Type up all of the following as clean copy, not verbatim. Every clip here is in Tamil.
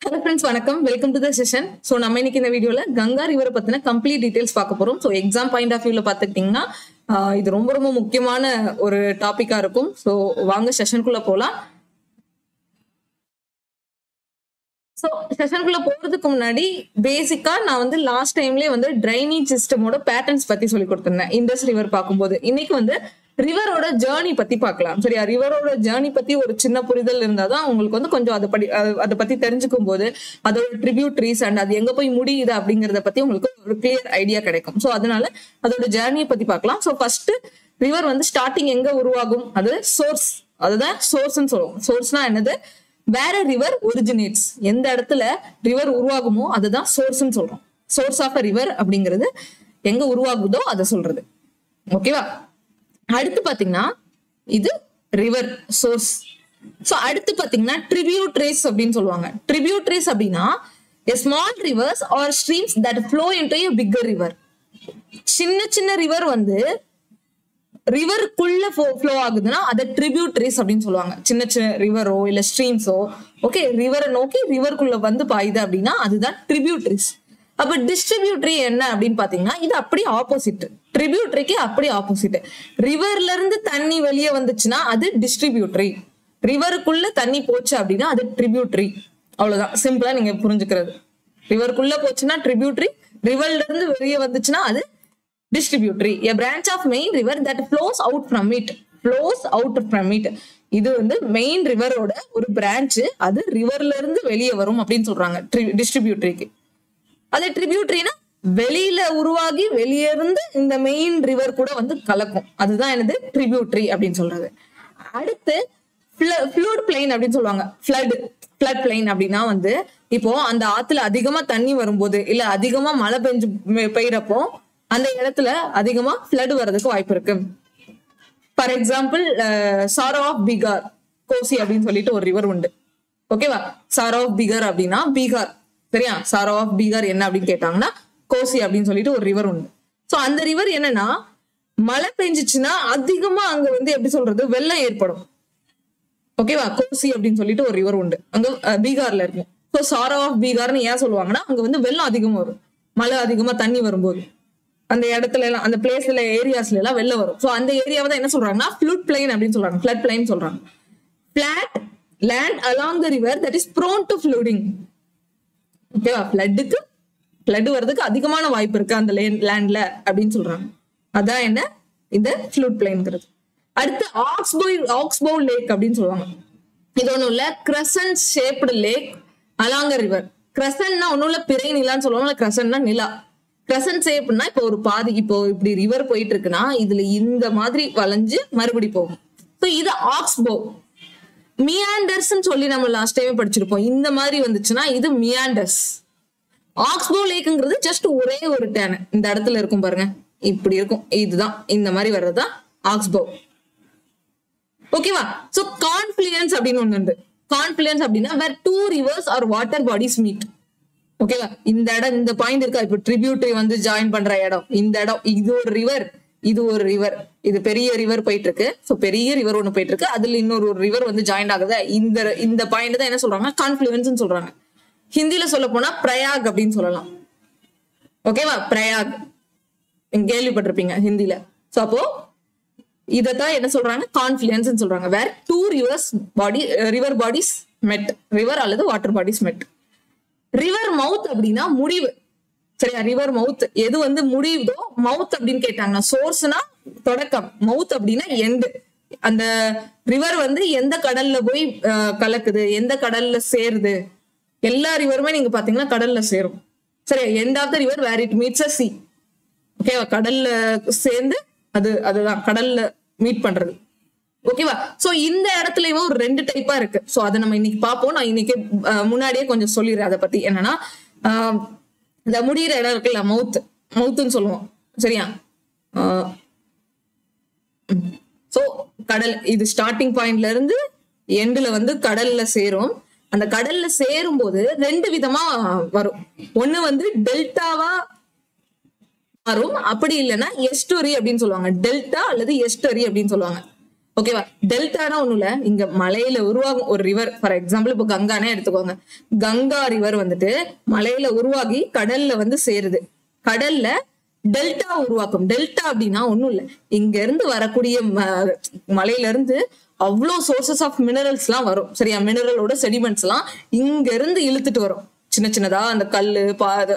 Hello friends, வணக்கம். Welcome to the session. So நம்ம இன்னைக்கு இந்த வீடியோல கங்கா ரிவர் பத்தின கம்ப்ளீட் டீடைல்ஸ் பார்க்க போறோம். So எக்ஸாம் பாயிண்ட் ஆஃப் வியூல பாத்துக்கிட்டீங்கன்னா இது ரொம்ப முக்கியமான ஒரு டாபிக்கா இருக்கும். So வாங்க செஷனுக்குள்ள போலாம். ஸோ செஷனுக்குள்ள போறதுக்கு முன்னாடி பேசிக்கா நான் வந்து லாஸ்ட் டைம்லேயே வந்து ட்ரைனேஜ் சிஸ்டமோட பேட்டர்ன்ஸ் பத்தி சொல்லி கொடுத்துருந்தேன். இண்டஸ் ரிவர் பார்க்கும்போது இன்னைக்கு வந்து ரிவரோட ஜேர்னி பத்தி பார்க்கலாம். சரியா, ரிவரோட ஜேர்னி பத்தி ஒரு சின்ன புரிதல் இருந்தாதான் உங்களுக்கு வந்து கொஞ்சம் அதை பத்தி தெரிஞ்சுக்கும் போது அதோட ட்ரிபியூட்ரிஸ் அண்ட் அது எங்க போய் முடியுது அப்படிங்கறத பத்தி உங்களுக்கு ஒரு கிளியர் ஐடியா கிடைக்கும். ஸோ அதனால அதோட ஜேர்னியை பத்தி பார்க்கலாம். ஸோ ஃபர்ஸ்ட் ரிவர் வந்து ஸ்டார்டிங் எங்க உருவாகும், அது சோர்ஸ், அதுதான் சோர்ஸ்ன்னு சொல்லுவோம். சோர்ஸ்னா என்னது, வேற ரிவர் ஒரிஜினேட்ஸ், எந்த இடத்துல ரிவர் உருவாகுமோ அதுதான் சோர்ஸ்ன்னு சொல்றோம். சோர்ஸ் ஆஃப் அ ரிவர் அப்படிங்கிறது எங்க உருவாகுதோ அதை சொல்றது. ஓகேவா, அடுத்து பாத்தீங்கன்னா இது ரிவர் சோர்ஸ். சோ அடுத்து பாத்தீங்கன்னா ட்ரிபியூட்ரிஸ் அப்படின்னு சொல்லுவாங்க. ட்ரிபியூட்ரிஸ் அப்படின்னா a small rivers or streams that flow into a bigger river. சின்ன ரிவர் வந்து ரிவருக்குள்ள ஃப்ளோ ஆகுதுன்னா அதை ட்ரிபியூட்ரிஸ் அப்படின்னு சொல்லுவாங்க. சின்ன ரிவரோ இல்ல ஸ்ட்ரீம்ஸோ ஓகே ரிவரை நோக்கி ரிவருக்குள்ள வந்து பாயுது அப்படின்னா அதுதான் ட்ரிபியூட்ரிஸ். அப்ப டிஸ்ட்ரிபியூட்டரி என்ன அப்படின்னு பாத்தீங்கன்னா இது அப்படி ஆப்போசிட், ட்ரிபியூட்டரிக்கு அப்படி ஆப்போசிட். ரிவர்ல இருந்து தண்ணி வெளியே வந்துச்சுன்னா அது டிஸ்ட்ரிபியூட்டரி, ரிவருக்குள்ள தண்ணி போச்சு அப்படின்னா அது ட்ரிபியூட்டரி. அவ்வளவுதான், சிம்பிளா நீங்க புரிஞ்சுக்கிறது. ரிவருக்குள்ள போச்சுன்னா ட்ரிபியூட்டரி, ரிவர்ல இருந்து வெளியே வந்துச்சுன்னா அது distributary, a branch of main river that flows out from it. இது வந்து மெயின் ரிவரோட ஒரு பிரான்ச், அது ரிவர்ல இருந்து வெளியே வரும் அப்படின்னு சொல்றாங்க டிஸ்ட்ரிபியூட்டரிக்கு. அதே ட்ரிபியூட்டரினா வெளியில உருவாகி வெளியே இருந்து இந்த மெயின் ரிவர் கூட வந்து கலக்கும், அதுதான் என்னது ட்ரிபியூட்டரி அப்படின்னு சொல்றது. அடுத்து ஃப்ளூட் பிளைன் அப்படின்னு சொல்லுவாங்க. ஃப்ளட் பிளைன் அப்படின்னா வந்து இப்போ அந்த ஆத்துல அதிகமா தண்ணி வரும்போது இல்ல அதிகமா மழை பெய்யறப்போ அந்த இடத்துல அதிகமா ஃப்ளட் வர்றதுக்கு வாய்ப்பு இருக்கு. For example sorrow of Bihar, Kosi அப்படின்னு சொல்லிட்டு ஒரு ரிவர் உண்டு. ஓகேவா, சாரோ ஆஃப் பீகார் அப்படின்னா பீகார், சரியா. சாரோ ஆஃப் பீகார் என்ன அப்படின்னு கேட்டாங்கன்னா கோசி அப்படின்னு சொல்லிட்டு ஒரு ரிவர் உண்டு. சோ அந்த ரிவர் என்னன்னா மழை பெஞ்சிச்சுன்னா அதிகமா அங்க வந்து எப்படி சொல்றது வெள்ளம் ஏற்படும். ஓகேவா, கோசி அப்படின்னு சொல்லிட்டு ஒரு ரிவர் உண்டு, அங்க பீகார்ல இருக்கும். ஸோ சாரோ ஆஃப் பீகார்னு ஏன் சொல்லுவாங்கன்னா அங்க வந்து வெள்ளம் அதிகமா வரும், மழை அதிகமா தண்ணி வரும்போது அந்த இடத்துல எல்லாம் அந்த பிளேஸ்ல ஏரியாஸ்ல எல்லாம் வெளில வரும். ஸோ அந்த ஏரியாவை தான் என்ன சொல்றாங்கன்னா ஃப்ளூட் பிளைன் அப்படின்னு சொல்றாங்க, ஃப்ளட் பிளைன் சொல்றாங்க. Flat land along the river that is prone to flooding. ஓகேவா, ஃப்ளட் வர்றதுக்கு அதிகமான வாய்ப்பு இருக்கு அந்த லேண்ட்ல அப்படின்னு சொல்றாங்க. அதான் என்ன இந்த ஃப்ளூட் பிளைன்ங்கிறது. அடுத்து ஆக்ஸ்போ லேக் அப்படின்னு சொல்லுவாங்க. இது ஒண்ணும் இல்ல, crescent shaped lake along river. கிரசன்ட்னா ஒண்ணும் இல்ல பிறை நிலான்னு சொல்லுவாங்க, கிரசன்ட்னா நிலா. கிரசன்ட் ஷேப்னா இப்போ ஒரு பாதி, இப்போ இப்படி ரிவர் போயிட்டு இருக்குன்னா இதுல இந்த மாதிரி வளைஞ்சு மறுபடி போகும். ஸோ இது ஆக்ஸ்போ. மியாண்டர்ஸ் சொல்லி நம்ம லாஸ்ட் டைமே படிச்சிருப்போம். இந்த மாதிரி வந்துச்சுன்னா இது மியாண்டர்ஸ். ஆக்ஸ்போ லேக்குங்கிறது ஜஸ்ட் ஒரே ஒரு டேன் இந்த இடத்துல இருக்கும் பாருங்க, இப்படி இருக்கும், இதுதான் இந்த மாதிரி வர்றதுதான் ஆக்ஸ்போ. ஓகேவா, சோ கான்ஃப்ளூயன்ஸ் அப்படின்னு ஒண்ணு உண்டு. கான்ஃப்ளூயன்ஸ் அப்படின்னா where two rivers or water bodies meet. ஓகேவா, இந்த இடம் இந்த பாயிண்ட் இருக்கா, இப்ப ட்ரிபியூட்டரி வந்து ஜாயின் பண்ற இடம், இந்த இடம், இது ஒரு ரிவர், இது ஒரு ரிவர், இது பெரிய ரிவர் போயிட்டு இருக்கு. சோ பெரிய ரிவர் ஒண்ணு போயிட்டு இருக்கு, அதுல இன்னொரு ரிவர் வந்து ஜாயின் ஆகுது. இந்த பாயிண்ட் தான் என்ன சொல்றாங்க, கான்ஃப்ளூயன்ஸ் சொல்றாங்க. ஹிந்தில சொல்ல போனா பிரயாக் அப்படின்னு சொல்லலாம். ஓகேவா, பிரயாக் கேள்விப்பட்டிருப்பீங்க ஹிந்தில. சோ அப்போ இதத்தான் என்ன சொல்றாங்க, கான்ஃப்ளூயன்ஸ் சொல்றாங்க. வேர் டூ ரிவர் பாடிஸ் மெட், ரிவர் அல்லது வாட்டர் பாடிஸ் மெட். ரிவர் மவுத் அப்படின்னா முடிவு, சரியா. ரிவர் மவுத் எது வந்து முடிவுதோ, மவுத் அப்படின்னு கேட்டாங்கன்னா சோர்ஸ்னா தொடக்கம், மவுத் அப்படின்னா எண்டு. அந்த ரிவர் வந்து எந்த கடல்ல போய் கலக்குது, எந்த கடல்ல சேருது, எல்லா ரிவருமே நீங்க பாத்தீங்கன்னா கடல்ல சேரும், சரியா. End of the river where it meets a sea. ஓகேவா, கடல்ல சேர்ந்து அதுதான் கடல்ல மீட் பண்றது. ஓகேவா, சோ இந்த இடத்துலயும் ஒரு ரெண்டு டைப்பா இருக்கு. சோ அதை நம்ம இன்னைக்கு பார்ப்போம். நான் இன்னைக்கு முன்னாடியே கொஞ்சம் சொல்லிடுறேன் அதை பத்தி. என்னன்னா இந்த முடிகிற இடம் இருக்குல்ல, மவுத்துன்னு சொல்லுவோம், சரியா. சோ கடல், இது ஸ்டார்டிங் பாயிண்ட்ல இருந்து எண்டுல வந்து கடல்ல சேரும். அந்த கடல்ல சேரும் போது ரெண்டு விதமா வரும். ஒண்ணு வந்து டெல்டாவா வரும், அப்படி இல்லைன்னா எஸ்டரி அப்படின்னு சொல்லுவாங்க. டெல்டா அல்லது எஸ்டரி அப்படின்னு சொல்லுவாங்க. ஓகேவா? டெல்டானா ஒண்ணும் இல்ல, இங்க மலையில உருவாகும் ஒரு ரிவர். ஃபார் எக்ஸாம்பிள் இப்ப கங்கானே எடுத்துக்கோங்க. கங்கா ரிவர் வந்துட்டு மலையில உருவாகி கடல்ல வந்து சேருது. கடல்ல டெல்டா உருவாக்கும். டெல்டா அப்படின்னா ஒண்ணும் இல்ல, இங்க இருந்து வரக்கூடிய மலையில இருந்து அவ்வளவு சோர்சஸ் ஆஃப் மினரல்ஸ் எல்லாம் வரும். சரியா? மினரலோட செடிமெண்ட்ஸ் எல்லாம் இங்க இருந்து இழுத்துட்டு வரும். சின்ன சின்னதா அந்த கல்லு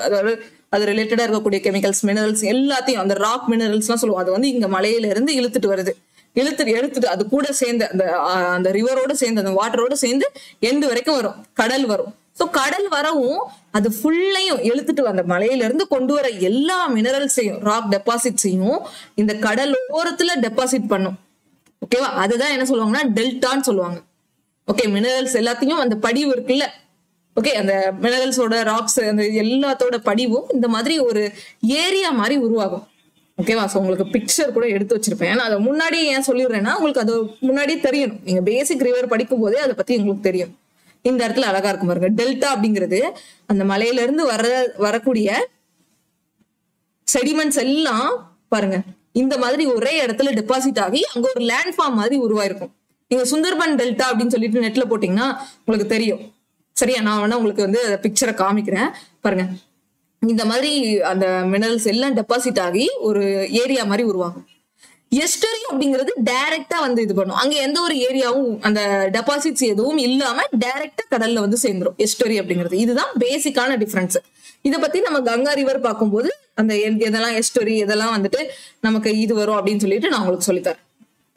அதாவது அது ரிலேட்டடா இருக்கக்கூடிய கெமிக்கல்ஸ், மினரல்ஸ் எல்லாத்தையும், அந்த ராக் மினரல்ஸ் எல்லாம் சொல்லுவோம், அது வந்து இங்க மலையில இருந்து இழுத்துட்டு வருது. எடுத்துட்டு அது கூட சேர்ந்து அந்த ரிவரோட சேர்ந்து அந்த வாட்டரோட சேர்ந்து எண்டு வரைக்கும் வரும், கடல் வரும். சோ கடல் வரவும் அது ஃபுல்லையும் இழுத்துட்டு அந்த மலையில இருந்து கொண்டு வர எல்லா மினரல்ஸையும், ராக் டெபாசிட்ஸையும் இந்த கடல் ஓரத்துல டெபாசிட் பண்ணும். ஓகேவா? அதுதான் என்ன சொல்லுவாங்கன்னா டெல்டான்னு சொல்லுவாங்க. ஓகே, மினரல்ஸ் எல்லாத்தையும் அந்த படிவு இருக்குல்ல, ஓகே, அந்த மினரல்ஸோட ராக்ஸ் அந்த எல்லாத்தோட படிவும் இந்த மாதிரி ஒரு ஏரியா மாதிரி உருவாகும். ஓகேவா? சோ உங்களுக்கு பிக்சர் கூட எடுத்து வச்சிருப்பேன். நான் அதை முன்னாடி ஏன் சொல்லிடுறேன்னா உங்களுக்கு அது முன்னாடியே தெரியணும். நீங்க பேசிக் ரிவர் படிக்கும் போதே அதை பத்தி உங்களுக்கு தெரியும். இந்த இடத்துல அழகா இருக்கும் பாருங்க. டெல்டா அப்படிங்கிறது அந்த மலையில இருந்து வரக்கூடிய செடிமெண்ட்ஸ் எல்லாம் பாருங்க இந்த மாதிரி ஒரே இடத்துல டெபாசிட் ஆகி அங்க ஒரு லேண்ட் ஃபார்ம் மாதிரி உருவாயிருக்கும். நீங்க சுந்தர்பன் டெல்டா அப்படின்னு சொல்லிட்டு நெட்ல போட்டீங்கன்னா உங்களுக்கு தெரியும். சரியா? நான் வேணா உங்களுக்கு வந்து பிக்சரை காமிக்கிறேன் பாருங்க. இந்த மாதிரி அந்த மினரல்ஸ் எல்லாம் டெபாசிட் ஆகி ஒரு ஏரியா மாதிரி உருவாகும். எஸ்டரி அப்படிங்கிறது டைரக்டா வந்து இது பண்ணும். அங்க எந்த ஒரு ஏரியாவும் அந்த டெபாசிட்ஸ் எதுவும் இல்லாம டைரக்டா கடல்ல வந்து சேர்ந்துரும் எஸ்டரி அப்படிங்கிறது. இதுதான் பேசிக்கான டிஃபரன்ஸ். இதை பத்தி நம்ம கங்கா ரிவர் பார்க்கும்போது அந்த எதெல்லாம் எஸ்டரி எதெல்லாம் வந்துட்டு நமக்கு இது வரும் அப்படின்னு சொல்லிட்டு நான் உங்களுக்கு சொல்லித்தரேன்.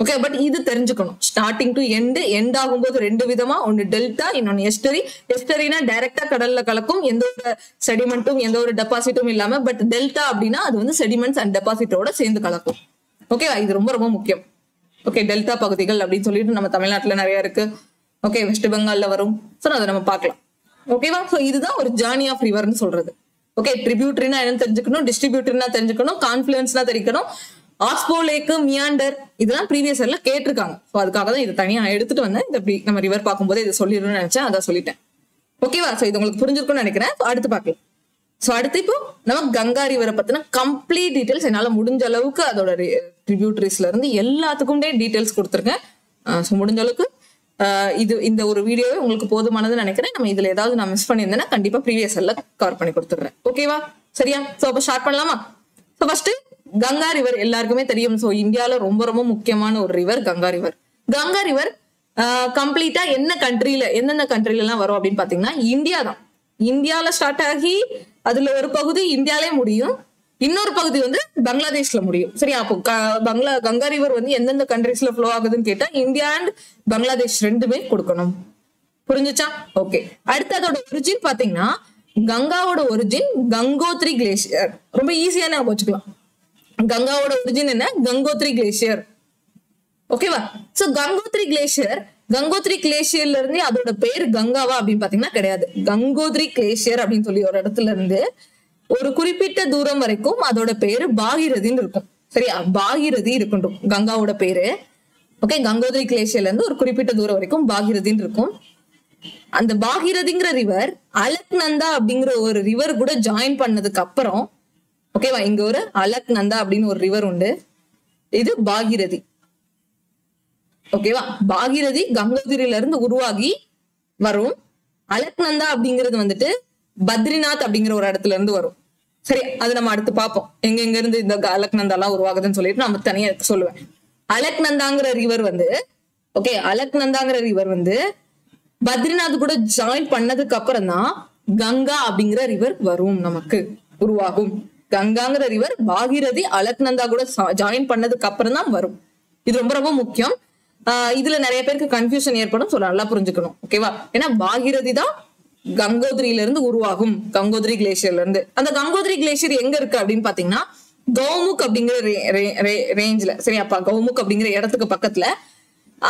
ஓகே, பட் இது தெரிஞ்சுக்கணும். ஸ்டார்டிங் டு எண்ட் ஆகும்போது ரெண்டு விதமா, ஒன்னு டெல்டா, இன்னொன்னு எஸ்டரி. எஸ்டரினா டைரக்டா கடல்ல கலக்கும், எந்த ஒரு செடிமெண்ட்டும் எந்த ஒரு டெபாசிட்டும் இல்லாம. பட் டெல்டா அப்படின்னா அது வந்து செடிமெண்ட்ஸ் அண்ட் டெபாசிட்டோட சேர்ந்து கலக்கும். ஓகேவா? இது ரொம்ப ரொம்ப முக்கியம். ஓகே, டெல்டா பகுதிகள் அப்படின்னு சொல்லிட்டு நம்ம தமிழ்நாட்டுல நிறைய இருக்கு. ஓகே, வெஸ்ட் பெங்கால்ல வரும். சோ அதை நம்ம பார்க்கலாம். ஓகேவா? சோ இதுதான் ஒரு ஜர்னி ஆஃப் ரிவர்னு சொல்றது. ஓகே, ட்ரிபியூட்டரினா என்னன்னு தெரிஞ்சுக்கணும், டிஸ்ட்ரிபியூட்டர்னா தெரிஞ்சுக்கணும், கான்ஃப்ளூயன்ஸ்னா தெரிஞ்சுக்கணும், ஆக்ஸ்போ லேக், மியாண்டர், இதெல்லாம் ப்ரீவியஸ் இயர்ல கேட்டிருக்காங்க. ஸோ அதுக்காக தான் இதை தனியா எடுத்துட்டு வந்தேன். இதை நம்ம ரிவர் பார்க்கும்போது இதை சொல்லிடணும்னு நினைச்சேன், அதான் சொல்லிட்டேன். ஓகேவா? ஸோ இது உங்களுக்கு புரிஞ்சிருக்கும்னு நினைக்கிறேன். அடுத்து பார்க்கலாம். ஸோ அடுத்து இப்போ நம்ம கங்கா ரிவரை பத்தின கம்ப்ளீட் டீடைல்ஸ் என்னால முடிஞ்ச அளவுக்கு அதோட ட்ரிபியூட்டரிஸ்ல இருந்து எல்லாத்துக்கும் டீடைல்ஸ் கொடுத்துருக்கேன். ஸோ முடிஞ்ச அளவுக்கு இந்த ஒரு வீடியோவே உங்களுக்கு போதுமானதுன்னு நினைக்கிறேன். நம்ம இதுல ஏதாவது நான் மிஸ் பண்ணியிருந்தேன்னா கண்டிப்பா ப்ரீவியஸ் இயர்ல கவர் பண்ணி கொடுத்துடுறேன். ஓகேவா? சரியா? ஸோ அப்போ ஸ்டார்ட் பண்ணலாமா? ஸோ ஃபர்ஸ்ட் கங்கா ரிவர் எல்லாருக்குமே தெரியும். ஸோ இந்தியாவில ரொம்ப ரொம்ப முக்கியமான ஒரு river Ganga river. Ganga river கம்ப்ளீட்டா எந்தெந்த கண்ட்ரில எல்லாம் வரும் அப்படின்னு பாத்தீங்கன்னா இந்தியா தான். இந்தியால ஸ்டார்ட் ஆகி அதுல ஒரு பகுதி இந்தியாலே முடியும், இன்னொரு பகுதி வந்து பங்களாதேஷ்ல முடியும். சரியா? அப்போ கங்கா ரிவர் வந்து எந்தெந்த கண்ட்ரிஸ்ல ஃப்ளோ ஆகுதுன்னு கேட்டா இந்தியா அண்ட் பங்களாதேஷ் ரெண்டுமே கொடுக்கணும். புரிஞ்சுச்சா? ஓகே. அடுத்து அதோட ஒரிஜின் பாத்தீங்கன்னா கங்காவோட ஒரிஜின் கங்கோத்ரி கிளேசியர். ரொம்ப ஈஸியான வச்சுக்கலாம். கங்காவோட ஒரிஜின் என்ன? கங்கோத்ரி கிளேசியர். ஓகேவா? சோ கங்கோத்ரி கிளேசியர்ல இருந்து அதோட பேர் கங்காவா அப்படின்னு பாத்தீங்கன்னா கிடையாது. கங்கோத்ரி கிளேசியர் அப்படின்னு சொல்லி ஒரு இடத்துல இருந்து ஒரு குறிப்பிட்ட தூரம் வரைக்கும் அதோட பேரு பாகிரதின்னு இருக்கும். சரியா? பாகிரதி இருக்கட்டும் கங்காவோட பேரு. ஓகே, கங்கோத்ரி கிளேசியர்ல இருந்து ஒரு குறிப்பிட்ட தூரம் வரைக்கும் பாகிரதின்னு இருக்கும். அந்த பாகிரதிங்கிற ரிவர் அலக்நந்தா அப்படிங்கிற ஒரு ரிவர் கூட ஜாயின் பண்ணதுக்கு அப்புறம், ஓகேவா, இங்க ஒரு அலக்நந்தா அப்படின்னு ஒரு ரிவர் உண்டு, இது பாகிரதி. ஓகேவா? பாகிரதி கங்கோத்ரியில இருந்து உருவாகி வரும். அலக்நந்தா அப்படிங்கிறது வந்துட்டு பத்ரிநாத் அப்படிங்கிற ஒரு இடத்துல இருந்து வரும். சரி, அது நம்ம அடுத்து பார்ப்போம் எங்க இருந்து இந்த அலக்நந்தா எல்லாம் உருவாகுதுன்னு சொல்லிட்டு நம்ம தனியா சொல்லுவேன். அலக்நந்தாங்கிற ரிவர் வந்து பத்ரிநாத் கூட ஜாயின் பண்ணதுக்கு அப்புறம் தான் கங்கா அப்படிங்கிற ரிவர் வரும், நமக்கு உருவாகும். கங்காங்கிற ரிவர் பாகிரதி அலக்நந்தா கூட ஜாயின் பண்ணதுக்கு அப்புறம் தான் வரும். இது ரொம்ப ரொம்ப முக்கியம். இதுல நிறைய பேருக்கு கன்ஃபியூஷன் ஏற்படும். சொல்ல நல்லா புரிஞ்சுக்கணும். ஓகேவா? ஏன்னா பாகிரதி தான் கங்கோத்ரியில இருந்து உருவாகும், கங்கோத்ரி கிளேசியர்ல இருந்து. அந்த கங்கோத்ரி கிளேசியர் எங்க இருக்கு அப்படின்னு பாத்தீங்கன்னா கௌமுக் அப்படிங்கிற ரேஞ்ச்ல. சரியாப்பா? கௌமுக் அப்படிங்கிற இடத்துக்கு பக்கத்துல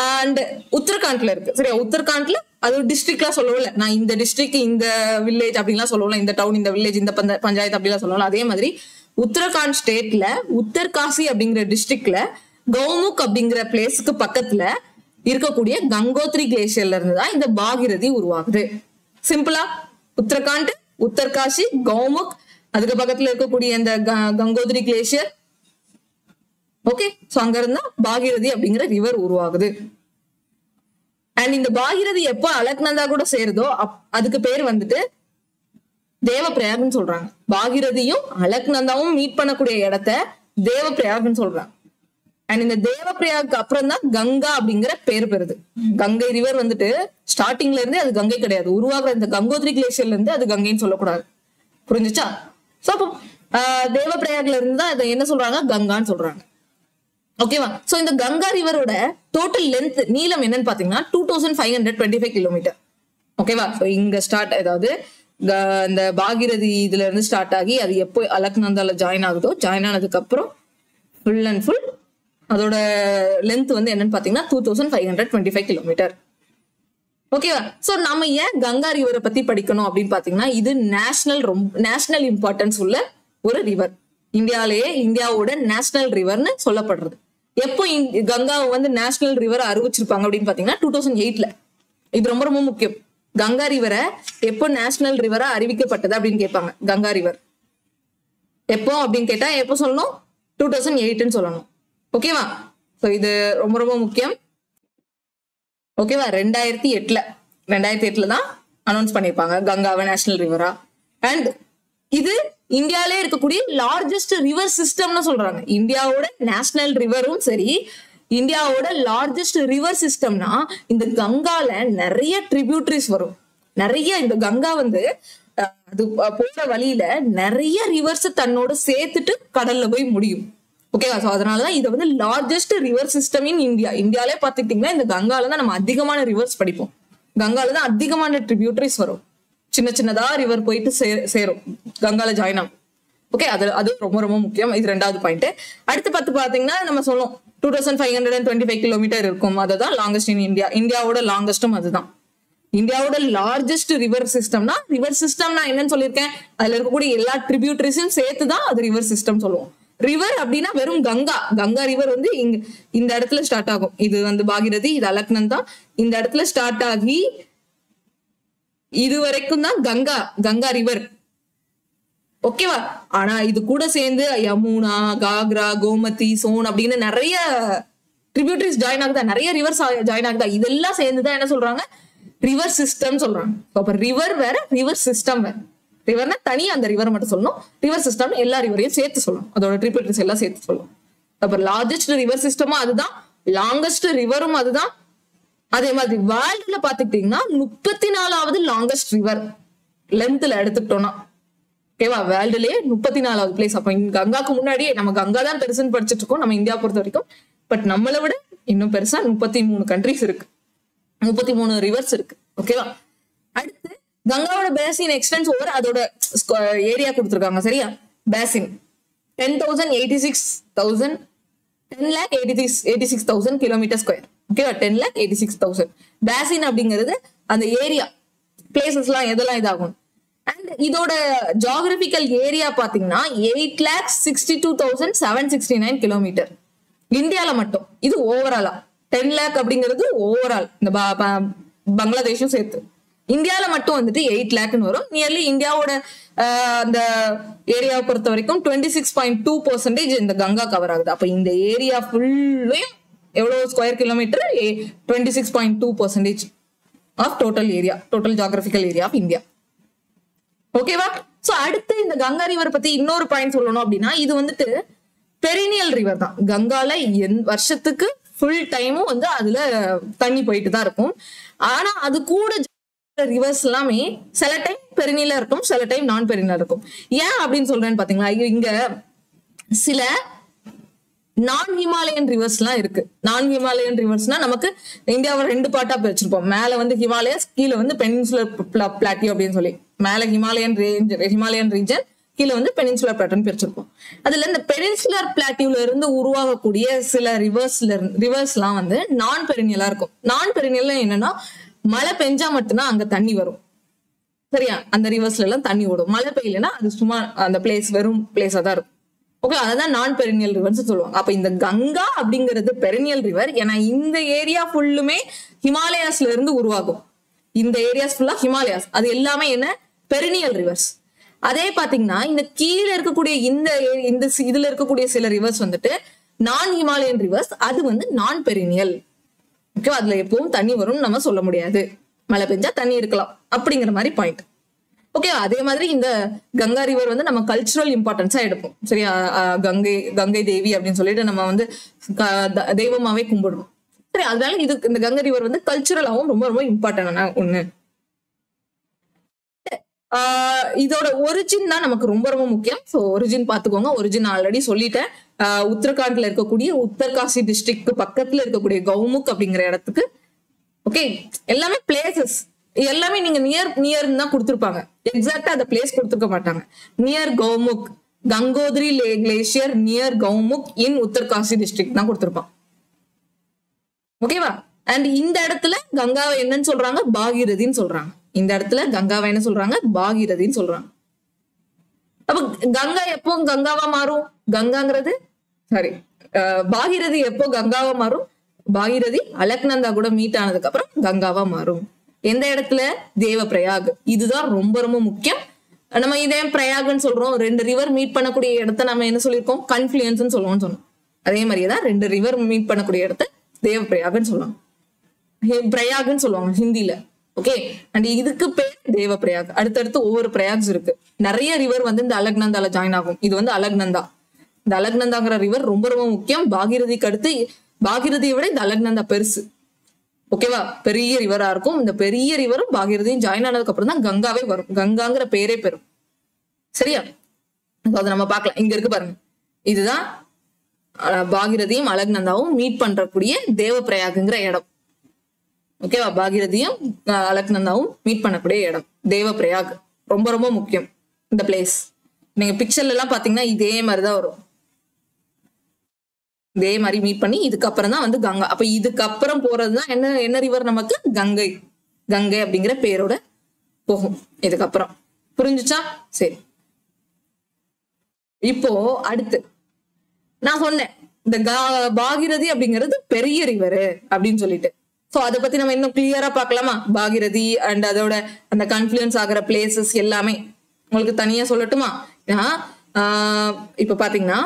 அண்ட் உத்தரகாண்ட்ல இருக்கு. சரியா? உத்தரகாண்ட்ல அது ஒரு டிஸ்ட்ரிக்ட்லாம் சொல்லல. நான் இந்த டிஸ்ட்ரிக்ட், இந்த வில்லேஜ் அப்படின்லாம் சொல்லல, இந்த டவுன், இந்த வில்லேஜ், இந்த பஞ்சாயத்து அப்படிலாம் சொல்லலாம். அதே மாதிரி உத்தரகாண்ட் ஸ்டேட்ல உத்தர்காசி அப்படிங்கிற டிஸ்ட்ரிக்ட்ல கௌமுக் அப்படிங்கிற பிளேஸுக்கு பக்கத்துல இருக்கக்கூடிய கங்கோத்ரி கிளேசியர்ல இருந்துதான் இந்த பாகிரதி உருவாகுது. சிம்பிளா உத்தரகாண்ட், உத்தர்காசி, கௌமுக், அதுக்கு பக்கத்துல இருக்கக்கூடிய இந்த கங்கோத்ரி கிளேசியர், ஓகே, சோ அங்க இருந்தா பாகீரதி அப்படிங்கிற ரிவர் உருவாகுது. அண்ட் இந்த பாகீரதி எப்போ அலக்நந்தா கூட சேருதோ அதுக்கு பேர் வந்துட்டு தேவப்பிரயாக்னு சொல்றாங்க. பாகீரதியும் அலக்நந்தாவும் மீட் பண்ணக்கூடிய இடத்த தேவப்பிரயாக்னு சொல்றாங்க. அண்ட் இந்த தேவப்பிரயாக்கு அப்புறம் தான் கங்கா அப்படிங்கிற பேர் பெறுது. கங்கை ரிவர் வந்துட்டு ஸ்டார்டிங்ல இருந்தே அது கங்கை கிடையாது. உருவாக்குற இந்த கங்கோத்ரி கிளேஷியர்ல இருந்து அது கங்கைன்னு சொல்லக்கூடாது. புரிஞ்சுச்சா? சோ அப்போ தேவப்பிரயாக்ல இருந்து தான் அதை என்ன சொல்றாங்க, கங்கான்னு சொல்றாங்க. ஓகேவா? சோ இந்த கங்கா ரிவரோட டோட்டல் லென்த் நீளம் என்னன்னு பாத்தீங்கன்னா 2525 கிலோமீட்டர். ஓகேவா? சோ இங்க ஸ்டார்ட், அதாவது இந்த பாகீரதி இதுல இருந்து ஸ்டார்ட் ஆகி அது எப்போ அலக்நந்தால ஜாயின் ஆகுதோ, ஜாயின் ஆனதுக்கு அப்புறம் ஃபுல் அண்ட் ஃபுல் அதோட லென்த் வந்து என்னன்னு பாத்தீங்கன்னா 2525 கிலோமீட்டர். ஓகேவா? சோ நம்ம ஏன் கங்கா ரிவரை பத்தி படிக்கணும் அப்படின்னு பாத்தீங்கன்னா, இது நேஷனல் இம்பார்ட்டன்ஸ் உள்ள ஒரு ரிவர். இந்தியாவோட நேஷனல் ரிவர்னு சொல்லப்படுறது. எப்போ கங்காவை வந்து நேஷனல் ரிவர் அறிவிச்சிருப்பாங்க அப்படின்னு பாத்தீங்கன்னா 2008ல. இது ரொம்ப ரொம்ப முக்கியம். கங்கா ரிவரை எப்போ நேஷனல் ரிவரா அறிவிக்கப்பட்டது அப்படின்னு கேட்பாங்க. கங்கா ரிவர் எப்போ அப்படின்னு கேட்டா எப்போ சொல்லணும், 2008ன்னு சொல்லணும். ஓகேவா? சோ இது ரொம்ப ரொம்ப முக்கியம். ஓகேவா? 2008ல தான் அனௌன்ஸ் பண்ணிருப்பாங்க கங்காவை நேஷனல் ரிவரா. அண்ட் இது இந்தியாவிலே இருக்கக்கூடிய லார்ஜஸ்ட் ரிவர் சிஸ்டம்னு சொல்றாங்க. இந்தியாவோட நேஷனல் ரிவரும் சரி, இந்தியாவோட லார்ஜஸ்ட் ரிவர் சிஸ்டம்னா இந்த கங்கால நிறைய ட்ரிபியூட்டரிஸ் வரும். நிறைய இந்த கங்கா வந்து அது போற வழியில நிறைய ரிவர்ஸ் தன்னோட சேர்த்துட்டு கடல்ல போய் முடியும். ஓகேவா? சோ அதனாலதான் இதை வந்து லார்ஜஸ்ட் ரிவர் சிஸ்டம் இன் இந்தியாலே பாத்துக்கிட்டீங்கன்னா இந்த கங்கால தான் நம்ம அதிகமான ரிவர்ஸ் படிப்போம். கங்கால தான் அதிகமான ட்ரிபியூட்டரிஸ் வரும். சின்ன சின்னதா ரிவர் போயிட்டு சேரும், கங்கால ஜாயின் ஆகும். ஓகே, அது ரொம்ப ரொம்ப முக்கியம். இது 2வது பாயிண்ட். அடுத்து பாத்தீங்கன்னா நம்ம சொல்லுவோம் 2525 கிலோமீட்டர் இருக்கும். அதுதான் லாங்கஸ்ட் இன் இந்தியா. இந்தியாவோட லாங்கஸ்டும் அதுதான். இந்தியாவோட லார்ஜஸ்ட் ரிவர் சிஸ்டம்னா என்னன்னு சொல்லியிருக்கேன், அதுல இருக்கக்கூடிய எல்லா ட்ரிபியூட்டரிஸும் சேர்த்துதான் அது ரிவர் சிஸ்டம் சொல்லுவோம். ரிவர் அப்படின்னா வெறும் கங்கா ரிவர் வந்து இந்த இடத்துல ஸ்டார்ட் ஆகும். இது வந்து பாகீரதி, இது அலக்நந்தா. இந்த இடத்துல ஸ்டார்ட் ஆகி இது வரைக்கும் தான் கங்கா ரிவர். ஓகேவா? ஆனா இது கூட சேர்ந்து யமுனா, காக்ரா, கோமதி, சோன் அப்படின்னு நிறைய ட்ரிபியூட்டரிஸ் ஜாயின் ஆகுதா, நிறைய ரிவர்ஸ் ஜாயின் ஆகுதா, இதெல்லாம் சேர்ந்துதான் என்ன சொல்றாங்க, ரிவர் சிஸ்டம் சொல்றாங்க. அப்ப ரிவர் வேற, ரிவர் சிஸ்டம் வேற. ரிவர்னா தனியா அந்த ரிவர் மட்டும் சொல்லணும், ரிவர் சிஸ்டம் எல்லா ரிவரையும் சேர்த்து சொல்லணும், அதோட ட்ரிபியூட்டரிஸ் எல்லாம் சேர்த்து சொல்லணும். அப்ப லார்ஜஸ்ட் ரிவர் சிஸ்டமும் அதுதான், லாங்கஸ்ட் ரிவரும் அதுதான். அதே மாதிரி வேர்ல்டுல பாத்துக்கிட்டீங்கன்னா 34வது லாங்கஸ்ட் ரிவர் லென்த்ல எடுத்துக்கிட்டோம்னா. ஓகேவா? வேர்ல்டுலயே 34வது பிளேஸ். அப்ப கங்காக்கு முன்னாடியே நம்ம கங்கா தான் பெருசுன்னு படிச்சுட்டு இருக்கோம் நம்ம இந்தியா பொறுத்த வரைக்கும். பட் நம்மளை விட இன்னும் பெருசா 33 கண்ட்ரிஸ் இருக்கு, 33 ரிவர்ஸ் இருக்கு. ஓகேவா? அடுத்து கங்காவோட பேசின் எக்ஸ்டென்ஸ் ஓவர் அதோட ஏரியா கொடுத்துருக்காங்க. சரியா? Basin 10,86,000 kilometre square. ஓகேவா? 10,86,000. பேசின் அப்படிங்கிறது அந்த ஏரியா, பிளேசஸ் எல்லாம் எதெல்லாம் இதாகும். அண்ட் இதோட ஜியோகிராபிக்கல் ஏரியா பாத்தீங்கன்னா 8,62,769 கிலோமீட்டர். இந்தியால மட்டும் இது ஓவராலா 10 lakh அப்படிங்கிறது ஓவரால் இந்த பங்களாதேஷும் சேர்த்து. இந்தியால மட்டும் வந்துட்டு 8 lakhன்னு வரும். நியர்லி இந்தியாவோட அந்த ஏரியாவை பொறுத்த வரைக்கும் 26.2% இந்த கங்கா கவர் ஆகுது. அப்ப இந்த ஏரியா ஃபுல்லையும் எவ்வளவு square kilometre? 26.2% of total area, total geographical area of India. ஓகேவா? சோ அடுத்து இந்த கங்கா ரிவர் பத்தி இன்னொரு பாயிண்ட் சொல்லணும் அப்படின்னா, இது வந்துட்டு பெரினியல் ரிவர் தான். கங்கால வருஷத்துக்கு ஃபுல் டைமும் வந்து அதுல தண்ணி போயிட்டு தான் இருக்கும். ஆனா அது கூட ரிவர்ஸ் எல்லாமே சில டைம் பெரினியலா இருக்கும், சில டைம் நான் பெரினியலா இருக்கும். ஏன் அப்படின்னு சொல்றேன்னு பாத்தீங்களா, இங்க சில நான் ஹிமாலயன் ரிவர்ஸ் எல்லாம் இருக்கு. நான் ஹிமாலயன் ரிவர்ஸ்னா நமக்கு இந்தியாவை 2 பார்ட்டா பிரிச்சிருப்போம். மேல வந்து ஹிமாலயஸ், கீழே வந்து பெனின்சுலர் பிளாட்டியூ அப்படின்னு சொல்லி. மேல ஹிமாலயன் ரீஜன், கீழே வந்து பெனின்சுலர் பிளாட்டூன்னு பிரிச்சிருப்போம். அதுல இந்த பெனின்சுலர் பிளாட்டியூல இருந்து உருவாகக்கூடிய சில ரிவர்ஸ் எல்லாம் வந்து நான் பெரினியலா இருக்கும். நான் பெரினியல் என்னன்னா, மழை பெஞ்சா மட்டும்தான் அங்க தண்ணி வரும். சரியா? அந்த ரிவர்ஸ்ல எல்லாம் தண்ணி ஓடும். மழை பெய்யலன்னா அது சும்மா அந்த பிளேஸ் வெறும் பிளேஸா தான் இருக்கும். ஓகே, அதான் நான் பெரினியல் ரிவர்ஸ் சொல்லுவாங்க. அப்ப இந்த கங்கா அப்படிங்கிறது பெரினியல் ரிவர். ஏன்னா இந்த ஏரியா ஃபுல்லுமே ஹிமாலயாஸ்ல இருந்து உருவாகும். இந்த ஏரியாஸ் ஃபுல்லா ஹிமாலயாஸ், அது எல்லாமே என்ன, பெரினியல் ரிவர்ஸ். அதே பாத்தீங்கன்னா இந்த கீழே இருக்கக்கூடிய இந்த இதுல இருக்கக்கூடிய சில ரிவர்ஸ் வந்துட்டு நான் ஹிமாலயன் ரிவர்ஸ் அது வந்து நான் பெரினியல். ஓகேவா, அதுல எப்பவும் தண்ணி வரும்னு நம்ம சொல்ல முடியாது, மழை பெஞ்சா தண்ணி இருக்கலாம் அப்படிங்கிற மாதிரி பாயிண்ட். ஓகே, அதே மாதிரி இந்த கங்கா ரிவர் வந்து நம்ம கல்ச்சுரல் இம்பார்ட்டன்ஸா எடுப்போம். சரியா, கங்கை தேவி அப்படின்னு சொல்லிட்டு நம்ம வந்து தெய்வமாவே கும்பிடுறோம். சரி, அதனால இது இந்த கங்கை ரிவர் வந்து கல்ச்சுரலாவும் ரொம்ப ரொம்ப இம்பார்ட்டன்டான ஒண்ணு. இதோட ஒரிஜின் தான் நமக்கு ரொம்ப ரொம்ப முக்கியம். ஸோ ஒரிஜின் பாத்துக்கோங்க. ஒரிஜின் ஆல்ரெடி சொல்லிட்டேன். உத்தரகாண்ட்ல இருக்கக்கூடிய உத்தர்காசி டிஸ்ட்ரிக்ட் பக்கத்துல இருக்கக்கூடிய கௌமுக் அப்படிங்கிற இடத்துக்கு. ஓகே, எல்லாமே பிளேசஸ், எல்லாமே நீங்க நியர் தான் கொடுத்துருப்பாங்க. எக்ஸாக்டா அந்த பிளேஸ் கொடுத்துருக்க மாட்டாங்க. நியர் கௌமுக், கங்கோத்ரி கிளேசியர் நியர் கௌமுக் இன் உத்தர்காசி டிஸ்ட்ரிக்ட் தான் கொடுத்துருப்பான். ஓகேவா, அண்ட் இந்த இடத்துல கங்காவை என்னன்னு சொல்றாங்க, பாகீரதின்னு சொல்றாங்க. இந்த இடத்துல கங்காவை என்ன சொல்றாங்க, பாகீரதின்னு சொல்றாங்க. அப்ப கங்கா எப்போ கங்காவா மாறும், கங்காங்கிறது சாரி பாகீரதி எப்போ கங்காவா மாறும், பாகீரதி அலக்நந்தா கூட மீட் ஆனதுக்கு அப்புறம் கங்காவா மாறும். எந்த இடத்துல, தேவப்பிரயாக். இதுதான் ரொம்ப ரொம்ப முக்கியம். நம்ம இதே பிரயாக்னு சொல்றோம். 2 ரிவர் மீட் பண்ணக்கூடிய இடத்த நம்ம என்ன சொல்லியிருக்கோம், கன்ஃப்ளூயன்ஸ் சொல்லுவோம்னு சொன்னோம். அதே மாதிரிதான் 2 ரிவர் மீட் பண்ணக்கூடிய இடத்த தேவப்பிரயாக்னு சொல்லுவாங்க, பிரயாக்னு சொல்லுவாங்க ஹிந்தில. ஓகே, அண்ட் இதுக்கு பேர் தேவப்பிரயாக். அடுத்தடுத்து ஒவ்வொரு பிரயாக்ஸ் இருக்கு. நிறைய ரிவர் வந்து இந்த அலக்நந்தால ஜாயின் ஆகும். இது வந்து அலக்நந்தா. இந்த அலக்நந்தாங்கிற ரிவர் ரொம்ப ரொம்ப முக்கியம். பாகீரதிக்கு அடுத்து, பாகீரதியை விட இந்த அலக்நந்தா பெருசு. ஓகேவா, பெரிய ரிவரா இருக்கும். இந்த பெரிய ரிவரும் பாகீரதியும் ஜாயின் ஆனதுக்கு அப்புறம் தான் கங்காவே வரும். கங்காங்கிற பேரே பெறும். சரியா, அதை நம்ம பார்க்கலாம். இங்க இருக்கு பாருங்க, இதுதான் பாகீரதியும் அலக்நந்தாவும் மீட் பண்றக்கூடிய தேவப்பிரயாகுங்கிற இடம். ஓகேவா, பாகீரதியும் அலக்நந்தாவும் மீட் பண்ணக்கூடிய இடம் தேவப்பிரயாக். ரொம்ப ரொம்ப முக்கியம் இந்த பிளேஸ். நீங்க பிக்சர்ல எல்லாம் பாத்தீங்கன்னா இதே மாதிரிதான் வரும். இதே மாதிரி மீட் பண்ணி இதுக்கப்புறம் தான் வந்து கங்கா. அப்ப இதுக்கப்புறம் போறதுதான் என்ன ரிவர் நமக்கு, கங்கை. கங்கை அப்படிங்கிற பேரோட போகும் இதுக்கப்புறம். புரிஞ்சுச்சா? சரி, இப்போ அடுத்து நான் சொன்னேன் இந்த பாகீரதி அப்படிங்கிறது பெரிய ரிவர் அப்படின்னு சொல்லிட்டு. சோ அதை பத்தி நம்ம இன்னும் கிளியரா பார்க்கலாமா? பாகீரதி அண்ட் அதோட அந்த கன்ஃப்ளூயன்ஸ் ஆகிற பிளேசஸ் எல்லாமே உங்களுக்கு தனியா சொல்லட்டுமா? இப்ப பாத்தீங்கன்னா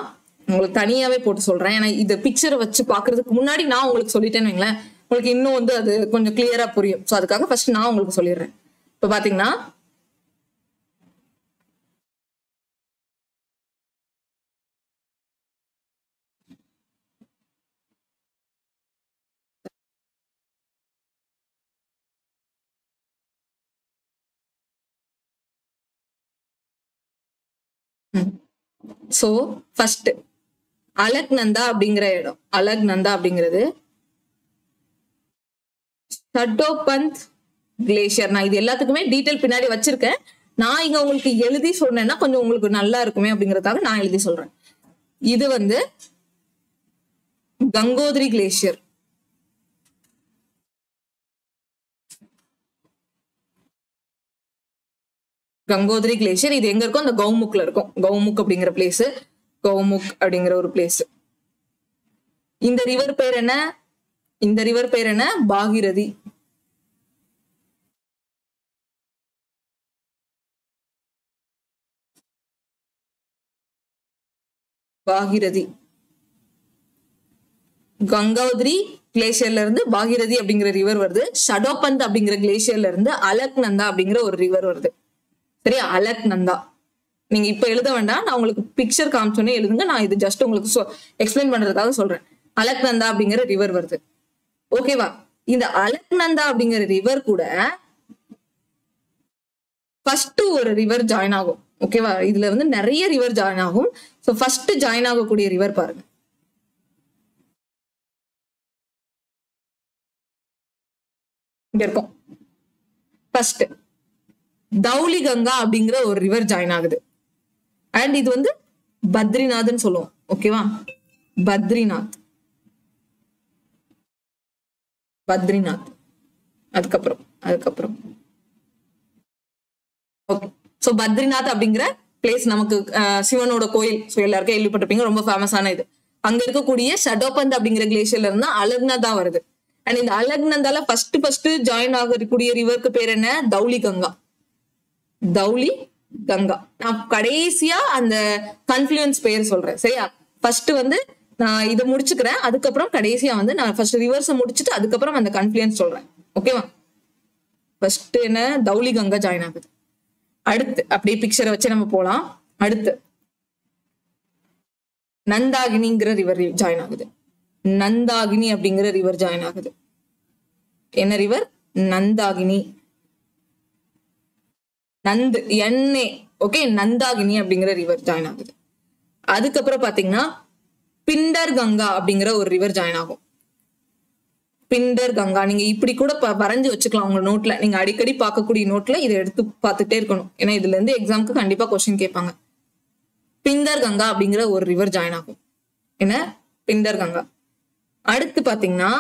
உங்களுக்கு தனியாவே போட்டு சொல்றேன். ஏன்னா இந்த பிக்சரை வச்சு பாக்குறதுக்கு முன்னாடி நான் உங்களுக்கு சொல்லிட்டேன்னு வைங்களேன், உங்களுக்கு இன்னும் வந்து அது கொஞ்சம் கிளியரா புரியும். சோ அதுக்காக ஃபர்ஸ்ட் நான் உங்களுக்கு சொல்லிடுறேன். இப்ப பாத்தீங்கன்னா சோ ஃபர்ஸ்ட் அலக்நந்தா அப்படிங்கிற இடம். அலக்நந்தா அப்படிங்கிறது ஷட்டோபந்த் கிளேசியர். நான் இது எல்லாத்துக்குமே டீட்டெயில் பின்னாடி வச்சிருக்கேன். நான் இங்க உங்களுக்கு எழுதி சொன்னேன்னா கொஞ்சம் உங்களுக்கு நல்லா இருக்குமே அப்படிங்கறதுக்காக நான் எழுதி சொல்றேன். இது வந்து கங்கோத்ரி கிளேசியர். கங்கோத்ரி கிளேசியர் இது எங்க இருக்கும், அந்த கௌமுக்ல இருக்கும். கௌமுக் அப்படிங்கிற பிளேஸ், கௌமுக் அப்படிங்கிற ஒரு பிளேஸ். இந்த ரிவர் பேர் என்ன, இந்த ரிவர் பேர் என்ன, பாகீரதி. பாகீரதி கங்கோத்ரி கிளேசியர்ல இருந்து பாகீரதி அப்படிங்கிற ரிவர் வருது. ஷடோபந்த் அப்படிங்கிற கிளேசியர்ல இருந்து அலக்நந்தா அப்படிங்கிற ஒரு ரிவர் வருது. சரியா, அலக்நந்தா. நீங்க இப்ப எழுத வேண்டாம், நான் உங்களுக்கு பிக்சர் காமிச்சோன்னே எழுதுங்க. நான் இது ஜஸ்ட் உங்களுக்கு எக்ஸ்பிளைன் பண்றதுக்காக சொல்றேன். அலக்நந்தா அப்படிங்கிற ரிவர் வருது. ஓகேவா, இந்த அலக்நந்தா அப்படிங்கிற ரிவர் கூட ஃபர்ஸ்ட் ஒரு ரிவர் ஜாயின் ஆகும். ஓகேவா, இதுல வந்து நிறைய ரிவர் ஜாயின் ஆகும். சோ ஃபர்ஸ்ட் ஜாயின் ஆகக்கூடிய ரிவர் பாருங்க, இங்க இருக்கும். ஃபர்ஸ்ட் தௌலி கங்கா அப்படிங்கிற ஒரு ரிவர் ஜாயின் ஆகுது. அண்ட் இது வந்து பத்ரிநாத்னு சொல்லுவோம். ஓகேவா, பத்ரிநாத், பத்ரிநாத். அதுக்கப்புறம் ஓகே. சோ பத்ரிநாத் அப்படிங்கிற பிளேஸ் நமக்கு சிவனோட கோயில். ஸோ எல்லாருக்கும் கேள்விப்பட்டிருப்பீங்க, ரொம்ப ஃபேமஸான இது. அங்க இருக்கக்கூடிய ஷடோபந்த் அப்படிங்கிற கிளேசியர்ல இருந்தா அலக்நந்தா வருது. அண்ட் இந்த அலக்நந்தால ஃபர்ஸ்ட் ஜாயின் ஆகக்கூடிய ரிவருக்கு பேர் என்ன, தௌலி கங்கா. தௌலி கங்கா. நான் கடைசியா அந்த கன்ஃப்ளூயன்ஸ் பேர் சொல்றேன். சரியா, ஃபர்ஸ்ட் வந்து நான் இதை முடிச்சுக்கிறேன். அதுக்கப்புறம் கடைசியா வந்து நான் ஃபர்ஸ்ட் ரிவர்ஸை முடிச்சுட்டு அதுக்கப்புறம் அந்த கன்ஃப்ளூயன்ஸ் சொல்றேன். ஓகேவா? ஃபர்ஸ்ட் என்ன, தௌலி கங்கா ஜாயின் ஆகுது. அடுத்து அப்படியே பிக்சரை வச்சு நம்ம போலாம். அடுத்து நந்தாகினிங்கிற ரிவர் ஜாயின் ஆகுது. நந்தாகினி அப்படிங்கிற ரிவர் ஜாயின் ஆகுது. என்ன ரிவர்? நந்தாகினி. நந்து எண்ணே. ஓகே, நந்தாகினி அப்படிங்கிற ரிவர் ஜாயின் ஆகுது. அதுக்கப்புறம் பாத்தீங்கன்னா பிண்டர் கங்கா அப்படிங்கிற ஒரு ரிவர் ஜாயின் ஆகும். பிண்டர் கங்கா நீங்க இப்படி கூட வரைஞ்சு வச்சுக்கலாம் உங்க நோட்ல. நீங்க அடிக்கடி பார்க்கக்கூடிய நோட்ல இதை எடுத்து பார்த்துட்டே இருக்கணும். ஏன்னா இதுல இருந்து எக்ஸாமுக்கு கண்டிப்பா கொஸ்டின் கேட்பாங்க. பிண்டர் கங்கா அப்படிங்கிற ஒரு ரிவர் ஜாயின் ஆகும். என்ன? பிண்டர் கங்கா. அடுத்து பாத்தீங்கன்னா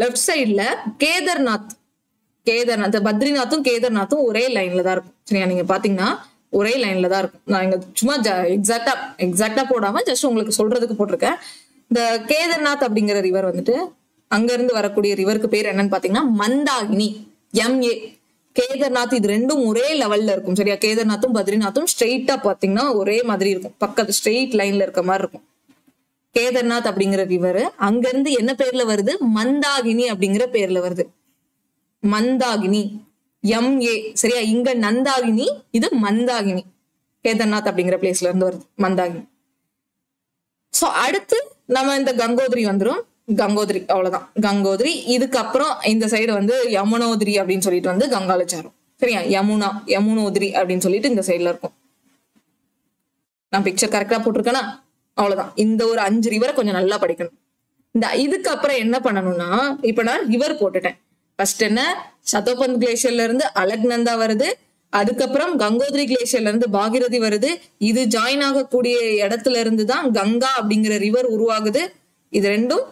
லெஃப்ட் சைட்ல கேதார்நாத். கேதார்நாத், பத்ரிநாத்தும் கேதார்நாத்தும் ஒரே லைன்ல தான் இருக்கும். சரியா? நீங்க பாத்தீங்கன்னா ஒரே லைன்ல தான் இருக்கும். நான் இங்க சும்மா எக்ஸாக்டா போடாம ஜஸ்ட் உங்களுக்கு சொல்றதுக்கு போட்டிருக்கேன். இந்த கேதார்நாத் அப்படிங்கிற ரிவர் வந்துட்டு அங்க இருந்து வரக்கூடிய ரிவருக்கு பேர் என்னன்னு பாத்தீங்கன்னா மந்தாகினி. MA. கேதார்நாத் இது ரெண்டும் ஒரே லெவல்ல இருக்கும். சரியா? கேதார்நாத்தும் பத்ரிநாத்தும் ஸ்ட்ரெயிட்டா பாத்தீங்கன்னா ஒரே மாதிரி இருக்கும். பக்கத்து ஸ்ட்ரெயிட் லைன்ல இருக்க மாதிரி இருக்கும். கேதார்நாத் அப்படிங்கிற ரிவர் அங்க இருந்து என்ன பேர்ல வருது? மந்தாகினி அப்படிங்கிற பேர்ல வருது. மந்தாகினி. MA. சரியா? இங்க நந்தாகினி, இது மந்தாகினி. கேதார்நாத் அப்படிங்கிற பிளேஸ்ல இருந்து வருது மந்தாகினி. சோ அடுத்து நம்ம இந்த கங்கோத்ரி வந்துரும். கங்கோத்ரி அவ்வளவுதான். கங்கோத்ரி. இதுக்கப்புறம் இந்த சைடு வந்து யமுனோத்ரி அப்படின்னு சொல்லிட்டு வந்து கங்கால சேரும். சரியா? யமுனோத்ரி அப்படின்னு சொல்லிட்டு இந்த சைட்ல இருக்கும். நான் பிக்சர் கரெக்டா போட்டிருக்கேனா? அவ்வளவுதான். இந்த ஒரு 5 ரிவரை கொஞ்சம் நல்லா படிக்கணும். இந்த இதுக்கப்புறம் என்ன பண்ணணும்னா, இப்ப நான் ரிவர் போட்டுட்டேன். ஃபர்ஸ்ட் என்ன, சதோபந்த் கிளேஷியர்ல இருந்து அலக்நந்தா வருது. அதுக்கப்புறம் கங்கோத்ரி கிளேஷியர்ல இருந்து பாகிரதி வருது. இது ஜாயின் ஆகக்கூடிய இடத்துல இருந்து தான் கங்கா அப்படிங்கிற ரிவர் உருவாகுது. இது ரெண்டும்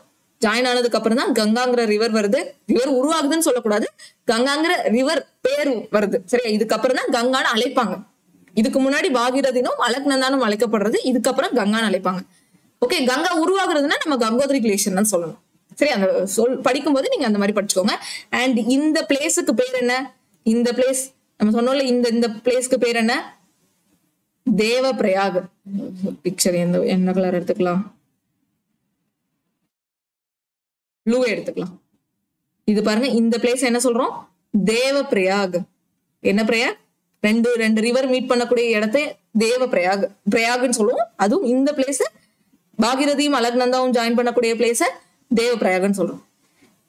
ஜாயின் ஆனதுக்கு அப்புறம் தான் கங்காங்கிற ரிவர் வருது. ரிவர் உருவாகுதுன்னு சொல்லக்கூடாது, கங்காங்கிற ரிவர் பேர் வருது. சரியா? இதுக்கப்புறம் தான் கங்கான்னு அழைப்பாங்க. இதுக்கு முன்னாடி பாகிரதினும் அலக்நந்தானும் அழைக்கப்படுறது, இதுக்கப்புறம் கங்கான்னு அழைப்பாங்க. ஓகே, கங்கா உருவாகுறதுன்னா நம்ம கங்கோத்ரி கிளேஷியர் தான் சொல்லணும். சரி, அந்த படிக்கும்போது நீங்க அந்த மாதிரி படிச்சுக்கோங்க. அண்ட் இந்த பிளேஸுக்கு பேர் என்ன? இந்த பிளேஸ் நம்ம சொன்னோம்ல, இந்த பிளேஸ்க்கு பேர் என்ன? தேவப்பிரயாக். பிக்சர் என்ன கலர் எடுத்துக்கலாம்? ப்ளூ எடுத்துக்கலாம். இது பாருங்க, இந்த பிளேஸ் என்ன சொல்றோம்? தேவப்பிரயாக். என்ன பிரயாக்? ரெண்டு ரிவர் மீட் பண்ணக்கூடிய இடத்தை தேவப்பிரயாக், பிரயாக்னு சொல்லுவோம். அதுவும் இந்த பிளேஸ் பாகிரதியும் அலக்நந்தாவும் ஜாயின் பண்ணக்கூடிய பிளேஸ தேவப்பிரயாக்னு சொல்றோம்.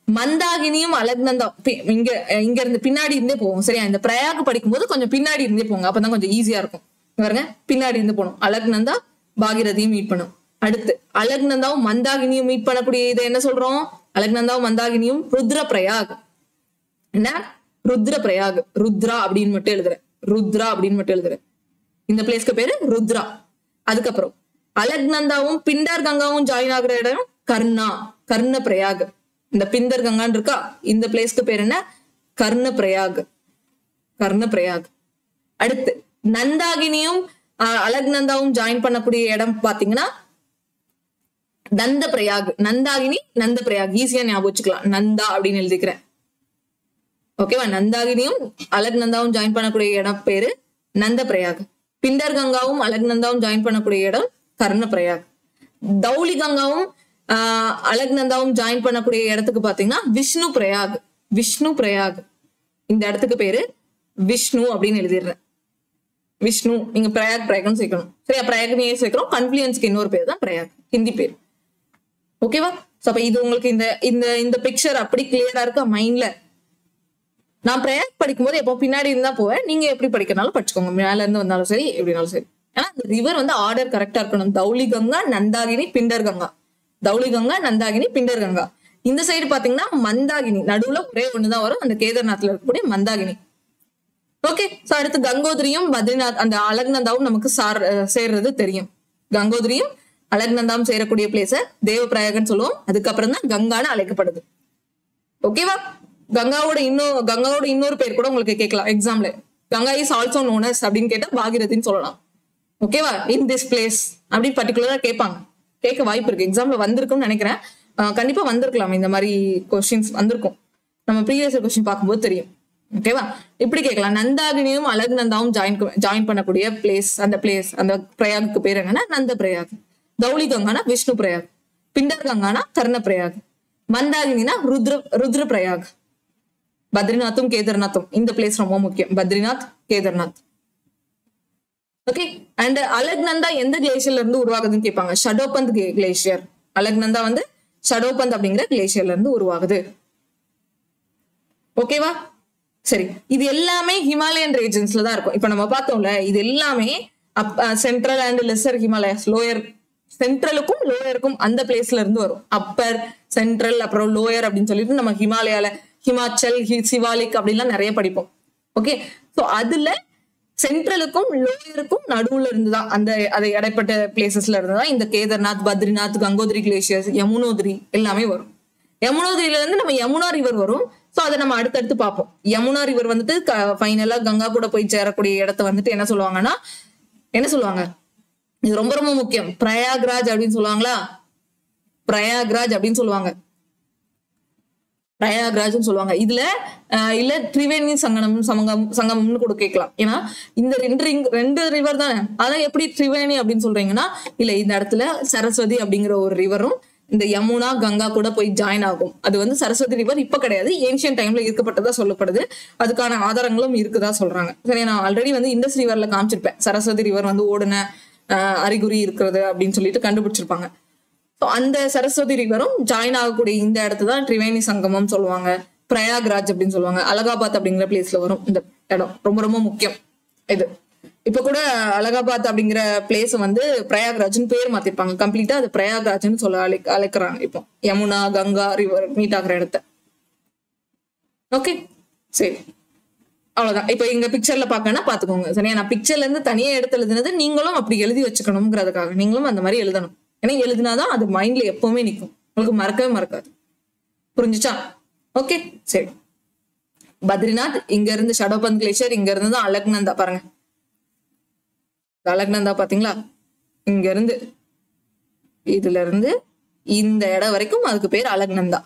மந்தாகினியும் அலக்நந்தா இங்க இருந்து பின்னாடி இருந்தே போவோம். சரியா? இந்த பிரயாக் படிக்கும்போது கொஞ்சம் பின்னாடி இருந்தே போங்க, அப்பதான் கொஞ்சம் ஈஸியா இருக்கும். பாருங்க, பின்னாடி இருந்து போகணும். அலக்நந்தா பாகிரதியும் மீட் பண்ணும். அடுத்து அலக்நந்தாவும் மந்தாகினியும் மீட் பண்ணக்கூடிய இதை என்ன சொல்றோம்? அலக்நந்தாவும் மந்தாகினியும் ருத்ரப்பிரயாக். என்ன? ருத்ரப்பிரயாக். ருத்ரா அப்படின்னு மட்டும் எழுதுறேன். ருத்ரா அப்படின்னு மட்டும் எழுதுறேன். இந்த பிளேஸ்க்கு பேரு ருத்ரா. அதுக்கப்புறம் அலக்நந்தாவும் பிண்டர் கங்காவும் ஜாயின் ஆகுற இடம் கர்ணப்பிரயாக். இந்த பிந்தர் கங்கான்னு இருக்கா, இந்த பிளேஸ்க்கு பேர் என்ன? கர்ணப்பிரயாக். அடுத்து நந்தாகினியும் அலக்நந்தாவும் ஜாயின் பண்ணக்கூடிய இடம் பாத்தீங்கன்னா நந்தப்பிரயாக். நந்தாகினி நந்தப்பிரயாக், ஈஸியா ஞாபகம் வச்சுக்கலாம். நந்தா அப்படின்னு எழுதிக்கிறேன். ஓகேவா? நந்தாகினியும் அலக்நந்தாவும் ஜாயின் பண்ணக்கூடிய இடம் பேரு நந்தப்பிரயாக். பிண்டர் கங்காவும் அலக்நந்தாவும் ஜாயின் பண்ணக்கூடிய இடம் கர்ணப்பிரயாக். தௌலி கங்காவும் அலக்நந்தாவும் ஜாயின் பண்ணக்கூடிய இடத்துக்கு பாத்தீங்கன்னா விஷ்ணு பிரயாக். இந்த இடத்துக்கு பேரு விஷ்ணு அப்படின்னு எழுதிடுறேன். விஷ்ணு. நீங்க பிரயாக்னு சேர்க்கணும். சரியா? பிரயாக்னே சேர்க்கிறோம். கன்ஃப்ளூயன்ஸ்க்கு இன்னொரு பேர் தான் பிரயாக், ஹிந்தி பேர். ஓகேவா? சோ அப்ப இது உங்களுக்கு இந்த பிக்சர் அப்படி கிளியரா இருக்கா மைண்ட்ல? நான் பிரயாக் படிக்கும்போது எப்போ பின்னாடி இருந்தா போவேன். நீங்க எப்படி படிக்கிறனாலும் படிச்சுக்கோங்க, மேல இருந்து வந்தாலும் சரி எப்படினாலும் சரி. ஆனா இந்த ரிவர் வந்து ஆர்டர் கரெக்டா இருக்கணும். தௌலி கங்கா, நந்தாகினி, பிண்டர் கங்கா. தௌலி கங்கா, நந்தாகினி, பிண்டர் கங்கா. இந்த சைடு பாத்தீங்கன்னா மந்தாகினி. நடுவுல ஒரே ஒண்ணுதான் வரும், அந்த கேதார்நாத்ல இருக்கக்கூடிய மந்தாகினி. ஓகே. சோ அடுத்து கங்கோத்ரியும் பத்ரிநாத் அந்த அலக்நந்தாவும் நமக்கு சேர்றது தெரியும். கங்கோத்ரியும் அலக்நந்தாவும் சேரக்கூடிய பிளேஸ தேவப்பிரயாக்னு சொல்லுவோம். அதுக்கப்புறம் தான் கங்கான்னு அழைக்கப்படுது. ஓகேவா? கங்காவோட இன்னொரு பேர் கூட உங்களுக்கு கேட்கலாம் எக்ஸாம்ல. Ganga is also known as அப்படின்னு கேட்டா பாகிரதின்னு சொல்லலாம். ஓகேவா? இன் திஸ் பிளேஸ் அப்படின்னு பர்டிகுலரா கேட்பாங்க. கேட்க வாய்ப்பு இருக்கு. எக்ஸாம்ல வந்திருக்கும்னு நினைக்கிறேன். கண்டிப்பா வந்திருக்கலாம். இந்த மாதிரி கொஸ்டின்ஸ் வந்திருக்கும். நம்ம ப்ரீவியஸ் கொஸ்டின் பார்க்கும்போது தெரியும். ஓகேவா? இப்படி கேட்கலாம். நந்தாகினியும் அலக்நந்தாவும் ஜாயின் பண்ணக்கூடிய அந்த பிரயாகுக்கு பேர் என்னன்னா நந்த பிரயாக். தௌலி கங்கானா விஷ்ணு பிரயாக். பிண்டர் கங்கானா கர்ண பிரயாக். மந்தாகினா ருத்ர பிரயாக். பத்ரிநாத்தும் கேதார்நாத்தும் இந்த பிளேஸ் ரொம்ப முக்கியம். பத்ரிநாத், கேதார்நாத். ஓகே. அண்ட் அலக்நந்தா எந்த கிளேஷியர்ல இருந்து உருவாகுதுன்னு கேட்பாங்க. ஷடோபந்த் கிளேஷியர். அலக்நந்தா வந்து ஷடோபந்த் அப்படிங்கிற கிளேஷியர்ல இருந்து உருவாகுது. ஓகேவா? சரி, இது எல்லாமே ஹிமாலயன் ரீஜன்ஸ்ல தான் இருக்கும். இப்ப நம்ம பார்த்தோம்ல, இது எல்லாமே central and lesser Himalayas, lower, சென்ட்ரலுக்கும் லோயருக்கும் அந்த பிளேஸ்ல இருந்து வரும். அப்பர், சென்ட்ரல், அப்புறம் லோயர் அப்படின்னு சொல்லிட்டு நம்ம ஹிமாலயால ஹிமாச்சல், சிவாலிக் அப்படின்லாம் நிறைய படிப்போம். ஓகே. ஸோ அதுல சென்ட்ரலுக்கும் லோயருக்கும் நடுவுல இருந்துதான் அதை இடைப்பட்ட பிளேசஸ்ல இருந்துதான் இந்த கேதார்நாத், பத்ரிநாத், கங்கோத்ரி கிளேஷியர்ஸ், யமுனோத்ரி எல்லாமே வரும். யமுனோத்ரியில இருந்து நம்ம யமுனா ரிவர் வரும். சோ அதை நம்ம அடுத்தடுத்து பார்ப்போம். யமுனா ரிவர் வந்துட்டு ஃபைனலா கங்கா கூட போய் சேரக்கூடிய இடத்த வந்துட்டு என்ன சொல்லுவாங்க, இது ரொம்ப ரொம்ப முக்கியம், பிரயாக்ராஜ் அப்படின்னு சொல்லுவாங்களா? பிரயாக்ராஜ் அப்படின்னு சொல்லுவாங்க. பிரயாக்ராஜ்னு சொல்லுவாங்க. இதுல இல்ல திரிவேணி சங்கமம்னு கூட கேட்கலாம். ஏன்னா இந்த ரெண்டு ரிவர் தானே, அதான் எப்படி திரிவேணி அப்படின்னு சொல்றீங்கன்னா, இல்ல இந்த இடத்துல சரஸ்வதி அப்படிங்கிற ஒரு ரிவரும் இந்த யமுனா, கங்கா கூட போய் ஜாயின் ஆகும். அது வந்து சரஸ்வதி ரிவர் இப்ப கிடையாது, ஏன்ஷியன் டைம்ல இருக்கப்பட்டதா சொல்லப்படுது. அதுக்கான ஆதாரங்களும் இருக்குதா சொல்றாங்க. சரி, நான் ஆல்ரெடி வந்து இண்டஸ் ரிவர்ல காமிச்சிருப்பேன். சரஸ்வதி ரிவர் வந்து ஓடுன அறிகுறி இருக்கிறது அப்படின்னு சொல்லிட்டு கண்டுபிடிச்சிருப்பாங்க. அந்த சரஸ்வதி ரிவரும் ஜாயின் ஆகக்கூடிய இந்த இடத்து தான் திரிவேணி சங்கமம் சொல்லுவாங்க. பிரயாக்ராஜ் அப்படின்னு சொல்லுவாங்க. அலகாபாத் அப்படிங்கிற பிளேஸ்ல வரும் இந்த இடம். ரொம்ப ரொம்ப முக்கியம் இது. இப்ப கூட அலகாபாத் அப்படிங்கிற பிளேஸ் வந்து பிரயாக்ராஜ்னு பேர் மாத்திருப்பாங்க. கம்ப்ளீட்டா அது பிரயாக்ராஜ்னு சொல்ல அழைக்கிறாங்க. இப்போ யமுனா, கங்கா ரிவர் மீட் ஆகுற இடத்த. ஓகே, சரி, அவ்வளவுதான். இப்ப இங்க பிக்சர்ல பாக்கணும்னா பாத்துக்கோங்க. சரியா? நான் பிக்சர்ல இருந்து தனியா எடுத்து எழுதுனது, நீங்களும் அப்படி எழுதி வச்சுக்கணுங்கிறதுக்காக. நீங்களும் அந்த மாதிரி எழுதணும். ஏன்னா எழுதினாதான் அது மைண்ட்ல எப்பவுமே நிற்கும், உங்களுக்கு மறக்கவே மறக்காது. புரிஞ்சுச்சா? ஓகே, சரி. பத்ரிநாத் இங்க இருந்து ஷடோபந்த் கிளேஷியர், இங்க இருந்து தான் அலக்நந்தா. பாருங்க, அலக்நந்தா பாத்தீங்களா? இங்க இருந்து இதுல இருந்து இந்த இடம் வரைக்கும் அதுக்கு பேர் அலக்நந்தா.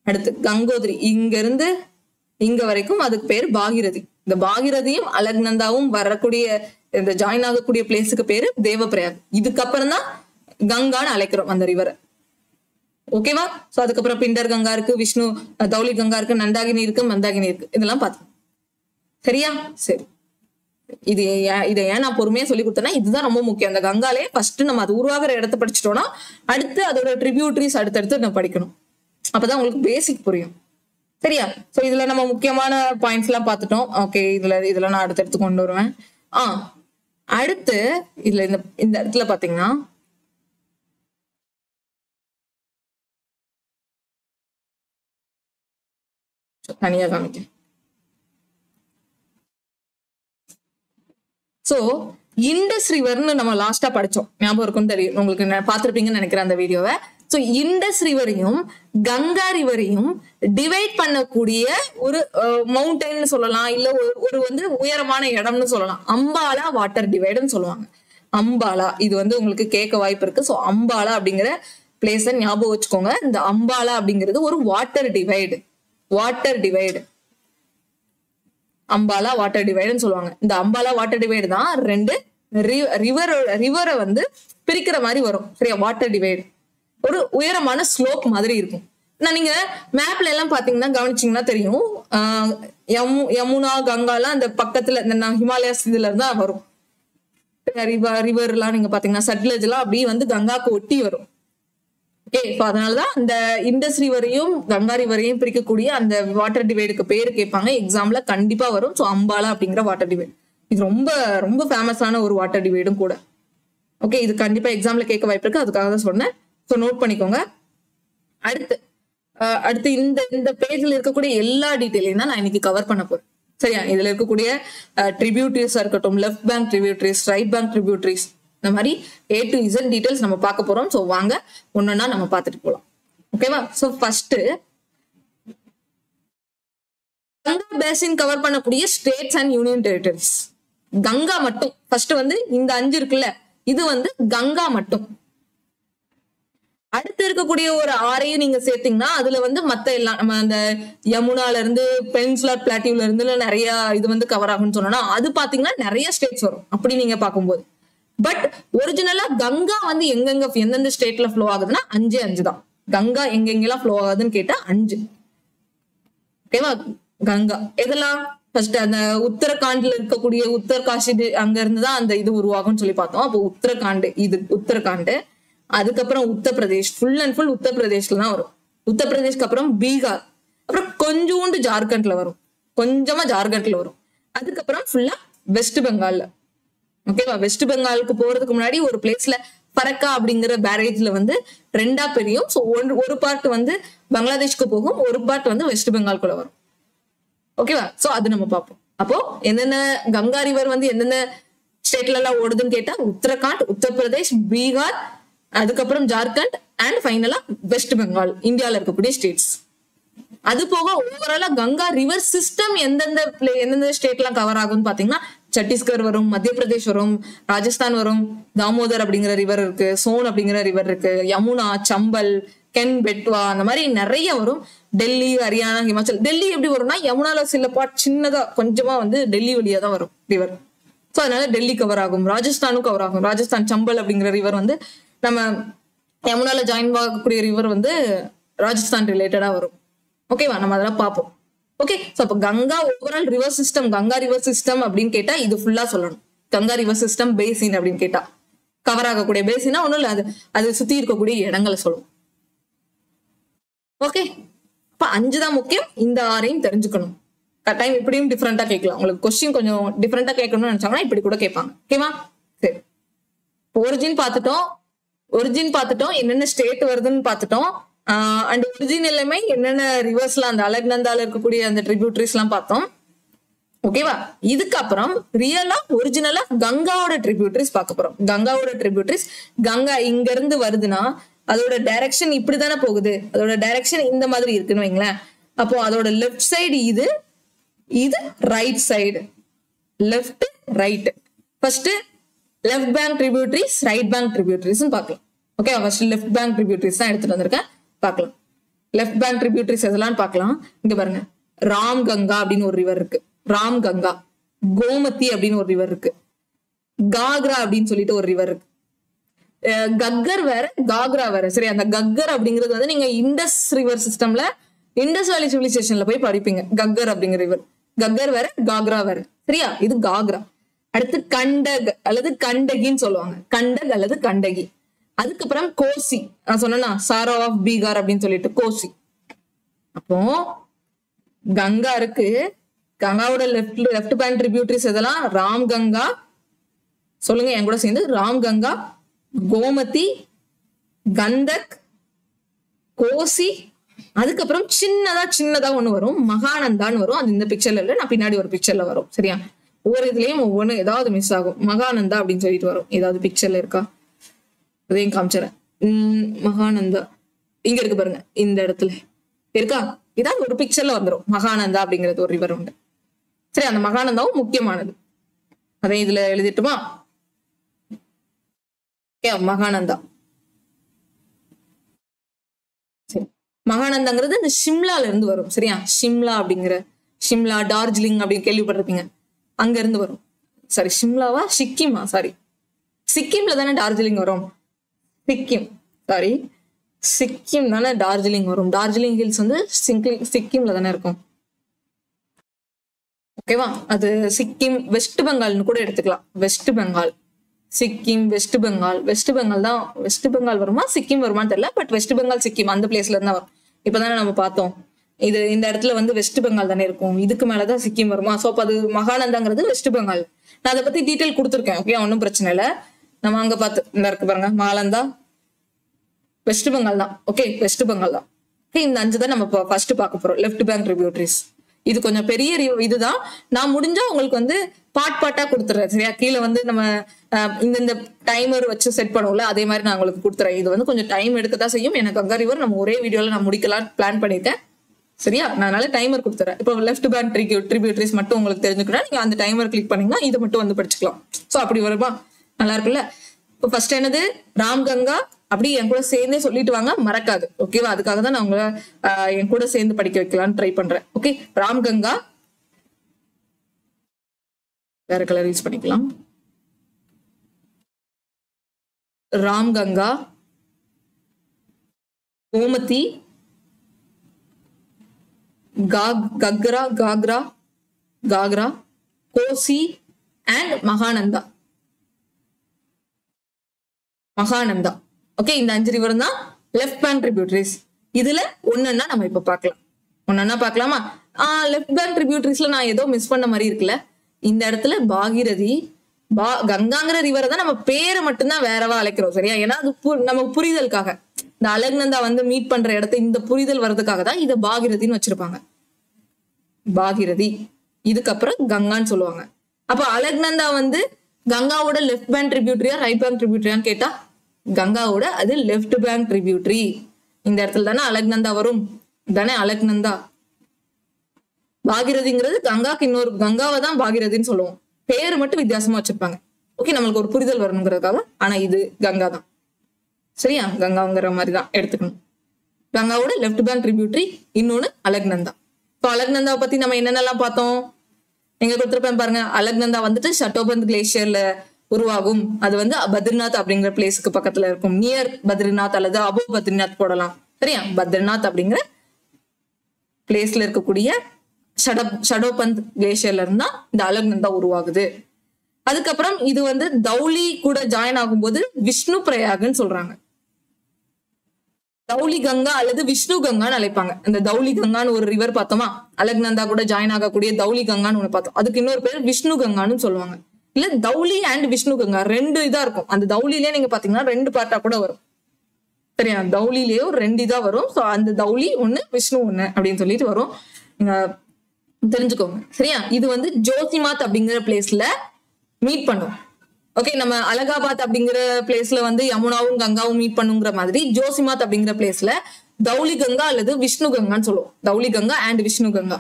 அடுத்து கங்கோத்ரி இங்க இருந்து இங்க வரைக்கும் அதுக்கு பேர் பாகிரதி. இந்த பாகிரதியும் அலக்நந்தாவும் வரக்கூடிய இந்த ஜாயின் ஆகக்கூடிய பிளேஸுக்கு பேரு தேவப்பிரயாக். இதுக்கப்புறம் தான் கங்கான்னு அழைக்கிறோம் அந்த ரிவரை. ஓகேவா? சோ அதுக்கப்புறம் பிண்டர் கங்கா இருக்கு, விஷ்ணு தௌலி கங்கா இருக்கு, நந்தாகினி இருக்கு, மந்தாகினி இருக்கு. இதெல்லாம் பார்த்தோம். சரியா? சரி. இதை ஏன் நான் பொறுமையா சொல்லி கொடுத்தேன்னா, இதுதான் ரொம்ப முக்கியம். அந்த கங்காலே ஃபர்ஸ்ட் நம்ம அது உருவாகிற இடத்த படிச்சுட்டோம்னா அடுத்து அதோட ட்ரிபியூட்டரிஸ் அடுத்தடுத்து நம்ம படிக்கணும். அப்பதான் உங்களுக்கு பேசிக் புரியும். சரியா? சோ இதுல நம்ம முக்கியமான பாயிண்ட்ஸ் எல்லாம் பார்த்துட்டோம். ஓகே, இதுல நான் அடுத்தடுத்து கொண்டு வருவேன். அடுத்து இதுல இந்த இடத்துல பாத்தீங்கன்னா தனியா காமிக்க. சோ இண்டஸ் ரிவர்னு நம்ம லாஸ்டா படிச்சோம், ஞாபகம் இருக்கும்னு தெரியும் உங்களுக்கு, பாத்திருப்பீங்கன்னு நினைக்கிறேன் அந்த வீடியோவை. சோ இண்டஸ் ரிவரையும் கங்கா ரிவரையும் டிவைட் பண்ணக்கூடிய ஒரு மவுண்டைன் சொல்லலாம், இல்ல ஒரு வந்து உயரமான இடம்னு சொல்லலாம். அம்பாலா வாட்டர் டிவைடுன்னு சொல்லுவாங்க. அம்பாலா இது வந்து உங்களுக்கு கேட்க வாய்ப்பு இருக்கு. சோ அம்பாலா அப்படிங்கிற பிளேஸ ஞாபகம் வச்சுக்கோங்க. இந்த அம்பாலா அப்படிங்கிறது ஒரு வாட்டர் டிவைடு. அம்பாலா வாட்டர் டிவைடுன்னு சொல்லுவாங்க. இந்த அம்பாலா வாட்டர் டிவைடு தான் ரெண்டு ரிவரை வந்து பிரிக்கிற மாதிரி வரும். சரியா? வாட்டர் டிவைடு ஒரு உயரமான ஸ்லோப் மாதிரி இருக்கும். நீங்க மேப்ல எல்லாம் பாத்தீங்கன்னா கவனிச்சீங்கன்னா தெரியும், யமுனா, கங்காலாம் அந்த பக்கத்துல இந்த ஹிமாலயாஸ் இதுல இருந்தா வரும். ரிவர் எல்லாம் நீங்க பாத்தீங்கன்னா சட்லஜ் எல்லாம் அப்படியே வந்து கங்காக்கு ஒட்டி வரும். ஓகே, அதனாலதான் இந்த இண்டஸ் ரிவரையும் கங்கா ரிவரையும் பிரிக்கக்கூடிய அந்த வாட்டர் டிவைடுக்கு பேரு கேட்பாங்க, எக்ஸாம்ல கண்டிப்பா வரும். ஸோ அம்பாலா அப்படிங்கிற வாட்டர் டிவைடு இது ரொம்ப ரொம்ப ஃபேமஸான ஒரு வாட்டர் டிவைடும் கூட. ஓகே, இது கண்டிப்பா எக்ஸாம்ல கேட்க வாய்ப்பு இருக்கு, அதுக்காக தான் சொன்னேன். ஸோ நோட் பண்ணிக்கோங்க. அடுத்து இந்த பேஜ்ல இருக்கக்கூடிய எல்லா டீட்டெயிலையும் தான் நான் இன்னைக்கு கவர் பண்ண போறேன். சரியா? இதுல இருக்கக்கூடிய ட்ரிபியூட்டரிஸா இருக்கட்டும், left bank tributaries, right bank tributaries, இந்த மாதிரி A to Z டீடைல்ஸ் நம்ம பார்க்க போறோம். ஸோ வாங்க ஒன்னொன்னா நம்ம பார்த்துட்டு போலாம். Okay? So first Ganga basin cover பண்ணக்கூடிய states and union territories. Ganga மட்டும் ஃபர்ஸ்ட் வந்து இந்த 5 இருக்குல்ல, இது வந்து கங்கா மட்டும். அடுத்து இருக்கக்கூடிய ஒரு ஆறையும் நீங்க சேர்த்தீங்கன்னா அதுல வந்து மத்த எல்லாம் நம்ம அந்த யமுனால இருந்து பெனின்சுலர் பிளாட்டியூல இருந்து நிறைய இது வந்து கவர் ஆகும்னு சொன்னோம்னா அது பாத்தீங்கன்னா நிறைய ஸ்டேட்ஸ் வரும் அப்படி நீங்க பார்க்கும்போது. பட் ஒரிஜினலா கங்கா வந்து எங்கெங்க எந்தெந்த ஸ்டேட்ல ஃப்ளோ ஆகுதுன்னா 5 தான். கங்கா எங்கெங்கெல்லாம் ஃப்ளோ ஆகுதுன்னு கேட்டா 5. ஓகேவா? கங்கா எதெல்லாம் ஃபர்ஸ்ட் அந்த உத்தரகாண்ட்ல இருக்கக்கூடிய உத்தரகாஷி அங்க இருந்துதான் அந்த இது உருவாகும்னு சொல்லி பார்த்தோம். அப்போ உத்தரகாண்ட் இது உத்தரகாண்ட். அதுக்கப்புறம் உத்தரப்பிரதேஷ், ஃபுல் அண்ட் ஃபுல் உத்தரப்பிரதேஷ்ல தான் வரும். உத்தரப்பிரதேஷ்க்கு அப்புறம் பீகார், அப்புறம் கொஞ்சோண்டு ஜார்க்கண்ட்ல வரும், கொஞ்சமா ஜார்க்கண்ட்ல வரும். அதுக்கப்புறம் ஃபுல்லா வெஸ்ட் பெங்கால்ல. ஓகேவா? வெஸ்ட் பெங்காலுக்கு போறதுக்கு முன்னாடி ஒரு பிளேஸ்ல ஃபரக்கா அப்படிங்கிற பேரேஜ்ல வந்து 2ஆ பிரியும். ஸோ ஒரு பார்ட் வந்து பங்களாதேஷ்க்கு போகும், ஒரு பார்ட் வந்து வெஸ்ட் பெங்கால்குள்ள வரும். ஓகேவா? சோ அது நம்ம பார்ப்போம். அப்போ என்னென்ன கங்கா ரிவர் வந்து எந்தெந்த ஸ்டேட்ல எல்லாம் ஓடுதுன்னு கேட்டா உத்தரகாண்ட், உத்தரப்பிரதேஷ், பீகார், அதுக்கப்புறம் ஜார்க்கண்ட் அண்ட் ஃபைனலா வெஸ்ட் பெங்கால், இந்தியால இருக்கக்கூடிய ஸ்டேட்ஸ். அது போக ஓவராலா கங்கா ரிவர் சிஸ்டம் எந்தெந்த ஸ்டேட் எல்லாம் கவர் ஆகும்னு பாத்தீங்கன்னா சத்தீஸ்கர் வரும், மத்திய பிரதேஷ் வரும், ராஜஸ்தான் வரும், தாமோதர் அப்படிங்கிற ரிவர் இருக்கு, சோன் அப்படிங்கிற ரிவர் இருக்கு, யமுனா, சம்பல், கென், பெட்வா, அந்த மாதிரி நிறைய வரும். டெல்லி, ஹரியானா, ஹிமாச்சல். டெல்லி எப்படி வரும்னா யமுனால சில பார்ட் சின்னதா கொஞ்சமா வந்து டெல்லி வழியா தான் வரும் ரிவர். ஸோ அதனால டெல்லி கவர் ஆகும், ராஜஸ்தானும் கவர் ஆகும். ராஜஸ்தான் சம்பல் அப்படிங்கிற ரிவர் வந்து நம்ம யமுனால ஜாயின் ஆகக்கூடிய ரிவர் வந்து ராஜஸ்தான் ரிலேட்டடா வரும். ஓகேவா? நம்ம அதெல்லாம் பார்ப்போம். ஓகே. ஸோ அப்போ Ganga overall river system, Ganga river system அப்படின்னு கேட்டா இது ஃபுல்லா சொல்லணும். கங்கா ரிவர் சிஸ்டம் பேசின் அப்படின்னு கேட்டா கவர் ஆகக்கூடிய பேசினா ஒன்றும் இல்லை, அது சுத்தி இருக்கக்கூடிய இடங்களை சொல்லும். ஓகே. அப்ப 5 தான் முக்கியம். இந்த 6ஐயும் தெரிஞ்சுக்கணும். கட்டாயம் இப்படியும் டிஃப்ரெண்டா கேட்கலாம். உங்களுக்கு கொஸ்டின் கொஞ்சம் டிஃப்ரெண்டா கேட்கணும்னு நினைச்சாங்கன்னா இப்படி கூட கேட்பாங்க. ஓகேவா? சரி. ஒரிஜின் பார்த்துட்டோம், என்னென்ன ஸ்டேட் வருதுன்னு பார்த்துட்டோம். அண்ட் ஒரிஜின் எல்லாமே என்னென்ன ரிவர்ஸ்லாம் அந்த அலக்நந்தால இருக்கக்கூடிய அந்த ட்ரிபியூட்டரிஸ் எல்லாம் பார்த்தோம். ஓகேவா? இதுக்கப்புறம் ரியலா ஒரிஜினலா கங்காவோட ட்ரிபியூட்டரிஸ் பார்க்க போறோம். கங்காவோட ட்ரிபியூட்டரிஸ், கங்கா இங்க இருந்து வருதுன்னா அதோட டைரக்ஷன் இப்படிதானே போகுது, அதோட டைரக்ஷன் இந்த மாதிரி இருக்குன்னு வைங்களேன். அப்போ அதோட லெஃப்ட் சைடு இது right side, left right. First left bank tributaries, right bank tributaries பார்க்கலாம். Okay, first left bank tributaries தான் எடுத்துட்டு வந்திருக்கேன், பார்க்கலாம். லெஃப்ட் பேங்க் ட்ரிபியூட்டரிஸ் எதெல்லாம் பார்க்கலாம். இங்க பாருங்க, ராம் கங்கா அப்படின்னு ஒரு ரிவர் இருக்கு, ராம் கங்கா. கோமதி அப்படின்னு ஒரு ரிவர் இருக்கு, காக்ரா அப்படின்னு சொல்லிட்டு ஒரு ரிவர் இருக்கு. கக்கர் வேற, காக்ரா வேற. சரி, அந்த கக்கர் அப்படிங்கிறது வந்து நீங்க இண்டஸ் ரிவர் சிஸ்டம்ல இண்டஸ் வேலி சிவிலைசேஷன்ல போய் படிப்பீங்க. கக்கர் அப்படிங்கிற ரிவர், கக்கர் வேற, காக்ரா வேற. சரியா? இது காக்ரா. அடுத்து கண்டக் அல்லது கண்டகின்னு சொல்லுவாங்க, கண்டக் அல்லது கண்டகி. அதுக்கப்புறம் கோசி, நான் சொன்னா சாரோ ஆஃப் பீகார் அப்படின்னு சொல்லிட்டு கோசி. அப்போ கங்கா இருக்கு, கங்காவோட லெஃப்ட் பேங்க் ட்ரிபியூட்டரிஸ் எதெல்லாம்? ராம் கங்கா, சொல்லுங்க என் கூட சேர்ந்து, ராம் கங்கா, கோமதி, கந்தக், கோசி. அதுக்கப்புறம் சின்னதா ஒண்ணு வரும், மகானந்தான்னு வரும். அது இந்த பிக்சர்ல இல்ல, நான் பின்னாடி ஒரு பிக்சர்ல வரும். சரியா? ஒவ்வொரு இதுலயும் ஒவ்வொன்னு ஏதாவது மிஸ் ஆகும். மகானந்தா அப்படின்னு சொல்லிட்டு வரும். ஏதாவது பிக்சர்ல இருக்கா? அதையும் காமிச்சிடறேன். மகானந்தா இங்க இருக்கு பாருங்க, இந்த இடத்துல இருக்கா? இதாவது ஒரு பிக்சர்ல வந்துடும். மகானந்தா அப்படிங்கிறது ஒரு ரிவர் உண்டு. சரி, அந்த மகானந்தாவும் முக்கியமானது. அதை இதுல எழுதிட்டுமா? மகானந்தா. சரி, மகானந்தாங்கிறது இந்த ஷிம்லால இருந்து வரும். சரியா? ஷிம்லா, டார்ஜிலிங் அப்படின்னு கேள்விப்பட்டிருப்பீங்க, அங்க இருந்து வரும். சாரி, ஷிம்லாவா சிக்கிமா? சாரி, சிக்கிம்ல தானே டார்ஜிலிங் வரும். சிக்கிம் தானே டார்ஜிலிங் வரும். டார்ஜிலிங் ஹில்ஸ் வந்து சிக்கிம்ல தானே இருக்கும். ஓகேவா? அது சிக்கிம், வெஸ்ட் பெங்கால்னு கூட எடுத்துக்கலாம். West Bengal, Sikkim, west Bengal. West Bengal தான், வெஸ்ட் பெங்கால் வருமா சிக்கிம் வருமான்னு தெரியல, பட் வெஸ்ட் பெங்கால் சிக்கிம் அந்த பிளேஸ்ல இருந்தா வரும். இப்பதானே நம்ம பார்த்தோம், இது இந்த இடத்துல வந்து வெஸ்ட் பெங்கால் தானே இருக்கும், இதுக்கு மேலதான் சிக்கிம் வருமா. சோ அப்ப அது மகானந்தாங்கிறது வெஸ்ட் பெங்கால். நான் அதை பத்தி டீட்டெயில் கொடுத்துருக்கேன். ஓகே, ஒன்னும் பிரச்சனை இல்லை. நம்ம அங்க பார்த்து இந்த இருக்கு பாருங்க, மகானந்தா வெஸ்ட் பெங்கால் தான். ஓகே, வெஸ்ட் பெங்கால் தான். இந்த 5 தான் நம்ம ஃபர்ஸ்ட் பார்க்க போறோம், லெஃப்ட் பேங்க் ட்ரிபியூட்டரிஸ். இது கொஞ்சம் பெரிய இதுதான். நான் முடிஞ்சா உங்களுக்கு வந்து பார்ட்டா கொடுத்துறேன். சரியா? கீழே வந்து நம்ம இந்த டைமர் வச்சு செட் பண்ணுவோம்ல, அதே மாதிரி நான் உங்களுக்கு கொடுத்துறேன். இது வந்து கொஞ்சம் டைம் எடுக்கதான் செய்யும். எனக்கு கங்கா ரிவர் நம்ம ஒரே வீடியோல நான் முடிக்கலாம் பிளான் பண்ணிட்டேன். சரியா? அதனால டைமர் கொடுத்துறேன். இப்போ லெஃப்ட் பேங்க் ட்ரிபியூட்டரிஸ் மட்டும் உங்களுக்கு தெரிஞ்சுக்கணும். நீங்க அந்த டைமர் கிளிக் பண்ணீங்கன்னா இதை மட்டும் வந்து படிச்சுக்கலாம். சோ அப்படி வருமா? நல்லா இருக்குல்ல? இப்போ ஃபர்ஸ்ட் என்னது? ராம் கங்கா, அப்படி என் கூட சேர்ந்தே சொல்லிட்டு வாங்க, மறக்காது. ஓகேவா? அதுக்காக தான் நான் உங்களை என் கூட சேர்ந்து படிக்க வைக்கலாம்னு ட்ரை பண்றேன். ஓகே, ராம்கங்கா வேற கலர் யூஸ் பண்ணிக்கலாம். ராம்கங்கா, கோமதி, கக்ரா, காக்ரா, காக்ரா, கோசி அண்ட் மகானந்தா. மகானந்தா. ஓகே, இந்த 5 ரிவர் தான் லெஃப்ட் பேங்க் ட்ரிபியூட்டரிஸ். இதுல ஒன்னொன்னா நம்ம இப்ப பார்க்கலாம். ஒன்னொன்னா பார்க்கலாமா? லெஃப்ட் பேங்க் ட்ரிபியூட்டரிஸ்ல நான் ஏதோ மிஸ் பண்ண மாதிரி இருக்குல்ல. இந்த இடத்துல பாகீரதி, கங்காங்கிற ரிவரை தான் நம்ம பேரை மட்டும்தான் வேறவா அழைக்கிறோம். சரியா? ஏன்னா அது நமக்கு புரிதலுக்காக, இந்த அலக்நந்தா வந்து மீட் பண்ற இடத்த இந்த புரிதல் வர்றதுக்காக தான் இதை பாகீரதின்னு வச்சிருப்பாங்க. பாகீரதி, இதுக்கப்புறம் கங்கான்னு சொல்லுவாங்க. அப்ப அலக்நந்தா வந்து கங்காவோட லெஃப்ட் பேங்க் ட்ரிபியூட்டரியா ரைட் பேங்க் ட்ரிபியூட்டரியான்னு கேட்டா கங்காவோட அது லெஃப்ட் பேங்க் ட்ரிபியூட்டரி. இந்த இடத்துல தானே அலக்நந்தா வரும், தானே அலக்நந்தா. பாகீரதிங்கிறது கங்காக்கு இன்னொரு கங்காவை தான் பாகீரதின்னு சொல்லுவோம். பேரு மட்டும் வித்தியாசமா வச்சிருப்பாங்க. ஓகே, நம்மளுக்கு ஒரு புரிதல் வரணுங்கிறதுக்காக. ஆனா இது கங்கா தான். சரியா? கங்காங்கிற மாதிரி தான் எடுத்துக்கணும். கங்காவோட லெஃப்ட் பேங்க் ட்ரிபியூட்டரி, இன்னொன்னு அலக்நந்தா. இப்போ அலக்நந்தாவை பத்தி நம்ம என்னென்னலாம் பார்த்தோம்? எங்க கொடுத்துருப்பேன் பாருங்க. அலக்நந்தா வந்துட்டு ஷட்டோபந்த் கிளேஷியர்ல உருவாகும். அது வந்து பத்ரிநாத் அப்படிங்கிற பிளேஸுக்கு பக்கத்துல இருக்கும். நியர் பத்ரிநாத் அல்லது அபோ பத்ரிநாத் போடலாம். சரியா? பத்ரிநாத் அப்படிங்கிற பிளேஸ்ல இருக்கக்கூடிய ஷடோபந்த் கிளேஷியர்ல இருந்தா இந்த அலக்நந்தா உருவாகுது. அதுக்கப்புறம் இது வந்து தௌலி கூட ஜாயின் ஆகும்போது விஷ்ணு பிரயாகன்னு சொல்றாங்க. தௌலி கங்கா அல்லது விஷ்ணு கங்கான்னு அழைப்பாங்க. இந்த தௌலி கங்கான்னு ஒரு ரிவர் பார்த்தோமா, அலக்நந்தா கூட ஜாயின் ஆகக்கூடிய தௌலி கங்கான்னு ஒண்ணு பார்த்தோம். அதுக்கு இன்னொரு பேர் விஷ்ணு கங்கான்னு சொல்லுவாங்க. இல்ல தௌலி அண்ட் விஷ்ணு கங்கா 2 இதா இருக்கும். அந்த தௌலிலே நீங்க பாத்தீங்கன்னா 2 பார்ட்டா கூட வரும். சரியா? தௌலிலேயே 2 இதா வரும். சோ அந்த தௌலி ஒண்ணு, விஷ்ணு ஒண்ணு அப்படின்னு சொல்லிட்டு வரும். நீங்க தெரிஞ்சுக்கோங்க. சரியா? இது வந்து ஜோசிமாத் அப்படிங்கிற பிளேஸ்ல மீட் பண்ணும். ஓகே, நம்ம அலகாபாத் அப்படிங்கிற பிளேஸ்ல வந்து யமுனாவும் கங்காவும் மீட் பண்ணுங்கிற மாதிரி ஜோசிமாத் அப்படிங்கிற பிளேஸ்ல தௌலி கங்கா அல்லது விஷ்ணு கங்கான்னு சொல்லுவோம். தௌலி கங்கா அண்ட் விஷ்ணு கங்கா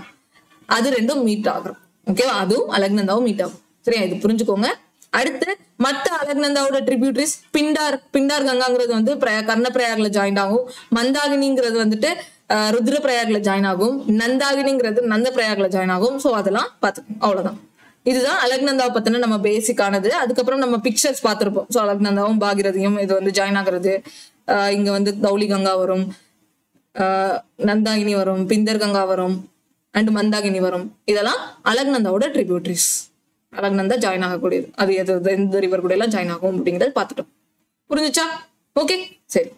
அது 2ம் மீட் ஆகும். ஓகேவா? அதுவும் அலக்நந்தாவும் மீட் ஆகும். சரியா? இது புரிஞ்சுக்கோங்க. அடுத்து மத்த அலக்நந்தாவோட ட்ரிபியூட்டரிஸ் பிண்டார் கங்காங்கிறது வந்து கர்ணப்பிரயாக்ல ஜாயின் ஆகும். மந்தாகினிங்கிறது வந்துட்டு ருத்ரபிரயாக்ல ஜாயின் ஆகும். நந்தாகினிங்கிறது நந்த பிரயாக்ல ஜாயின் ஆகும். சோ அதெல்லாம் பாத்துக்கோங்க. அவ்வளவுதான். இதுதான் அலக்நந்தாவை பத்தின நம்ம பேசிக்கானது. அதுக்கப்புறம் நம்ம பிக்சர்ஸ் பார்த்திருப்போம். ஸோ அலக்நந்தாவும் பாகீரதியும் இது வந்து ஜாயின் ஆகுறது. இங்க வந்து தௌலி கங்கா வரும், நந்தாகினி வரும், பிந்தர் கங்கா வரும் அண்ட் மந்தாகினி வரும். இதெல்லாம் அலக்நந்தாவோட ட்ரிபியூட்டரிஸ். அலக்நந்தா ஜாயின் ஆகக்கூடியது. அது எந்த ரிவர் கூட எல்லாம் ஜாயின் ஆகும் அப்படிங்கறத பார்த்துட்டோம். புரிஞ்சுச்சா? ஓகே, சரி.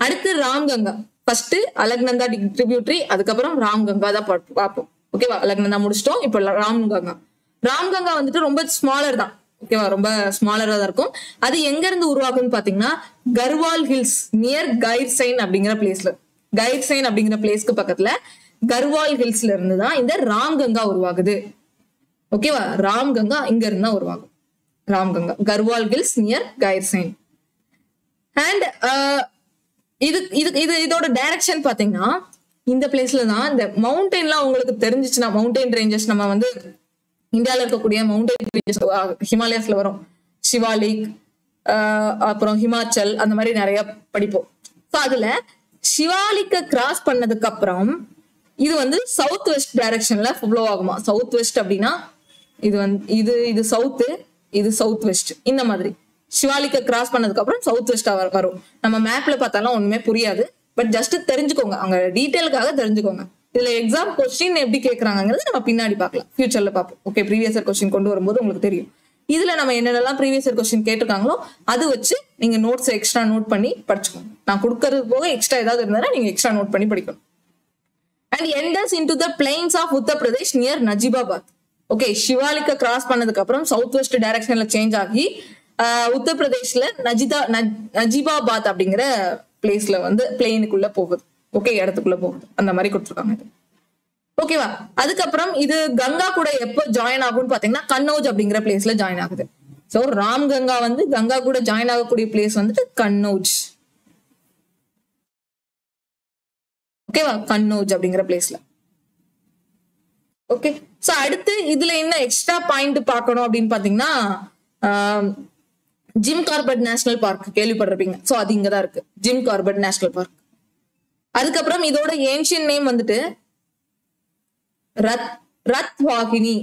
அடுத்து ராம்கங்கா. ஃபர்ஸ்ட் அலக்நந்தா ட்ரிபியூட்டரி, அதுக்கப்புறம் ராம்கங்கா தான் பார்ப்போம். ஓகேவா? அலக்நந்தா முடிச்சிட்டோம். இப்ப ராம்கங்கா. ராம்கங்கா வந்துட்டு ரொம்ப ஸ்மாலர் தான். ஓகேவா? ரொம்ப ஸ்மாலரா தான் இருக்கும். அது எங்க இருந்து உருவாகும்னு பாத்தீங்கன்னா கர்வால் ஹில்ஸ் நியர் கைர்சைன் அப்படிங்கிற பிளேஸ்ல, கைர்சைன் அப்படிங்கிற பிளேஸ்க்கு பக்கத்துல கர்வால் ஹில்ஸ்ல இருந்து தான் இந்த ராம்கங்கா உருவாகுது. ஓகேவா? ராம்கங்கா இங்க இருந்தா உருவாகும். Ramganga Garhwal hills near Gairsain. And இதோட டைரக்ஷன் பாத்தீங்கன்னா இந்த பிளேஸ்ல தான் இந்த மவுண்டெயின்லாம் உங்களுக்கு தெரிஞ்சிச்சுன்னா, மவுண்டெயின் ரேஞ்சஸ் நம்ம வந்து இந்தியாவில இருக்கக்கூடிய மவுண்டெயின் ரேஞ்சஸ் ஹிமாலயஸ்ல வரும். சிவாலிக், அப்புறம் ஹிமாச்சல், அந்த மாதிரி நிறைய படிப்போம். ஸோ அதுல சிவாலிக்க கிராஸ் பண்ணதுக்கு அப்புறம் இது வந்து சவுத் வெஸ்ட் டைரக்ஷன்ல ஃப்ளோ ஆகுமா. சவுத் வெஸ்ட் அப்படின்னா இது வந்து இது சவுத்து, இது சவுத் வெஸ்ட். இந்த மாதிரி சிவாலிக்க கிராஸ் பண்ணதுக்கு அப்புறம் சவுத் வெஸ்டா வரும். நம்ம மேப்ல பார்த்தாலும் ஒண்ணுமே புரியாது. பட் ஜஸ்ட் தெரிஞ்சுக்கோங்க, அங்க டீட்டெயிலுக்காக தெரிஞ்சுக்கோங்க. இதுல எக்ஸாம் கொஸ்டின் எப்படி கேட்கறாங்கிறது நம்ம பின்னாடி பார்க்கலாம், ஃபியூச்சர்ல பார்ப்போம். ஓகே, ப்ரீவியஸ் இயர் கொஸ்டின் கொண்டு வரும்போது உங்களுக்கு தெரியும். இதுல நம்ம என்னென்னலாம் ப்ரீவியஸ் இயர் கொஸ்டின் கேட்டிருக்காங்களோ அது வச்சு நீங்க நோட்ஸ் எக்ஸ்ட்ரா நோட் பண்ணி படிச்சுக்கோங்க. நான் கொடுக்கறது போக எக்ஸ்ட்ரா ஏதாவது இருந்தாலும் நீங்க எக்ஸ்ட்ரா நோட் பண்ணி படிக்கணும். And enters into the plains of Uttar Pradesh near Najibabad. Okay, சிவாலிக்க கிராஸ் பண்ணதுக்கு அப்புறம் சவுத் வெஸ்ட் டைரக்ஷன்ல சேஞ்ச் ஆகி உத்தரப்பிரதேஷ்ல நஜிபாபாத் அப்படிங்கிற பிளேஸ்ல வந்து பிளெயினுக்குள்ள போகுது. ஓகே, இடத்துக்குள்ள போகுது. அந்த மாதிரி கொடுத்துருக்காங்க. ஓகேவா? அதுக்கப்புறம் இது கங்கா கூட எப்போ ஜாயின் ஆகும்னு பாத்தீங்கன்னா கன்னௌஜ் அப்படிங்கிற பிளேஸ்ல ஜாயின் ஆகுது. சோ ராம் கங்கா வந்து கங்கா கூட ஜாயின் ஆகக்கூடிய பிளேஸ் வந்துட்டு கன்னௌஜ். ஓகேவா? கன்னௌஜ் அப்படிங்கிற பிளேஸ்ல. ஓகே, சோ அடுத்து இதுல என்ன எக்ஸ்ட்ரா பாயிண்ட் பார்க்கணும் அப்படின்னு பாத்தீங்கன்னா ஜிம் கார்பெட் நேஷனல் பார்க் கேள்விப்பட்டிருப்பீங்க. சோ அது இங்கதான் இருக்கு, ஜிம் கார்பெட் நேஷனல் பார்க். அதுக்கப்புறம் இதோட ஏன்ஷியன் நேம் வந்துட்டு ரத்வாகினி.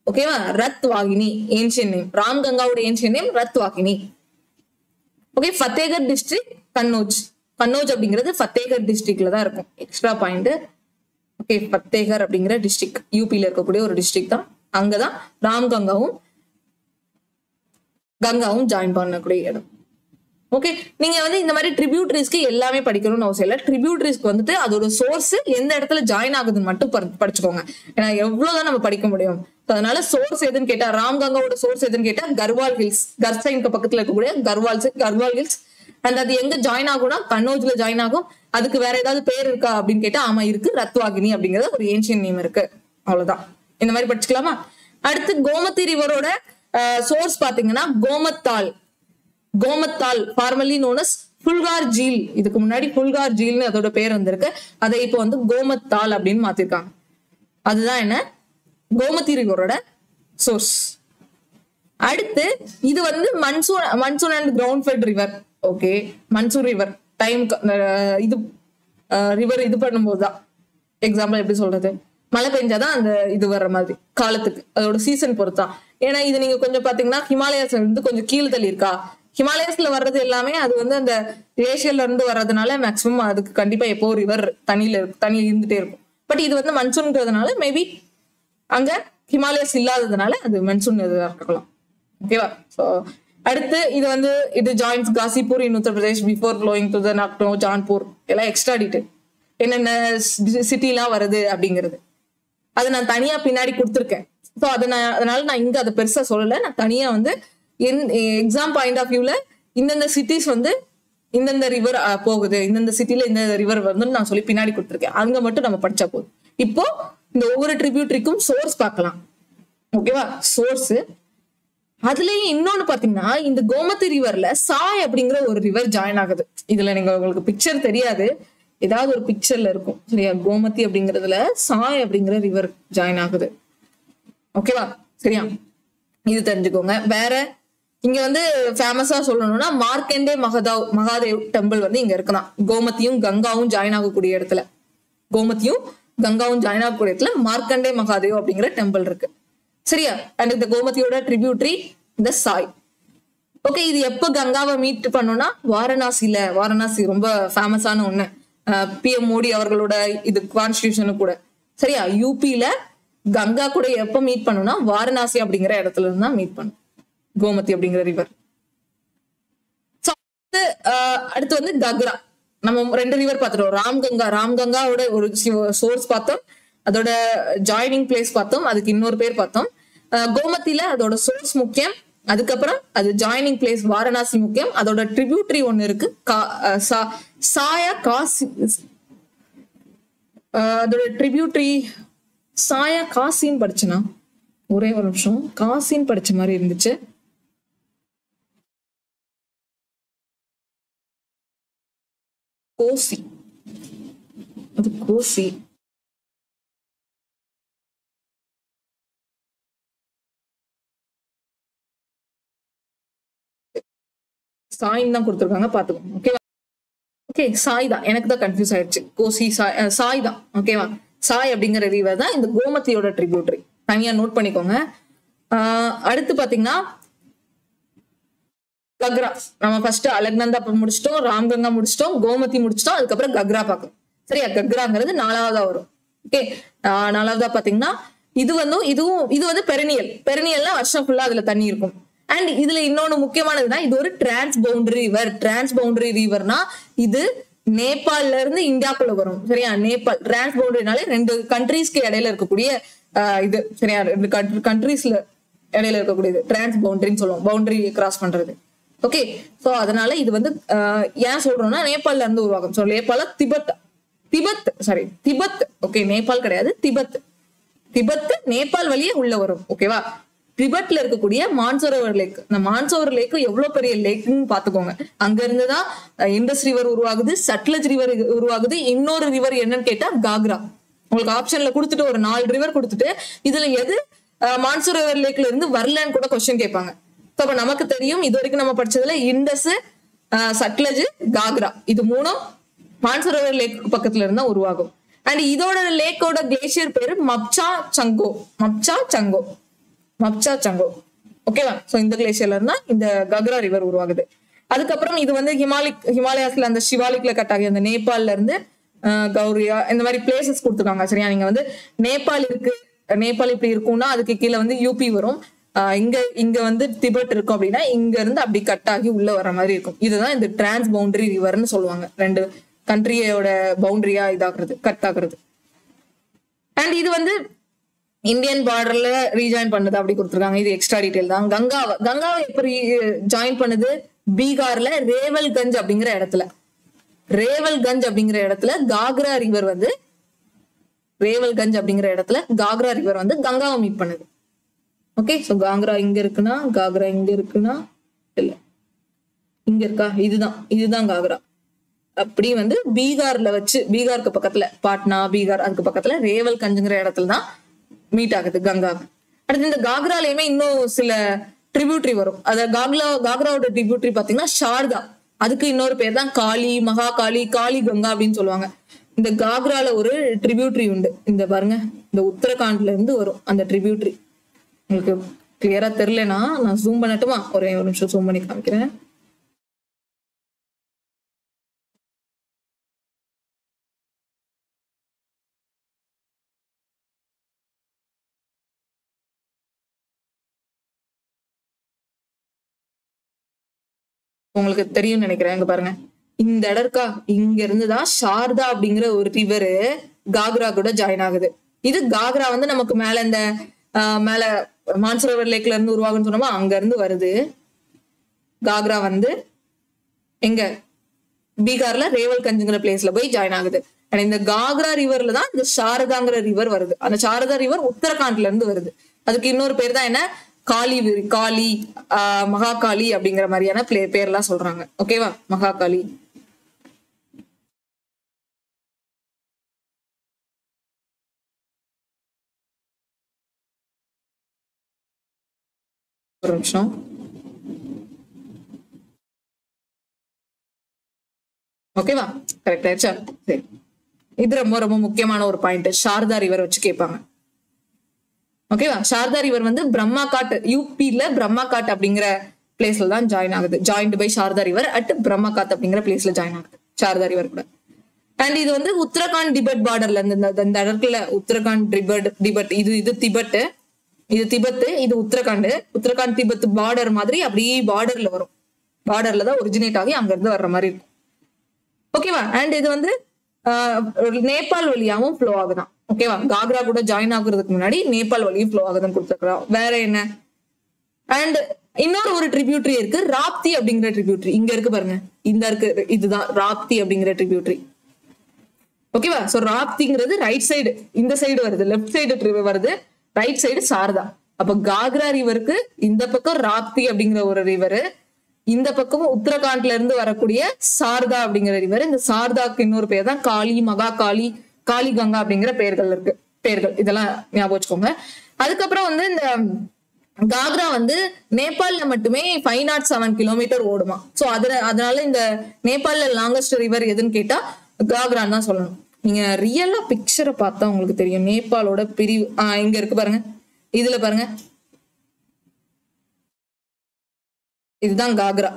ஓகேவா, ரத்வாகினி ஏன்ஷியன் நேம். ராம்கங்காவோட ancient name Rathvahini. Okay, Fatehgarh district Kannauj. Kannauj அப்படிங்கிறது ஃபத்தேகர் டிஸ்ட்ரிக்ட்ல தான் இருக்கும். Extra point. ஓகே, ஃபத்தேகர் அப்படிங்கிற டிஸ்ட்ரிக்ட் யூபியில இருக்கக்கூடிய ஒரு டிஸ்ட்ரிக்ட் தான். அங்கதான் ராம்கங்காவும் கங்காவும் ஜாயின் பண்ணக்கூடிய இடம். ஓகே, நீங்க வந்து இந்த மாதிரி ட்ரிபியூட்டரிஸ்க்கு எல்லாமே படிக்கணும்னு அவசியம் இல்லை. ட்ரிபியூட்டரிஸ்க்கு வந்துட்டு அதோட சோர்ஸ் எந்த இடத்துல ஜாயின் ஆகுதுன்னு மட்டும் படிச்சுக்கோங்க. ஏன்னா எவ்வளவுதான் நம்ம படிக்க முடியும். அதனால சோர்ஸ் எதுன்னு கேட்டா, ராம்கங்காவோட சோர்ஸ் எதுன்னு கேட்டா கர்வால் ஹில்ஸ், கர்சைனுக்கு பக்கத்துல இருக்கக்கூடிய கர்வால் ஹில்ஸ். அண்ட் அது எங்க ஜாயின் ஆகும்னா கன்னோஜ்ல ஜாயின் ஆகும். அதுக்கு வேற ஏதாவது பேர் இருக்கா அப்படின்னு கேட்டா ஆமா இருக்கு, ரத்வாகினி அப்படிங்கறது ஒரு ஏன்ஷியன் நேம் இருக்கு. அவ்வளவுதான், இந்த மாதிரி படிச்சுக்கலாமா. அடுத்து கோமதி ரிவரோட சோர்ஸ் பாத்தீங்கன்னா கோமத்தால் ஃபார்மலி நோன் அஸ் ஃபுல்கார் ஜீல். இதுக்கு முன்னாடி ஃபுல்கார் ஜீல்னு அதோட பேர் வந்திருக்கு. அதை இப்போ வந்து கோமத்தால் அப்படின்னு மாத்திருக்காங்க. அதுதான் என்ன, கோமதி ரிவரோட சோர்ஸ். அடுத்து இது வந்து monsoon and ground fed river. Okay, monsoon river time இது ரிவர் இது பண்ணும்போது தான். எக்ஸாம்பிள் எப்படி சொல்றது, மழை பெஞ்சாதான் அந்த இது வர்ற மாதிரி காலத்துக்கு, அதோட சீசன் பொறுத்தான். ஏன்னா இது நீங்க கொஞ்சம் பாத்தீங்கன்னா ஹிமாலயாஸ்ல இருந்து கொஞ்சம் கீழ் தள்ளி இருக்கா, ஹிமாலயஸ்ல வர்றது எல்லாமே அது வந்து அந்த கிளேஷியர்ல இருந்து வர்றதுனால மேக்சிமம் அதுக்கு கண்டிப்பா எப்போ ரிவர் தண்ணி இருந்துட்டே இருக்கும். பட் இது வந்து மன்சூன்ங்கிறதுனால மேபி அங்க ஹிமாலயஸ் இல்லாததுனால அது மன்சூன் இருக்கலாம். ஓகேவா. ஸோ அடுத்து இது வந்து இது joins Ghazipur in Uttar Pradesh before flowing to the Lucknow, Jaunpur எல்லாம் எக்ஸ்ட்ரா டீட்டெயில் என்னென்ன சிட்டிலாம் வருது அப்படிங்கிறது அது நான் தனியா பின்னாடி கொடுத்துருக்கேன். ஸோ அதனால நான் இங்க அதை பெருசா சொல்லலை. நான் தனியா வந்து எக்ஸாம் பாயிண்ட் ஆஃப் வியூல இந்தந்த சிட்டிஸ் வந்து இந்தந்த ரிவர் போகுது, இந்தந்த சிட்டில இந்த ரிவர் வந்து நான் சொல்லி பின்னாடி கொடுத்துருக்கேன். அங்க மட்டும் நம்ம படிச்சா போதும். இப்போ இந்த ஒவ்வொரு ட்ரிபியூட்டரிக்கும் சோர்ஸ் பார்க்கலாம். ஓகேவா, சோர்ஸ். அதுலயும் இன்னொன்னு பாத்தீங்கன்னா இந்த கோமதி ரிவர்ல சாய் அப்படிங்கிற ஒரு ரிவர் ஜாயின் ஆகுது. இதுல நீங்க உங்களுக்கு பிக்சர் தெரியாது, ஏதாவது ஒரு பிக்சர்ல இருக்கும் சரியா. கோமதி அப்படிங்கறதுல சாய் அப்படிங்கிற ரிவர் ஜாயின் ஆகுது. ஓகேவா, சரியா, இது தெரிஞ்சுக்கோங்க. வேற இங்க வந்து ஃபேமஸா சொல்லணும்னா மார்க்கண்டே மகாதேவ் டெம்பிள் வந்து இங்க இருக்குதான். கோமதியும் கங்காவும் ஜாயின் ஆகக்கூடிய இடத்துல, கோமதியும் கங்காவும் ஜாயின் ஆகக்கூடிய இடத்துல மார்க்கண்டே மகாதேவ் அப்படிங்கிற டெம்பிள் இருக்கு சரியா. அண்ட் இந்த கோமதியோட ட்ரிபியூட்டரி இந்த சாய். ஓகே, இது எப்ப கங்காவை மீட் பண்ணோம்னா வாரணாசியில. வாரணாசி ரொம்ப ஃபேமஸான ஒண்ணு, PM மோடி அவர்களோட இது கான்ஸ்டிடியூஷனு கூட சரியா. யூபியில கங்கா கூட எப்ப மீட் பண்ணோம்னா வாரணாசி அப்படிங்கிற இடத்துல இருந்து தான் மீட் பண்ணும் கோமதி அப்படிங்கிற ரிவர். அடுத்து வந்து கக்ரா. நம்ம 2 ரிவர் பார்த்துட்டோம். ராம்கங்காவோட ஒரு சோர்ஸ் பார்த்தோம், அதோட ஜாயினிங் பிளேஸ் பார்த்தோம், அதுக்கு இன்னொரு பேர் பார்த்தோம். கோமதியில அதோட சோர்ஸ் முக்கியம், அதுக்கப்புறம் அது ஜாயினிங் பிளேஸ் வாரணாசி முக்கியம், அதோட ட்ரிபியூட்டரி ஒண்ணு இருக்கு சாயா காசி. அதோட ட்ரிபியூட்டரி சாயா காசின்னு படிச்சுனா, ஒரே ஒரு நிமிஷம், காசின்னு படிச்ச மாதிரி இருந்துச்சு. கோசி, அது கோசி. சாயின் தான் கொடுத்துருக்காங்க பாத்துக்கோங்க. ஓகேவா, ஓகே சாய் தான், எனக்கு தான் கன்ஃபியூஸ் ஆயிடுச்சு. கோசி சாய் தான். ஓகேவா, சாய் அப்படிங்கிற ரிவர் தான் இந்த கோமதியோட ட்ரிபியூட்டரி, தனியா நோட் பண்ணிக்கோங்க. அடுத்து பாத்தீங்கன்னா கக்ரா. நம்ம ஃபர்ஸ்ட் அலக்நந்தா முடிச்சிட்டோம், ராம்கங்கா முடிச்சிட்டோம், கோமதி முடிச்சிட்டோம், அதுக்கப்புறம் கக்ரா பார்க்கணும் சரியா. கக்ராங்கிறது 4வதா வரும். ஓகே, 4வதா பாத்தீங்கன்னா இது வந்து பெரினியல்னா வருஷம் ஃபுல்லா அதுல தண்ணி இருக்கும். அண்ட் இதுல இன்னொன்னு முக்கியமானதுன்னா இது ஒரு டிரான்ஸ்பவுண்டரி ரிவர். டிரான்ஸ்பவுண்டரி ரிவர்னா இது நேபாள்ல இருந்து இந்தியாக்குள்ள வரும் சரியா. நேபாள் டிரான்ஸ்பவுண்டரினாலே 2 கண்ட்ரீஸ்க்கு இடையில இருக்கக்கூடிய இது சரியா. 2 கண்ட்ரீஸ்ல இடையில இருக்கக்கூடியது டிரான்ஸ்பவுண்டரின்னு சொல்லுவோம், பவுண்டரி கிராஸ் பண்றது. ஓகே, சோ அதனால இது வந்து ஏன் சொல்றோம்னா நேபாள்ல இருந்து உருவாகும். சோ நேபாள திபெத். ஓகே, நேபாள் கிடையாது, திபெத் நேபாள் வழியே உள்ள வரும். ஓகேவா, திபெத்ல இருக்கக்கூடிய மான்சரோவர் லேக். இந்த மான்சரோவர் லேக் எவ்வளவு பெரிய லேக்னு பாத்துக்கோங்க. அங்க இருந்துதான் இண்டஸ் ரிவர் உருவாகுது, சட்லஜ் ரிவர் உருவாகுது. இன்னொரு ரிவர் என்னன்னு கேட்டா காக்ரா. உங்களுக்கு ஆப்ஷன்ல கொடுத்துட்டு ஒரு 4 ரிவர் கொடுத்துட்டு இதுல எது மான்சரோவர் லேக்ல இருந்து வரலன்னு கூட கொஸ்டின் கேட்பாங்க. அப்ப நமக்கு தெரியும் இது வரைக்கும் நம்ம படிச்சதுல இண்டஸ், சட்லஜ், காக்ரா இது மூணும் மான்சரோவர் லேக் பக்கத்துல இருந்தா உருவாகும். அண்ட் இதோட லேக்கோட கிளேசியர் பேரு மப்சா சங்கோ. ஓகேவா? சோ இந்த கிளேசியர்ல இருந்தா இந்த கக்ரா ரிவர் உருவாகுது. அதுக்கப்புறம் இது வந்து ஹிமாலயாஸ்ல அந்த சிவாலிக்ல கட் ஆகி அந்த நேபாள்ல இருந்து கௌரியா இந்த மாதிரி பிளேசஸ் கொடுத்துருக்காங்க. சரியா? நீங்க வந்து நேபாள் இப்படி இருக்கும்னா அதுக்கு கீழே வந்து யூபி வரும். இங்க வந்து திபெத் இருக்கும் அப்படின்னா இங்க இருந்து அப்படி கட் ஆகி உள்ள வர மாதிரி இருக்கும். இதுதான் இந்த டிரான்ஸ் பவுண்டரி ரிவர்னு சொல்லுவாங்க. 2 கண்ட்ரியோட பவுண்டரியா இதாக்குறது, கட் ஆகுறது. அண்ட் இது வந்து இந்தியன் பார்டர்ல ரீஜாயின் பண்ணுது அப்படி கொடுத்துருக்காங்க. இது எக்ஸ்ட்ரா டீடைல் தான். கங்காவை எப்படி ஜாயின் பண்ணுது? பீகார்ல ரேவல்கஞ்ச் அப்படிங்கிற இடத்துல காக்ரா ரிவர் வந்து கங்காவை மீட் பண்ணுது. ஓகே, சோ காக்ரா இங்க இருக்குன்னா இல்ல இங்க இருக்கா? இதுதான் காக்ரா. அப்படி வந்து பீகாருக்கு பக்கத்துல பாட்னா, பீகார் அதுக்கு பக்கத்துல ரேவல்கஞ்சுங்கிற இடத்துல தான் மீட் ஆகுது கங்கா. அடுத்து இந்த காக்ராலயுமே இன்னும் சில ட்ரிபியூட்டரி வரும். காக்ராவோட ட்ரிபியூட்டரி பாத்தீங்கன்னா சாரதா. அதுக்கு இன்னொரு பேர் தான் காளி, மகாகாளி, காளி கங்கா அப்படின்னு சொல்லுவாங்க. இந்த காக்ரால ஒரு ட்ரிபியூட்டரி உண்டு. இந்த பாருங்க, இந்த உத்தரகாண்ட்ல இருந்து வரும் அந்த ட்ரிபியூட்டரி. உங்களுக்கு கிளியரா தெரியலனா நான் ஜூம் பண்ணட்டுமா? ஒரே ஒரு நிமிஷம் ஜூம் பண்ணி காமிக்கிறேன். உங்களுக்கு தெரியும் நினைக்கிறேன். இங்க பாருங்க, இந்த இடம் இருக்கா? இங்க இருந்துதான் சாரதா அப்படிங்கிற ஒரு ரிவர் காக்ரா கூட ஜாயின் ஆகுது. இது காக்ரா வந்து நமக்கு மேல இந்த மேல மான்சரோவர் லேக்ல இருந்து உருவாகுன்னு சொன்னோமா, அங்க இருந்து வருது. காக்ரா வந்து எங்க பீகார்ல ரேவல்கஞ்சுங்கிற பிளேஸ்ல போய் ஜாயின் ஆகுது. அண்ட் இந்த காக்ரா ரிவர்ல தான் இந்த சாரதாங்கிற ரிவர் வருது. அந்த சாரதா ரிவர் உத்தரகாண்ட்ல இருந்து வருது. அதுக்கு இன்னொரு பேர் தான் என்ன? காளி, மகாகாளி அப்படிங்கிற மாதிரியான பேர்லாம் சொல்றாங்க. ஓகேவா? மகாகாளி. ஒரு நிமிஷம். ஓகேவா? கரெக்ட் ஆயிடுச்சா? சரி, இது ரொம்ப ரொம்ப முக்கியமான ஒரு பாயிண்ட். சாரதா ரிவர் வச்சு கேட்பாங்க. ஓகேவா? சாரதா ரிவர் வந்து பிரம்மா காட், யூபில பிரம்மா காட் அப்படிங்கிற பிளேஸ்ல தான் ஜாயின் ஆகுது. Joined by Sharada river at Brahma Ghat அப்படிங்கிற பிளேஸ்ல ஜாயின் ஆகுது சாரதா ரிவர் கூட. அண்ட் இது வந்து உத்தரகாண்ட் திபெத் பார்டர்ல இந்த இடத்துல உத்தரகாண்ட் திபெத் இது திபெத், இது உத்தரகாண்ட் திபெத் பார்டர் மாதிரி அப்படியே பார்டர்ல வரும். பார்டர்ல தான் ஒரிஜினேட் ஆகி அங்க இருந்து வர்ற மாதிரி இருக்கும். ஓகேவா? அண்ட் இது வந்து நேபாள் வழியாவும் ஃப்ளோ ஆகுதான். ஓகேவா? காக்ரா கூட ஜாயின் ஆகுறதுக்கு முன்னாடி நேபாள் வழியும் ஃப்ளோ ஆகுதுன்னு கொடுத்துருக்கோம். வேற என்ன? அண்ட் இன்னொரு ஒரு ட்ரிபியூட்டரி இருக்கு, ராப்தி அப்படிங்கிற ட்ரிபியூட்டரி. இங்க இருக்கு பாருங்க, இதுதான் ராப்தி அப்படிங்கிற ட்ரிபியூட்டரி. ஓகேவா? சோ ராப்திங்கிறது ரைட் சைடு, இந்த சைடு வருது, லெஃப்ட் சைடு வருது, ரைட் சைடு சாரதா. அப்ப காக்ரா ரிவருக்கு இந்த பக்கம் ராப்தி அப்படிங்கிற ஒரு ரிவர், இந்த பக்கம் உத்தரகாண்ட்ல இருந்து வரக்கூடிய சாரதா அப்படிங்கிற ரிவர். இந்த சாரதாக்கு இன்னொரு பேர் தான் காளி, மகாகாளி, காளி கங்கா அப்படிங்கிற பேர்கள். இதெல்லாம் ஞாபகம் வச்சுக்கோங்க. அதுக்கப்புறம் வந்து இந்த காக்ரா வந்து நேபாள்ல மட்டுமே 507 கிலோமீட்டர் ஓடுமா. சோ அதனால இந்த நேபாள்ல லாங்கஸ்ட் ரிவர் எதுன்னு கேட்டா காக்ரான்னு தான் சொல்லணும். நீங்க ரியலா பிக்சரை பார்த்தா உங்களுக்கு தெரியும் நேபாளோட பிரிவு. இங்க இருக்கு பாருங்க, இதுல பாருங்க, இதுதான் காக்ரா.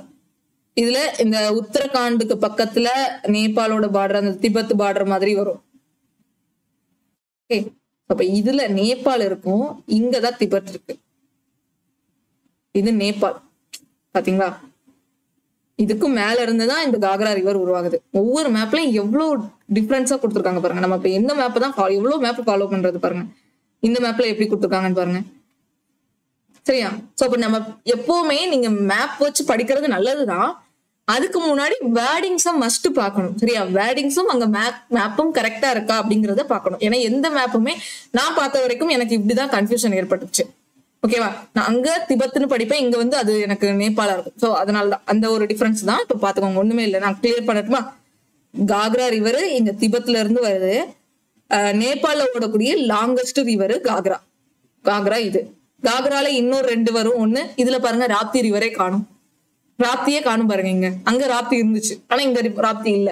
இதுல இந்த உத்தரகாண்டுக்கு பக்கத்துல நேபாளோட பார்டர், அந்த திபெத் பார்டர் மாதிரி வரும். அப்ப இதுல நேபாள் இருக்கும், இங்கதான் திபெத் இருக்கு. இது நேபாள். பாத்தீங்களா? இதுக்கும் மேல இருந்துதான் இந்த காக்ரா ரிவர் உருவாகுது. ஒவ்வொரு மேப்லயும் எவ்வளவு டிஃபரன்ஸா கொடுத்துருக்காங்க பாருங்க. நம்ம இப்ப எந்த மேப் தான் எவ்வளவு மேப் ஃபாலோ பண்றது பாருங்க. இந்த மேப்ல எப்படி கொடுத்துருக்காங்கன்னு பாருங்க. சரியா? சோ அப்ப நம்ம எப்பவுமே நீங்க மேப் வச்சு படிக்கிறது நல்லதுதான். அதுக்கு முன்னாடி வேர்டிங்ஸும் மஸ்ட் பார்க்கணும். சரியா? வேர்டிங்ஸும் அங்க மேப்பும் கரெக்டா இருக்கா அப்படிங்கறத பார்க்கணும். ஏன்னா எந்த மேப்புமே நான் பார்த்த வரைக்கும் எனக்கு இப்படிதான் கன்ஃபியூஷன் ஏற்பட்டுச்சு. ஓகேவா? நான் அங்க திபெத்னு படிப்பேன், இங்க வந்து அது எனக்கு நேபாளா இருக்கும். சோ அதனாலதான் அந்த ஒரு டிஃபரன்ஸ் தான். இப்ப பாத்துக்கோங்க, ஒண்ணுமே இல்லை, நான் கிளியர் பண்ணட்டுமா? காக்ரா ரிவர் இங்க திபெத்ல இருந்து வருது. நேபாள ஓடக்கூடிய லாங்கஸ்ட் ரிவர் காக்ரா இது. காக்ரால இன்னொரு 2 வரும். ஒண்ணு இதுல பாருங்க ராப்தி ரிவரே காணும், ராப்தியே காணும் பாருங்க. இங்க அங்க ராப்தி இருந்துச்சு, ஆனா இங்க ராப்தி இல்ல.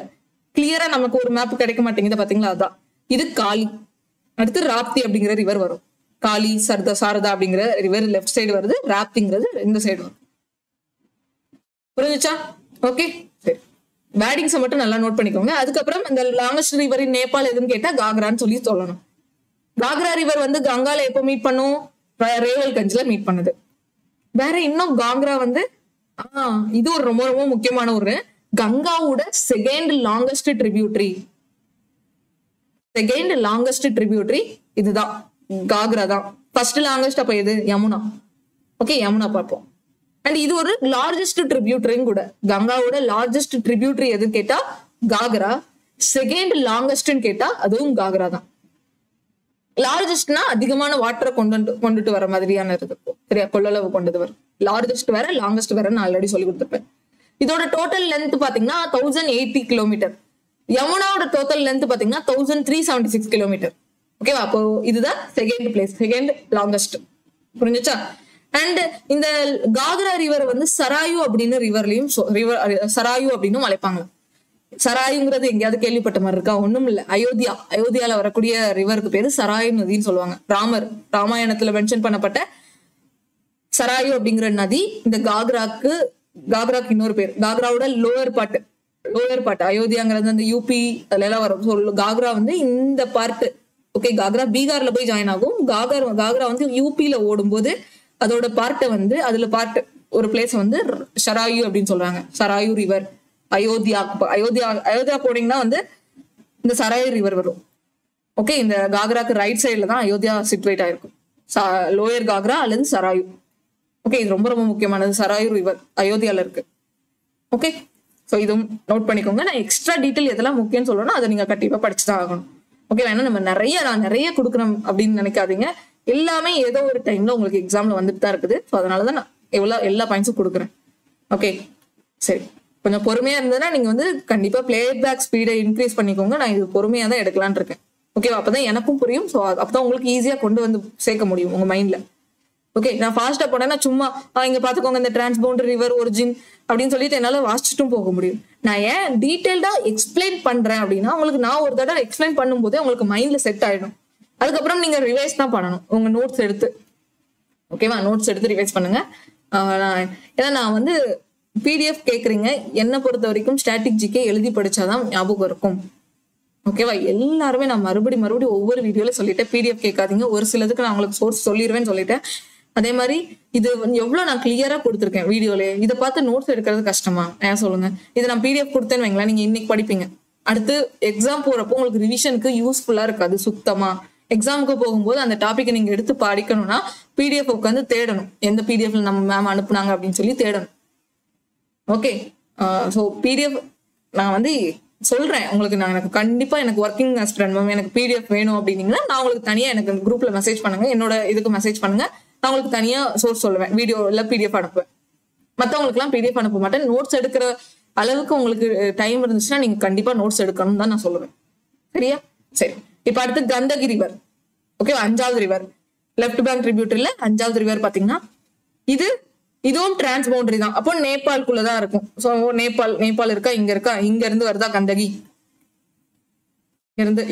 கிளியரா நமக்கு ஒரு மேப் கிடைக்க மாட்டேங்குது பாத்தீங்களா, அதான். இது காளி, அடுத்து ராப்தி அப்படிங்கிற ரிவர் வரும். காளி சாரதா அப்படிங்கிற ரிவர் லெஃப்ட் சைடு வருது, ராப்திங்கிறது இந்த சைடு வரும். புரிஞ்சுச்சா? ஓகே சரி, பேடிங்ஸை மட்டும் நல்லா நோட் பண்ணிக்கோங்க. அதுக்கப்புறம் இந்த லாங்கஸ்ட் ரிவர் இன் நேபாள் எதுன்னு கேட்டா காக்ரான்னு சொல்லி சொல்லணும். காக்ரா ரிவர் வந்து கங்கால எப்போ மீட் பண்ணும், ரேவல்கஞ்ச்ல மீட் பண்ணுது. வேற இன்னும் காக்ரா வந்து இது ஒரு ரொம்ப ரொம்ப முக்கியமான ஒரு கங்காவோட செகண்ட் லாங்கஸ்ட் ட்ரிபியூட்டரி இதுதான், காக்ரா தான். ஃபர்ஸ்ட் லாங்கஸ்ட் அப்ப எது, யமுனா. ஓகே, யமுனா பார்ப்போம். அண்ட் இது ஒரு லார்ஜஸ்ட் ட்ரிபியூட்டரியும் கூட. கங்காவோட லார்ஜஸ்ட் ட்ரிபியூட்டரி எதுன்னு கேட்டா காக்ரா, செகண்ட் லாங்கஸ்ட்னு கேட்டா அதுவும் காக்ரா தான். லார்ஜஸ்ட்னா அதிகமான வாட்டரை கொண்டுட்டு வர மாதிரியான இருக்கும், சரியா, கொள்ளளவு கொண்டது வரும். லார்ஜஸ்ட் வேற லாங்கஸ்ட் வேற நான் ஆல்ரெடி சொல்லி கொடுத்துருப்பேன். இதோட டோட்டல் லென்த் பாத்தீங்கன்னா 1080 கிலோமீட்டர். யமுனாவோட டோட்டல் லென்த் பாத்தீங்கன்னா 1376 கிலோமீட்டர். ஓகேவா? அப்போ இதுதான் செகண்ட் லாங்கஸ்ட். புரிஞ்சுச்சா? அண்ட் இந்த காக்ரா ரிவர் வந்து சராயு அப்படின்னு சராயு அப்படின்னு அழைப்பாங்க. சராயுங்கிறது எங்கேயாவது கேள்விப்பட்ட மாதிரி இருக்கா? ஒண்ணும் இல்ல, அயோத்தியால வரக்கூடிய ரிவருக்கு பேரு சராயு நதின்னு சொல்லுவாங்க. ராமாயணத்துல மென்ஷன் பண்ணப்பட்ட சராயு அப்படிங்கிற நதி இந்த காக்ராக்கு இன்னொரு பேர். காக்ராவோட லோயர் பார்ட் அயோத்தியாங்கிறது அந்த யூபி அதுல எல்லாம் வரும். காக்ரா வந்து இந்த பார்ட். ஓகே, காக்ரா பீகார்ல போய் ஜாயின் ஆகும். காக்ரா வந்து யூபியில ஓடும்போது அதோட பார்ட்டை வந்து ஒரு பிளேஸ் வந்து சராயு அப்படின்னு சொல்றாங்க. சராயு ரிவர். அயோத்தியா போனீங்கன்னா வந்து இந்த சராயு ரிவர் வரும். ஓகே, இந்த காக்ராக்கு ரைட் சைட்ல தான் அயோத்தியா சிட்வேட் ஆயிருக்கும். லோயர் காக்ரா அல்லது சராயு. ஓகே, இது ரொம்ப ரொம்ப முக்கியமானது. சராயு ரிவர் அயோத்தியால இருக்கு. ஓகே, ஸோ இதுவும் நோட் பண்ணிக்கோங்க. நான் எக்ஸ்ட்ரா டீட்டெயில் எதெல்லாம் முக்கியம்னு சொல்லணும் அதை நீங்க கண்டிப்பா படிச்சுதான் ஆகணும். ஓகே, வேணா நம்ம நான் நிறைய கொடுக்கணும் அப்படின்னு நினைக்காதீங்க. எல்லாமே ஏதோ ஒரு டைம்ல உங்களுக்கு எக்ஸாம்ல வந்துட்டு தான் இருக்குது. ஸோ அதனாலதான் நான் எல்லா பாயிண்ட்ஸும் கொடுக்குறேன். ஓகே சரி, கொஞ்சம் பொறுமையா இருந்ததுன்னா நீங்க வந்து கண்டிப்பா பிளேபேக் ஸ்பீடை இன்க்ரீஸ் பண்ணிக்கோங்க. நான் இது பொறுமையா தான் எடுக்கலான் இருக்கேன். ஓகேவா? அப்பதான் எனக்கும் புரியும். ஸோ அப்பதான் உங்களுக்கு ஈஸியா கொண்டு வந்து சேர்க்க முடியும் உங்க மைண்ட்ல. ஓகே, நான் ஃபாஸ்டா போனேன்னா சும்மா இங்க பாத்துக்கோங்க இந்த டிரான்ஸ்பவுண்டர் ரிவர் ஒரிஜின் அப்படின்னு சொல்லிட்டு என்னால வாசிச்சுட்டும் போக முடியும். நான் ஏன் டீடைல்டா எக்ஸ்பிளைன் பண்றேன் அப்படின்னா உங்களுக்கு நான் ஒரு தடவை எக்ஸ்பிளைன் பண்ணும்போதே உங்களுக்கு மைண்ட்ல செட் ஆயிடும். அதுக்கப்புறம் நீங்க ரிவைஸ் தான் பண்ணணும் உங்க நோட்ஸ் எடுத்து. ஓகேவா? நோட்ஸ் எடுத்து ரிவைஸ் பண்ணுங்க. ஏன்னா நான் வந்து பிடிஎஃப் கேக்குறீங்க. என்னை பொறுத்த வரைக்கும் ஸ்டாட்டிக் ஜிகே எழுதி படிச்சாதான் ஞாபகம் இருக்கும். ஓகேவா? எல்லாருமே நான் மறுபடியும் ஒவ்வொரு வீடியோல சொல்லிட்டேன், பிடிஎஃப் கேட்காதீங்க. ஒரு சிலதுக்கு நான் உங்களுக்கு சோர்ஸ் சொல்லிடுவேன்னு சொல்லிட்டேன். அதே மாதிரி இது எவ்வளவு நான் கிளியரா கொடுத்துருக்கேன் வீடியோல. இதை பார்த்து நோட்ஸ் எடுக்கிறது கஷ்டமா? ஏன் சொல்லுங்க. இதை நான் பிடிஎஃப் கொடுத்தேன்னு வைங்களேன், நீங்க இன்னைக்கு படிப்பீங்க. அடுத்து எக்ஸாம் போறப்போ உங்களுக்கு ரிவிஷனுக்கு யூஸ்ஃபுல்லா இருக்காது சுத்தமா. எக்ஸாமுக்கு போகும்போது அந்த டாபிக்கை நீங்க எடுத்து படிக்கணும்னா பிடிஎஃப் உட்காந்து தேடணும், எந்த பிடிஎஃப்ல நம்ம மேம் அனுப்புனாங்க அப்படின்னு சொல்லி தேடணும். ஓகே, ஸோ பிடிஎஃப் நான் வந்து சொல்றேன் உங்களுக்கு. எனக்கு கண்டிப்பா எனக்கு ஒர்க்கிங் ஆஸ்பிரண்ட் மேம் எனக்கு பிடிஎஃப் வேணும் அப்படின்னீங்கன்னா நான் உங்களுக்கு தனியா எனக்கு குரூப்ல மெசேஜ் பண்ணுங்க, என்னோட இதுக்கு மெசேஜ் பண்ணுங்க. நான் உங்களுக்கு தனியா சோர்ஸ் சொல்லுவேன், வீடியோ இல்ல பிடிஎஃப் அனுப்புவேன். மற்றவங்களுக்கு எல்லாம் பிடிஎஃப் அனுப்ப மாட்டேன். நோட்ஸ் எடுக்கிற அளவுக்கு உங்களுக்கு டைம் இருந்துச்சுன்னா நீங்க கண்டிப்பா நோட்ஸ் எடுக்கணும் தான் நான் சொல்லுவேன். சரியா? சரி, இப்ப அடுத்து கந்தகி ரிவர். ஓகே, 5வது ரிவர் லெஃப்ட் பேங்க் ட்ரிபியூட்டரியில 5வது ரிவர் பாத்தீங்கன்னா இதுவும் டிரான்ஸ்பவுண்டரி தான். அப்போ நேபாளுக்குள்ளதான் இருக்கும். ஸோ நேபாள் இருக்கா, இங்க இருந்து வருதா கந்தகி.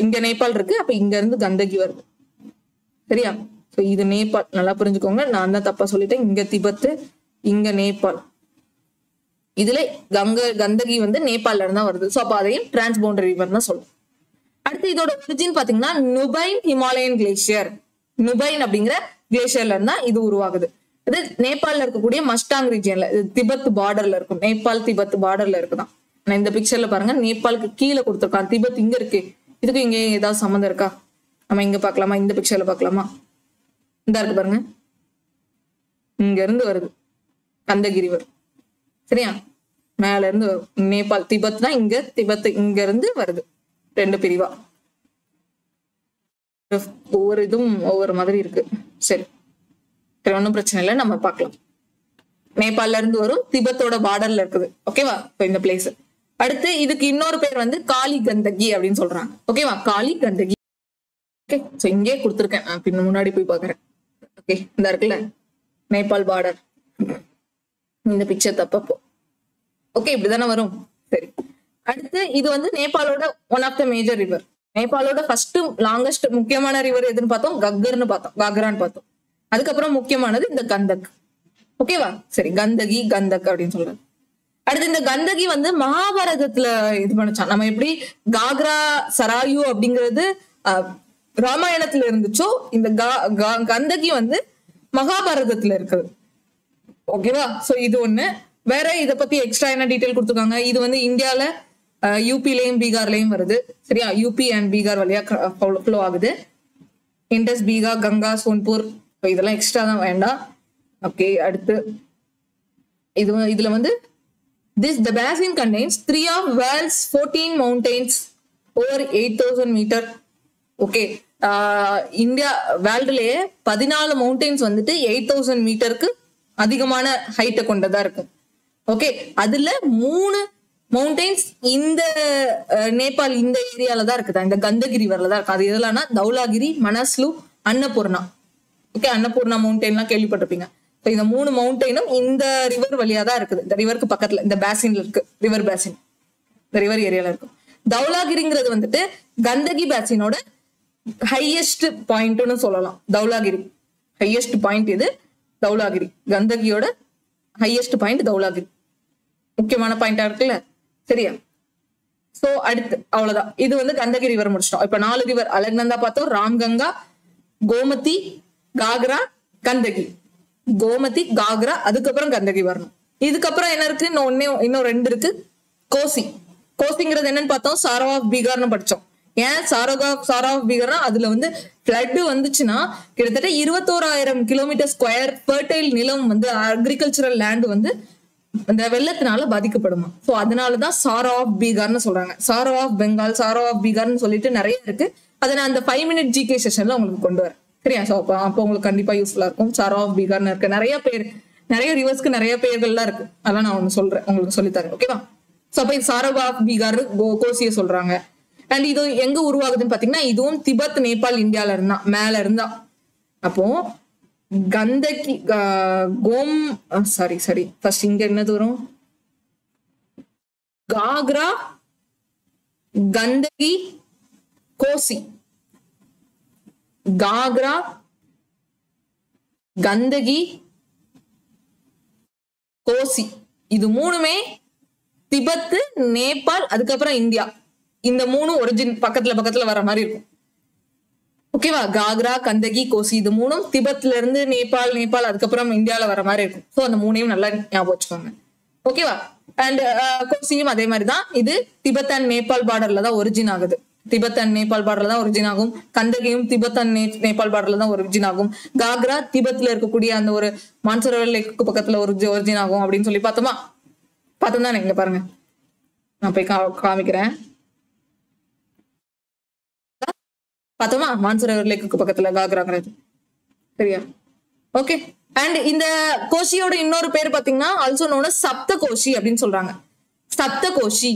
இங்க நேபாள் இருக்கு, அப்ப இங்க இருந்து கந்தகி வருது. சரியா? ஸோ இது நேபாள், நல்லா புரிஞ்சுக்கோங்க. நான் தான் தப்பா சொல்லிட்டேன். இங்க திபெத், இங்க நேபாள். இதுல கந்தகி வந்து நேபாள்ல இருந்தா வருது. ஸோ அப்ப அதையும் டிரான்ஸ்பவுண்டரி ரிவர் தான் சொல்லுவோம். அடுத்து இதோட ஒரிஜின் பாத்தீங்கன்னா நுபைன் ஹிமாலயன் கிளேசியர். நுபைன் அப்படிங்கிற கிளேசியர்ல இருந்தா இது உருவாகுது. இது நேபாள்ல இருக்கக்கூடிய மஸ்டாங் ரீஜியன்ல, திபெத் பார்டர்ல இருக்கும். நேபாள் திபெத் பார்டர்ல இருக்குதான். நான் இந்த பிக்சர்ல பாருங்க, நேபாளுக்கு கீழே கொடுத்துருக்கான், திபெத் இங்க இருக்கு. இதுக்கு இங்க ஏதாவது சம்மந்தம் இருக்கா? நம்ம இங்க பாக்கலாமா? இந்த பிக்சர்ல பாக்கலாமா? இந்த இருக்கு பாருங்க, இங்க இருந்து வருது கந்தகி ரிவர். சரியா? மேல இருந்து வரும். நேபாள் திபெத் தான் இங்க, திபெத் இங்க இருந்து வருது. 2 பிரிவா, ஒவ்வொரு இதுவும் ஒவ்வொரு மாதிரி இருக்கு. சரி, ஒன்னும் பிரச்சனை இல்லை, நம்ம பார்க்கலாம். நேபாள்ல இருந்து வரும், திபெத்தோட பார்டர்ல இருக்குது. ஓகேவா? இந்த பிளேஸ். அடுத்து இதுக்கு இன்னொரு பேர் வந்து காளி கந்தகி அப்படின்னு சொல்றாங்க. ஓகேவா? காளி கந்தகி. ஓகே, சோ இங்கே கொடுத்துருக்கேன், நான் பின்ன முன்னாடி போய் பாக்குறேன். ஓகே இந்த இருக்குல்ல நேபாள் பார்டர், இந்த பிக்சர் தப்பப்போ. ஓகே இப்படிதானே வரும். சரி, அடுத்து இது வந்து நேபாளோட one of the major river. நேபாளோட ஃபர்ஸ்ட் லாங்கஸ்ட் முக்கியமான ரிவர் எதுன்னு பார்த்தோம், கக்கர்னு பார்த்தோம், காக்ரான்னு பார்த்தோம். அதுக்கப்புறம் முக்கியமானது இந்த கந்தக். ஓகேவா? சரி, கந்தகி கந்தக் அப்படின்னு சொல்றது. அடுத்து இந்த கந்தகி வந்து மகாபாரதத்துல இது பண்ணிச்சான். நம்ம எப்படி காக்ரா சராயு அப்படிங்கிறது ராமாயணத்துல இருந்துச்சோ, இந்த கந்தகி வந்து மகாபாரதத்துல இருக்குது. ஓகேவா? சோ இது ஒண்ணு. வேற இத பத்தி எக்ஸ்ட்ரா என்ன டீடைல் கொடுத்துருக்காங்க, இது வந்து இந்தியால யூபிலையும் பீகார்லயும் வருது. சரியா? யூபி அண்ட் பீகார் வழியா ஃப்ளோ ஆகுது. இண்டஸ், பீகார், கங்கா, சோன்பூர், இதெல்லாம் எக்ஸ்ட்ரா தான், வேண்டாம். ஓகே, அடுத்து இதுல வந்து the basin contains 3 of world's 14 mountains over 8,000 meter. Okay, India வேர்ல்டுலயே 14 மவுண்டெயின்ஸ் வந்துட்டு 8,000 மீட்டருக்கு அதிகமான ஹைட்டை கொண்டதா இருக்கும். ஓகே, அதுல 3 மவுண்டெயின்ஸ் இந்த நேபாள் இந்த ஏரியால தான் இருக்குதா, இந்த கந்தகிரி ரிவர்ல தான் இருக்கு. அது எதுலாம்னா தௌலாகிரி, மனஸ்லு, அன்னபூர்ணா. ஓகே, அன்னபூர்ணா மவுண்டெயின்லாம் கேள்விப்பட்டிருப்பீங்க. இந்த 3 மவுண்டெயினும் இந்த ரிவர் வழியா தான் இருக்குது. இந்த ரிவருக்கு பக்கத்துல இந்த பேசின்ல இருக்கு, ரிவர் பேசின், இந்த ரிவர் ஏரியால இருக்கும். தௌலாகிரிங்கிறது வந்துட்டு கந்தகி பேசினோட ஹையஸ்ட் பாயிண்ட்னு சொல்லலாம். தௌலாகிரி ஹையஸ்ட் பாயிண்ட் இது தௌலாகிரி. கந்தகியோட ஹையஸ்ட் பாயிண்ட் தௌலாகிரி. முக்கியமான பாயிண்டா இருக்குல்ல. சரியா? சோ அடுத்து அவ்வளவுதான். இது வந்து கந்தகி ரிவர் முடிச்சிட்டோம். இப்ப 4 ரிவர் அலக்நந்தா பார்த்தோம், ராம்கங்கா, கோமதி, காக்ரா, கந்தகி. கோமதி, காக்ரா, அதுக்கப்புறம் கந்தகி வரணும். இதுக்கப்புறம் என்ன இருக்கு, இன்னும் 2 இருக்கு. கோசி. கோசிங்கிறது என்னன்னு பார்த்தோம், சாரோ ஆஃப் பீகார்னு படிச்சோம். ஏன் சாரோ ஆஃப் பீகார்னா அதுல வந்து பிளட் வந்துச்சுன்னா கிட்டத்தட்ட 21,000 கிலோமீட்டர் ஸ்கொயர் ஃபர்டைல் நிலம் வந்து அக்ரிகல்ச்சரல் லேண்ட் வந்து இந்த வெள்ளத்தினால பாதிக்கப்படுமா. சோ அதனாலதான் சாரோ ஆஃப் பீகார்னு சொல்றாங்க. Sorrow of Bengal, sorrow of பீகார்னு சொல்லிட்டு நிறைய இருக்கு. அதை நான் அந்த 5 மினிட் ஜிகே செஷன்ல உங்களுக்கு கொண்டு வரேன். சரியா? சோ அப்போ உங்களுக்கு கண்டிப்பா யூஸ்ஃபுல்லா இருக்கும். சாரோ ஆஃப் பீகார்னு இருக்கு. நிறைய ரிவர்ஸ்க்கு நிறைய பேர்கள்லாம் இருக்கு. அதெல்லாம் நான் ஒண்ணு சொல்றேன், உங்களுக்கு சொல்லித்தரேன். ஓகேவா? சோ அப்ப சாரோ ஆஃப் பீகார் கோசிய சொல்றாங்க. அண்ட் இது எங்க உருவாகுதுன்னு பாத்தீங்கன்னா, இதுவும் திபெத், நேபாள், இந்தியால இருந்தா மேல இருந்தா. அப்போ கந்தகி சாரி ஃபர்ஸ்ட் இங்க என்னது வரும், காக்ரா, கந்தகி, கோசி. காக்ரா, கந்தகி, கோசி, இது 3மே திபெத், நேபாள், அதுக்கப்புறம் இந்தியா. இந்த 3 ஒரிஜின் பக்கத்துல வர மாதிரி இருக்கும். ஓகேவா? காக்ரா, கந்தகி, கோசி, இது 3ம் திபெத்ல இருந்து நேபாள் அதுக்கப்புறம் இந்தியால வர மாதிரி இருக்கும். சோ அந்த 3ஐயும் நல்லா ஞாபகம் வச்சுக்கோங்க. ஓகேவா? அண்ட் கோசியும் அதே மாதிரிதான். இது திபெத் அண்ட் நேபாள் பார்டர்ல தான் ஒரிஜின் ஆகுது. திபெத் அண்ட் நேபாள் பார்டர்ல தான் ஒரிஜின் ஆகும். கந்தகியும் திபெத் அண்ட் நேபாள் பார்டர்ல தான் ஒரிஜின் ஆகும். காக்ரா திபெத்ல இருக்கக்கூடிய அந்த ஒரு மான்சரோவர் லேக்கு பக்கத்துல ஒரிஜின் ஆகும் அப்படின்னு சொல்லி பார்த்தோமா? பார்த்தோம் தானே? இங்க பாருங்க, நான் போய் காமிக்கிறேன். பார்த்தோமா? மான்சரோவர் லேக்கு பக்கத்துல காக்ராங்கிறது. சரியா? ஓகே. அண்ட் இந்த கோஷியோட இன்னொரு பேர் பாத்தீங்கன்னா ஆல்சோ நோன் அஸ் சப்த கோஷி அப்படின்னு சொல்றாங்க. சப்த கோஷி.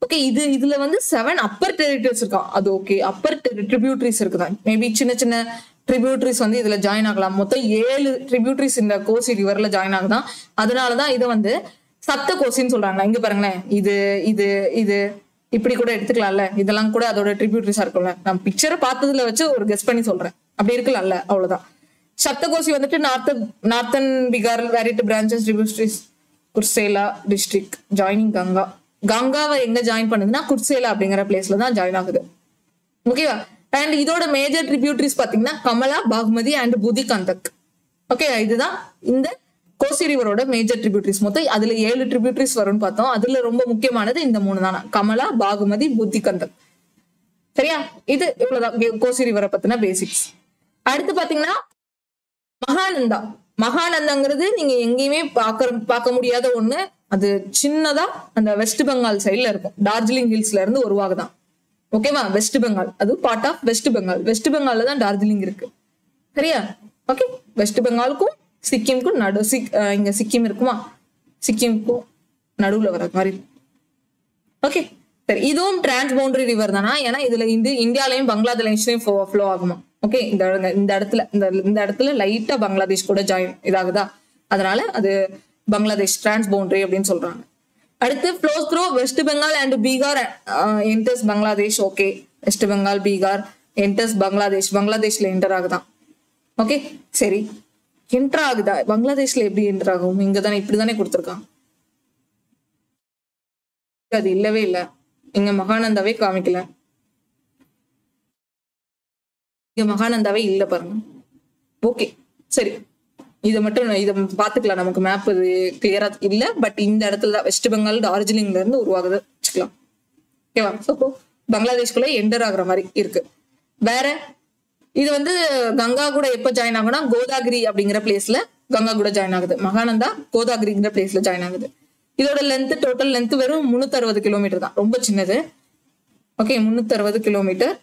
ஓகே, இதுல வந்து 7 அப்பர் டெரிட்டரிஸ் இருக்கான். அது ஓகே, அப்பர் ட்ரிபியூட்டரிஸ் இருக்குதான். மேபி சின்ன ட்ரிபியூட்டரிஸ் வந்து இதுல ஜாயின் ஆகலாம். மொத்தம் 7 ட்ரிபியூட்டரிஸ் இந்த கோசி ரிவர்ல ஜாயின் ஆகுதான். அதனாலதான் இதை வந்து சப்த கோசின்னு சொல்றாங்க. இங்க பாருங்களேன், இது இப்படி கூட எடுத்துக்கலாம்ல. இதெல்லாம் கூட அதோட ட்ரிபியூட்டரிஸா இருக்கும்ல. நான் பிக்சரை பார்த்ததுல வச்சு ஒரு கெஸ் பண்ணி சொல்றேன். அப்படி இருக்கலாம்ல, அவ்வளவுதான். சப்தகோசி வந்துட்டு northern Bihar where it branches tributaries Kursela district joining கங்காவை எங்க ஜாயின் பண்ணுதுன்னா குர்சேலா அப்படிங்கிற பிளேஸ்ல தான் ஜாயின் ஆகுது. ஓகேவா? அண்ட் இதோட மேஜர் ட்ரிபியூட்டரிஸ் பாத்தீங்கன்னா கமலா, பாக்மதி அண்ட் புதி கந்தக். ஓகே, இதுதான் இந்த கோசி ரிவரோட மேஜர் ட்ரிபியூட்டரிஸ். மொத்தம் அதுல 7 ட்ரிபியூட்டரிஸ் வரும்னு பார்த்தோம். அதுல ரொம்ப முக்கியமானது இந்த 3 தானா, கமலா, பாகுமதி, புத்தி கந்தக். சரியா? இது இவ்வளவுதான் கோசி ரிவரை பத்தின பேசிக்ஸ். அடுத்து பாத்தீங்கன்னா மகானந்தாங்கிறது நீங்க எங்கேயுமே பார்க்க முடியாத ஒண்ணு. அது சின்னதா அந்த வெஸ்ட் பெங்கால் சைட்ல இருக்கும். டார்ஜிலிங் ஹில்ஸ்ல இருந்து உருவாகுதான். ஓகேவா? வெஸ்ட் பெங்கால், அது part of west Bengal. West பெங்கால்ல தான் டார்ஜிலிங் இருக்கு. சரியா? ஓகே, வெஸ்ட் பெங்காலுக்கும் சிக்கிமுக்கும் இங்க சிக்கிம் இருக்குமா, சிக்கிமுக்கும் நடுவுல வர மாதிரி. ஓகே, சரி. இதுவும் டிரான்ஸ் பவுண்டரி ரிவர் தானா? ஏன்னா இதுல இந்தியாலையும் பங்களாதேஷ்லயும் ஃப்ளோ ஆகுமா. ஓகே, இந்த இடத்துல இந்த இடத்துல லைட்டா பங்களாதேஷ் கூட ஜாயின் இதாகுதா, அதனால அது பங்களாதேஷ் டிரான்ஸ் பவுண்டரி அப்படின்னு சொல்றாங்க. அடுத்து flows through west Bengal and Bihar enters Bangladesh. Okay, west Bengal Bihar enters Bangladesh, பங்களாதேஷ்ல என்டர் ஆகுதான். ஓகே சரி, என்டர் ஆகுதா பங்களாதேஷ்ல எப்படி என்டர் ஆகும்? இங்கதானே இப்படிதானே கொடுத்துருக்கான். அது இல்லவே இல்லை, இங்க மகானந்தாவே காமிக்கல, இங்க மகானந்தாவே இல்ல பாருங்க. ஓகே சரி, இதை மட்டும் இதை பாத்துக்கலாம், நமக்கு மேப் இது கிளியரா இல்ல. பட் இந்த இடத்துல தான் வெஸ்ட் பெங்கால் டார்ஜிலிங்ல இருந்து உருவாகுது வச்சுக்கலாம். ஓகேவா? சோ பங்களாதேஷ்குள்ள என்டர் ஆகுற மாதிரி இருக்கு. வேற இது வந்து கங்கா கூட எப்ப ஜாயின் ஆகும்னா கோதாகிரி அப்படிங்கிற பிளேஸ்ல கங்கா கூட ஜாயின் ஆகுது. மகானந்தா கோதாகிரிங்கிற பிளேஸ்ல ஜாயின் ஆகுது. இதோட லென்த், டோட்டல் லென்த் வெறும் 360 கிலோமீட்டர் தான், ரொம்ப சின்னது. Okay, 360 kilometre.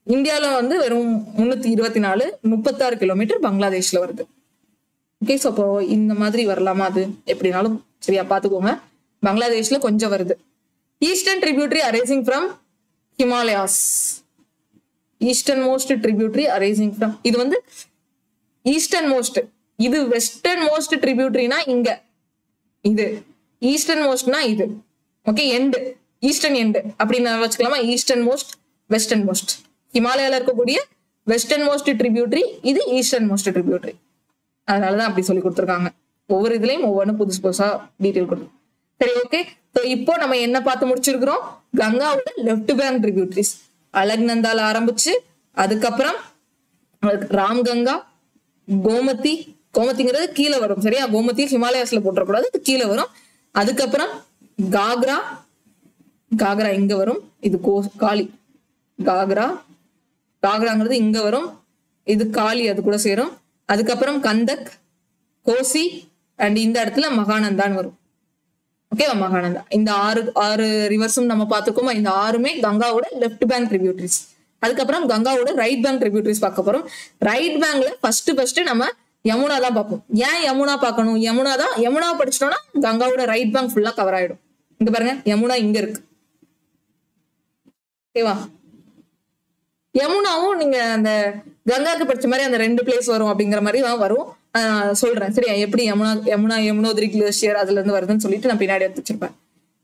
இந்தியாவில வந்து வெறும் 324, 36 கிலோமீட்டர் பங்களாதேஷ்ல வருது. ஓகே, ஸோ அப்போ இந்த மாதிரி வரலாமா? அது எப்படினாலும் சரியா பாத்துக்கோங்க. பங்களாதேஷ்ல கொஞ்சம் வருது. Eastern tributary arising from Himalayas. Eastern most tributary arising from, இது வந்து ஈஸ்டர்ன் மோஸ்ட், இது வெஸ்டர்ன் மோஸ்ட் ட்ரிபியூட்டரினா இங்க, இது ஈஸ்டர்ன் மோஸ்ட்னா இது. ஓகே, எண்டு ஈஸ்டர்ன் எண்டு அப்படின்னு வச்சுக்கலாமா? Eastern most, western most. ஹிமாலயால இருக்கக்கூடிய வெஸ்டர்ன் மோஸ்ட் ட்ரிபியூட்டரி, இது ஈஸ்டர்ன் மோஸ்ட் ட்ரிபியூட்டரி. அதனாலதான் அப்படி சொல்லி கொடுத்துருக்காங்க. ஒவ்வொரு இதுலயும் ஒவ்வொன்றும் புதுசு புதுசா டீட்டெயில் கொடுக்கும். சரி, ஓகே. இப்போ நம்ம என்ன பார்த்து முடிச்சிருக்கிறோம்? கங்காவோட லெஃப்ட் பேங்க் ட்ரிபியூட்டரிஸ் அலக்நந்தால ஆரம்பிச்சு, அதுக்கப்புறம் ராம்கங்கா, கோமதி, கோமதிங்கிறது கீழே வரும் சரியா? கோமதி ஹிமாலயாஸ்ல போட்டுறக்கூடாது, இது கீழே வரும். அதுக்கப்புறம் காக்ரா, காக்ரா இங்க வரும், இது காளி, காக்ரா, காக்ராங்கிறது இங்க வரும், இது காளி அது கூட சேரும். அதுக்கப்புறம் கந்தக், கோசி அண்ட் இந்த இடத்துல மகானந்தான்னு வரும். ஓகேவா? மகானந்தா. இந்த ஆறு ரிவர்ஸும் நம்ம பார்த்துக்கோமா? இந்த ஆறுமே கங்காவோட லெஃப்ட் பேங்க் ட்ரிபியூட்டரிஸ். அதுக்கப்புறம் கங்காவோட ரைட் பேங்க் ட்ரிபியூட்டரிஸ் பார்க்க போறோம். ரைட் பேங்க்ல ஃபர்ஸ்ட் நம்ம யமுனா தான் பார்ப்போம். ஏன் யமுனா பார்க்கணும்? யமுனா தான், யமுனா படிச்சிட்டோம்னா கங்காவோட ரைட் பேங்க் ஃபுல்லா கவர் ஆயிடும். இங்க பாருங்க, யமுனா இங்க இருக்கு. ஓகேவா? யமுனாவும் நீங்க அந்த கங்காக்கு படிச்ச மாதிரி அந்த 2 பிளேஸ் வரும் அப்படிங்கிற மாதிரி வரும். சொல்றேன் சரியா? எப்படி யமுனோத்ரி கிளேஷியர் அதுல இருந்து வருதுன்னு சொல்லிட்டு நான் பின்னாடி எடுத்து வச்சிருப்பேன்.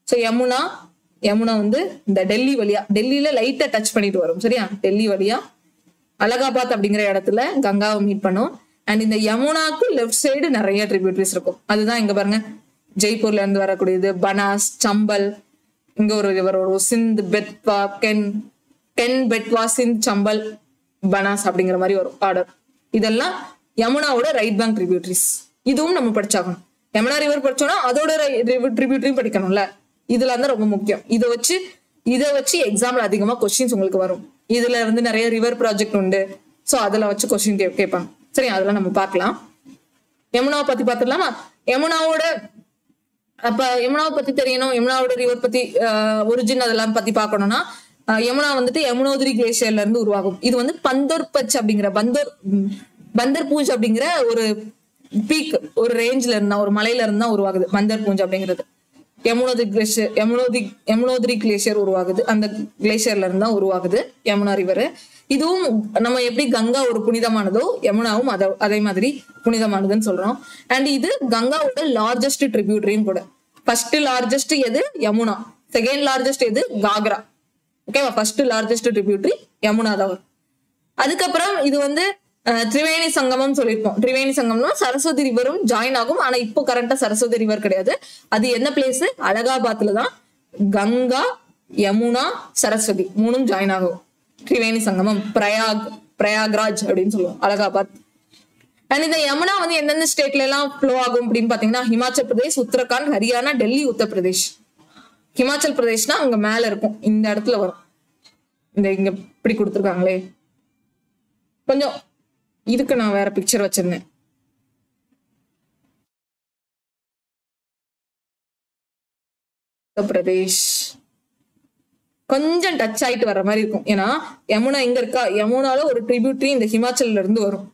ஸோ யமுனா வந்து இந்த டெல்லி வழியா, டெல்லியில லைட்டா டச் பண்ணிட்டு வரும் சரியா? டெல்லி வழியா அலகாபாத் அப்படிங்கிற இடத்துல கங்காவை மீட் பண்ணும். அண்ட் இந்த யமுனாக்கு லெஃப்ட் சைடு நிறைய ட்ரிபியூட்டரிஸ் இருக்கும். அதுதான் இங்க பாருங்க, ஜெய்ப்பூர்ல இருந்து வரக்கூடியது பனாஸ், சம்பல், இங்க ஒரு ரிவர் வரும், சிந்த், பெத்வா, கென், பெட்வா, சிந்த், சம்பல், பனாஸ் அப்படிங்கிற மாதிரி வரும் ஆர்டர். இதெல்லாம் யமுனாவோட ரைட் பேங்க் ட்ரிபியூட்டரிஸ். இதுவும் நம்ம படிச்சாகணும். யமுனா ரிவர் படிச்சோம்னா அதோட ட்ரிபியூட்டரியும் படிக்கணும்ல. இதுல இருந்தா ரொம்ப முக்கியம். இதை வச்சு எக்ஸாம்ல அதிகமா கொஸ்டின்ஸ் உங்களுக்கு வரும். இதுல இருந்து நிறைய ரிவர் ப்ராஜெக்ட் உண்டு. ஸோ அதுல வச்சு கொஸ்டின் கேட்பாங்க. சரி, அதெல்லாம் நம்ம பார்க்கலாம். யமுனாவை பத்தி பார்த்துடலாமா? யமுனாவை பத்தி தெரியணும், யமுனாவோட ரிவர் பத்தி ஒரிஜின் அதெல்லாம் பத்தி பார்க்கணும்னா யமுனா வந்துட்டு யமுனோத்ரி கிளேஷியர்ல இருந்து உருவாகும். இது வந்து பந்தர் பச் அப்படிங்கிற பந்தர் பூஜ் அப்படிங்கிற ஒரு பீக், ஒரு ரேஞ்ச்ல இருந்தா, ஒரு மலையில இருந்தா உருவாகுது பந்தர் பூஞ்ச் அப்படிங்கிறது. யமுனோத்ரி கிளேஷியர் உருவாகுது, அந்த கிளேஷியர்ல இருந்தா உருவாகுது யமுனா ரிவர். இதுவும் நம்ம எப்படி கங்கா ஒரு புனிதமானதோ யமுனாவும் அதே மாதிரி புனிதமானதுன்னு சொல்றோம். அண்ட் இது கங்காவோட லார்ஜஸ்ட் ட்ரிபியூட்டரியும் கூட. ஃபர்ஸ்ட் லார்ஜஸ்ட் எது? யமுனா. செகண்ட் லார்ஜஸ்ட் எது? காக்ரா. ஓகேவா? ஃபர்ஸ்ட் லார்ஜஸ்ட் ட்ரிபியூட்டரி யமுனா தான். அதுக்கப்புறம் இது வந்து திரிவேணி சங்கமம் சொல்லியிருப்போம். திரிவேணி சங்கம்னா சரஸ்வதி ரிவரும் ஜாயின் ஆகும். ஆனா இப்போ கரண்டா சரஸ்வதி ரிவர் கிடையாது. அது என்ன பிளேஸ்? அலகாபாத்ல தான் கங்கா, யமுனா, சரஸ்வதி 3ம் ஜாயின் ஆகும். திரிவேணி சங்கமம் பிரயாக்ராஜ் அப்படின்னு சொல்லுவோம், அலகாபாத். அண்ட் இந்த யமுனா வந்து எந்தெந்த ஸ்டேட்ல எல்லாம் ஃப்ளோ ஆகும் அப்படின்னு பாத்தீங்கன்னா ஹிமாச்சல் பிரதேஷ், உத்தரகாண்ட், ஹரியானா, டெல்லி, உத்தரப்பிரதேஷ். ஹிமாச்சல் பிரதேஷ்னா அங்க மேல இருக்கும், இந்த இடத்துல வரும். இங்க இப்படி கொடுத்துருக்காங்களே, கொஞ்சம் இதுக்கு நான் வேற பிக்சர் வச்சிருந்தேன். பிரதேஷ் கொஞ்சம் டச் ஆயிட்டு வர்ற மாதிரி இருக்கும். ஏன்னா யமுனா எங்க இருக்கா, யமுனால ஒரு ட்ரிபியூட்டரி இந்த ஹிமாச்சல்ல இருந்து வரும்,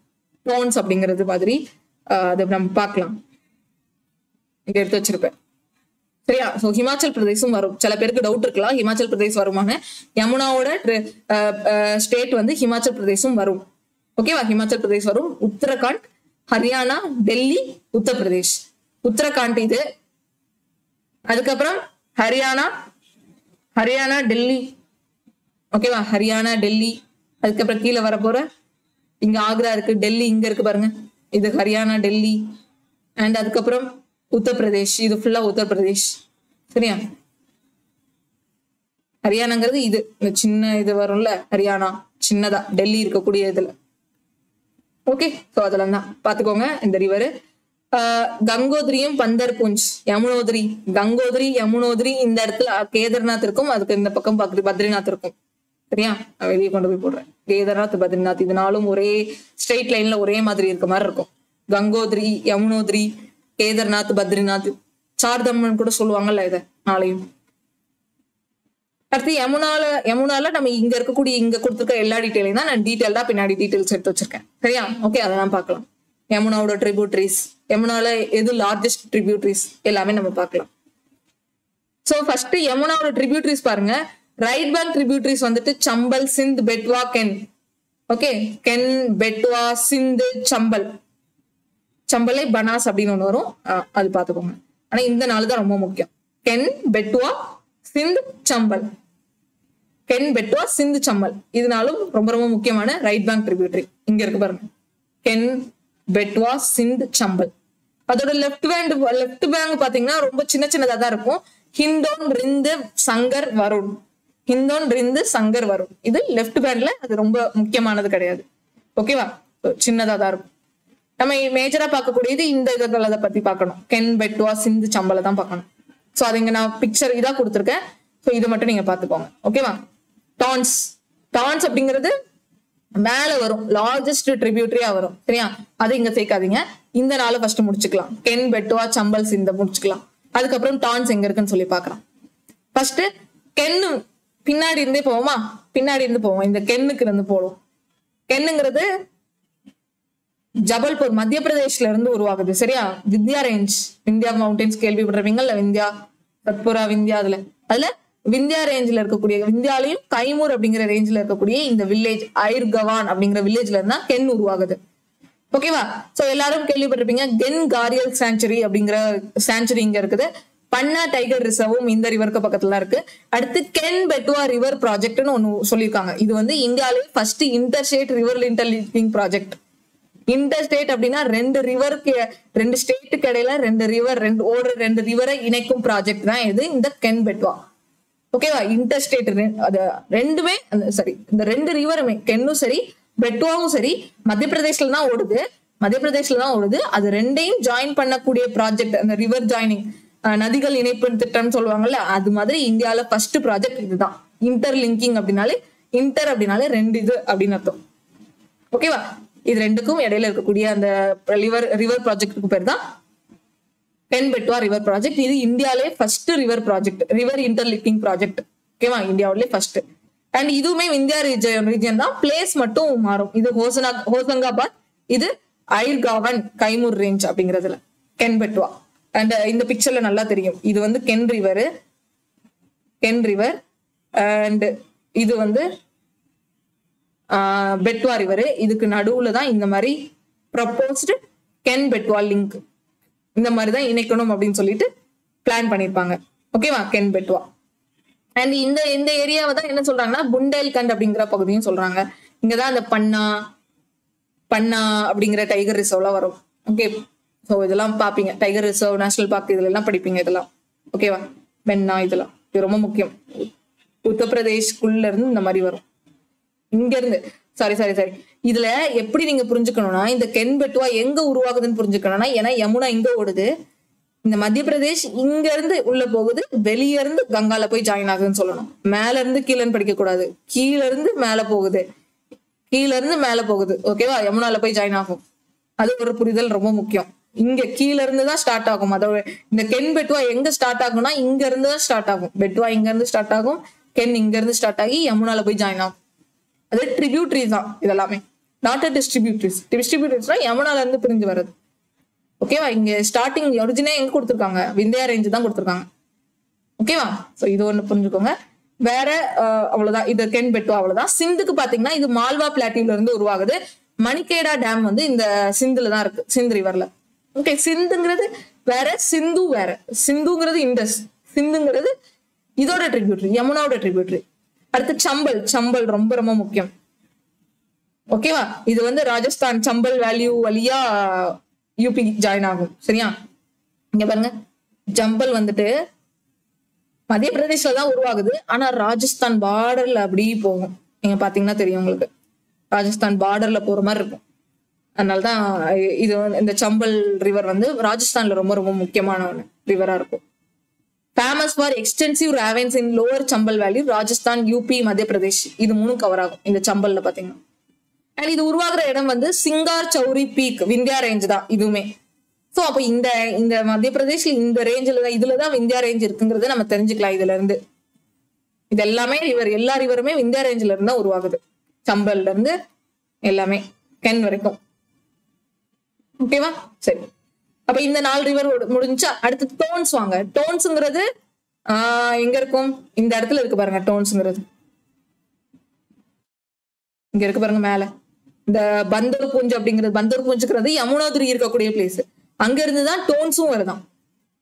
டோன்ஸ் அப்படிங்கிறது மாதிரி. அதை நம்ம பார்க்கலாம், இங்க எடுத்து வச்சிருப்பேன் சரியா? சோ ஹிமாச்சல் பிரதேசம் வரும். சில பேருக்கு டவுட் இருக்கலாம், ஹிமாச்சல் பிரதேஷ் வருமான. யமுனாவோட ஸ்டேட் வந்து ஹிமாச்சல் பிரதேசம் வரும். ஓகேவா? ஹிமாச்சல் பிரதேஷ் வரும், உத்தரகாண்ட், ஹரியானா, டெல்லி, உத்தரப்பிரதேஷ். உத்தரகாண்ட் இது, அதுக்கப்புறம் ஹரியானா டெல்லி. ஓகேவா? ஹரியானா டெல்லி. அதுக்கப்புறம் கீழே வர போற இங்க ஆக்ரா இருக்கு, டெல்லி இங்க இருக்கு பாருங்க, இது ஹரியானா டெல்லி. அண்ட் அதுக்கப்புறம் உத்தரப்பிரதேஷ், இது ஃபுல்லா உத்தரப்பிரதேஷ். சரியா? ஹரியானாங்கிறது இது, இந்த சின்ன இது வரும்ல ஹரியானா, சின்னதா டெல்லி இருக்கக்கூடிய இதுல. ஓகே, ஸோ அதெல்லாம் தான் பாத்துக்கோங்க. இந்த ரிவர் கங்கோத்ரியும் பந்தர்புஞ்ச், யமுனோத்ரி, கங்கோத்ரி யமுனோத்ரி இந்த இடத்துல கேதார்நாத் இருக்கும், அதுக்கு இந்த பக்கம் பத்ரிநாத் இருக்கும். சரியா? நான் வெளியே கொண்டு போய் போடுறேன். கேதார்நாத், பத்ரிநாத் இது நாளும் ஒரே ஸ்ட்ரெயிட் லைன்ல ஒரே மாதிரி இருக்க மாதிரி இருக்கும். கங்கோத்ரி, யமுனோத்ரி, கேதார்நாத், பத்ரிநாத், சார்தம்மன் கூட சொல்லுவாங்கல்ல இதை நாளையும். அடுத்து யமுனால நம்ம இங்க இருக்கக்கூடிய இங்க கொடுத்துருக்க எல்லா டீட்டெயிலையும் தான் நான் டீட்டெயில்டா பின்னாடி டீட்டெயில்ஸ் எடுத்து வச்சிருக்கேன். சரியா? ஓகே, அதெல்லாம் பார்க்கலாம். யமுனாவோட ட்ரிபியூட்ரிஸ், யமுனால எது லார்ஜஸ்ட் ட்ரிபியூட்ரிஸ் எல்லாமே நம்ம பார்க்கலாம். சோ ஃபர்ஸ்ட் யமுனாவோட ட்ரிபியூட்ரிஸ் பாருங்க. ரைட் பேங்க் ட்ரிபியூட்ரிஸ் வந்துட்டு சம்பல், சிந்த், பெட்வா, கென். ஓகே, கென், பெட்வா, சிந்த், சம்பல். சம்பலே பனாஸ் அப்படின்னு ஒண்ணு வரும், அது பாத்துக்கோங்க. ஆனா இந்த 4 தான் ரொம்ப முக்கியம். கென், பெட்வா, சிந்த், சம்பல். கென், பெட்வா, சிந்த், சம்பல் இதனாலும் ரொம்ப ரொம்ப முக்கியமான ரைட் பேங்க் ட்ரிபியூட்டரி இங்க இருக்கு பாருங்க. கென், பெட்வா, சிந்த், சம்பல். அதோட லெஃப்ட் பேங்க் பாத்தீங்கன்னா ரொம்ப சின்னதா தான் இருக்கும். ஹிந்தோன், ரிந்து, சங்கர், வருண். ஹிந்தோன், ரிந்து, சங்கர், வருண். இது லெஃப்ட் பேங்க்ல, அது ரொம்ப முக்கியமானது கிடையாது. ஓகேவா? சின்னதா தான் இருக்கும். நம்ம மேஜரா பார்க்கக்கூடியது இந்த இதை பத்தி பார்க்கணும். கென், பெட்வா, சிந்து, சம்பலை தான் பார்க்கணும். சோ அது இங்க நான் பிக்சர் இதா கொடுத்துருக்கேன். சோ இதை மட்டும் நீங்க பாத்துக்கோங்க. ஓகேவா? டான்ஸ் அப்படிங்கிறது மேல வரும், லார்ஜஸ்ட் ட்ரிபியூட்டரியா வரும். சரியா? அது இங்க சேர்க்காதீங்க. இந்த 4 ஃபர்ஸ்ட் முடிச்சுக்கலாம். கென், பெட்வா, சம்பல், சிந்த முடிச்சுக்கலாம். அதுக்கப்புறம் டான்ஸ் எங்க இருக்குன்னு சொல்லி பாக்கலாம். ஃபர்ஸ்ட் கென்னு பின்னாடி இருந்தே போவோமா? பின்னாடி இருந்து போவோம். இந்த கென்னுக்கு இருந்து போவோம். கென்னுங்கிறது ஜபல்பூர், மத்திய பிரதேஷ்ல இருந்து உருவாகுது. சரியா? விந்தியா ரேஞ்ச், விந்தியா மவுண்டன்ஸ் கேள்விப்பட்டிருப்பீங்கல்ல, விந்தியா, சத்புரா, விந்தியா. அதுல விந்தியா ரேஞ்சில இருக்கக்கூடிய, விந்தியாலையும் கைமூர் அப்படிங்கிற ரேஞ்சில இருக்கக்கூடிய இந்த வில்லேஜ் ஐர்கவான் அப்படிங்கிற வில்லேஜ்ல இருந்தா கென் உருவாகுது. ஓகேவா? சோ எல்லாரும் கேள்விப்பட்டிருப்பீங்க கென் காரியல் சாங்சுரி அப்படிங்கிற சாங்சுரி இங்க இருக்குது. பன்னா டைகர் ரிசர்வும் இந்த ரிவருக்கு பக்கத்துல இருக்கு. அடுத்து கென் பெட்வா ரிவர் ப்ராஜெக்ட்னு ஒண்ணு சொல்லியிருக்காங்க. இது வந்து இந்தியாவிலே first interstate river interlinking project. Interstate அப்படின்னா 2 ஸ்டேட்டுக்கு இடையில 2 ரிவரை இணைக்கும் ப்ராஜெக்ட் தான் இது, இந்த கென் பெட்வா. ஓகேவா? இன்டர்ஸ்டேட் அது ரெண்டுமே, சரி, இந்த 2 ரிவருமே கென்னும் சரி பெட்வாவும் சரி மத்திய பிரதேஷ்ல தான் ஓடுது. அது ரெண்டையும் ஜாயின் பண்ணக்கூடிய ப்ராஜெக்ட், அந்த ரிவர் ஜாயினிங், நதிகள் இணைப்பு திட்டம் சொல்லுவாங்கல்ல, அது மாதிரி இந்தியாவில ஃபர்ஸ்ட் ப்ராஜெக்ட் இதுதான். இன்டர்லிங்கிங் அப்படின்னாலே, இன்டர் அப்படின்னாலே 2 இது அப்படின்னு அர்த்தம். ஓகேவா? இது ரெண்டுக்கும் இடையில இருக்கக்கூடிய அந்த ரிவர் ப்ராஜெக்டுக்கு பேர் தான் கென் பெட்வா ரிவர் ப்ராஜெக்ட். இது இந்தியாவிலே first river project, river interlinking project. ஓகேவா? இந்தியாவிலே ஃபர்ஸ்ட். அண்ட் இதுவுமே இந்தியா ரீஜன் தான், பிளேஸ் மட்டும் மாறும். இது ஹோசங்காபாத், இது ஐர்காவன், கைமூர் ரேஞ்ச் அப்படிங்கிறதுல கென் பெட்வா. அண்ட் இந்த பிக்சர்ல நல்லா தெரியும், இது வந்து கென் ரிவர் அண்ட் இது வந்து பெட்வா ரிவர். இதுக்கு நடுவுல தான் இந்த மாதிரி ப்ரப்போஸ்டு கென் பெட்வா லிங்க், இந்த மாதிரிதான் இணைக்கணும் அப்படின்னு சொல்லிட்டு பிளான் பண்ணிருப்பாங்க. ஓகேவா? கென் பெட்வா. அண்ட் இந்த ஏரியாவை தான் என்ன சொல்றாங்கன்னா புண்டேல்கண்ட் அப்படிங்கிற பகுதியும் சொல்றாங்க. இங்கதான் அந்த பன்னா அப்படிங்கிற டைகர் ரிசர்வ்லாம் வரும். ஓகே, ஸோ இதெல்லாம் பாப்பீங்க, டைகர் ரிசர்வ், நேஷனல் பார்க், இதுல எல்லாம் படிப்பீங்க இதெல்லாம். ஓகேவா? பென்னா, இதெல்லாம் இது ரொம்ப முக்கியம். உத்தரப்பிரதேஷ்குள்ள இருந்து இந்த மாதிரி வரும். இங்க இருந்து சாரி இதுல எப்படி நீங்க புரிஞ்சுக்கணும்னா, இந்த கென் பெட்வா எங்க உருவாகுதுன்னு புரிஞ்சுக்கணும்னா, ஏன்னா யமுனா இங்க ஓடுது, இந்த மத்திய பிரதேஷ் இங்க இருந்து உள்ள போகுது, வெளியே இருந்து கங்கால போய் ஜாயின் ஆகுதுன்னு சொல்லணும். மேல இருந்து கீழன்னு படிக்க கூடாது, கீழ இருந்து மேல போகுது. ஓகேவா? யமுனால போய் ஜாயின் ஆகும். அது ஒரு புரிதல் ரொம்ப முக்கியம். இங்க கீழ இருந்து தான் ஸ்டார்ட் ஆகும். அதோட இந்த கென் பெட்வா எங்க ஸ்டார்ட் ஆகும்னா இங்க இருந்து தான் ஸ்டார்ட் ஆகும். பெட்வா இங்க இருந்து ஸ்டார்ட் ஆகும், கென் இங்க இருந்து ஸ்டார்ட் ஆகி யமுனால போய் ஜாயின் ஆகும். அது ட்ரிபியூட்ரிஸ் தான் இதெல்லாமே, நாட் அ டிஸ்ட்ரிபியூட்டரிஸ்னா யமுனால இருந்து பிரிஞ்சு வர்றது. ஓகேவா? இங்க ஸ்டார்டிங் ஒரிஜினே எங்க கொடுத்துருக்காங்க, விந்தியா ரேஞ்சு தான் கொடுத்துருக்காங்க. ஓகேவா? சோ இது ஒண்ணு புரிஞ்சுக்கோங்க. வேற அவ்வளவுதான், இது கென் பெட்வா அவ்வளவுதான். சிந்துக்கு பாத்தீங்கன்னா இது மால்வா பிளாட்டியூல இருந்து உருவாகுது. மணிகேடா டேம் வந்து இந்த சிந்துல தான் இருக்கு, சிந்து ரிவர்ல. ஓகே, சிந்துங்கிறது வேற, சிந்து வேற. சிந்துங்கிறது இண்டஸ், சிந்துங்கிறது இதோட ட்ரிபியூட்டரி, யமுனாவோட ட்ரிபியூட்டரி. அடுத்து சம்பல். சம்பல் ரொம்ப ரொம்ப முக்கியம். ஓகேவா, இது வந்து ராஜஸ்தான் சம்பல் வேல்யூ வழியா யூபி ஜாயின் ஆகும். சரியா, இங்க பாருங்க, ஜம்பல் வந்துட்டு மத்திய பிரதேஷ்ல தான் உருவாகுது, ஆனா ராஜஸ்தான் பார்டர்ல அப்படி போகும். நீங்க பாத்தீங்கன்னா தெரியும் உங்களுக்கு, ராஜஸ்தான் பார்டர்ல போற மாதிரி இருக்கும். அதனாலதான் இது இந்த சம்பல் ரிவர் வந்து ராஜஸ்தான்ல ரொம்ப ரொம்ப முக்கியமான ரிவரா இருக்கும். Famous for extensive ravines in lower Chambal valley, Rajasthan, UP, Madhya Pradesh. இது 3 கவர் ஆகும் இந்த சம்பல்ல பாத்தீங்கன்னா. அண்ட் இது உருவாகிற இடம் வந்து சிங்கார் சௌரி பீக், விந்தியா ரேஞ்ச் தான் இதுவுமே. சோ அப்ப இந்த மத்திய பிரதேஷ்ல இந்த ரேஞ்சில தான், இதுலதான் விந்தியா ரேஞ்ச் இருக்குங்கிறத நம்ம தெரிஞ்சுக்கலாம் இதுல இருந்து. இது எல்லாமே ரிவர், எல்லா ரிவருமே விந்தியா ரேஞ்சில இருந்தா உருவாகுது. சம்பல்ல இருந்து எல்லாமே கென் வரைக்கும். ஓகேவா, சரி. அப்ப இந்த 4 ரிவர் முடிஞ்சா அடுத்து டோன்ஸ் வாங்க. டோன்ஸ்ங்கிறது எங்க இருக்கும், இந்த இடத்துல இருக்கு பாருங்க. டோன்ஸ்ங்கிறது இங்க இருக்கு பாருங்க மேல. இந்த பந்தர் பூஞ்ச் அப்படிங்கிறது, பந்தர் பூஞ்சுங்கிறது யமுனோத்ரி இருக்கக்கூடிய பிளேஸ். அங்க இருந்துதான் டோன்ஸும் வருதான்.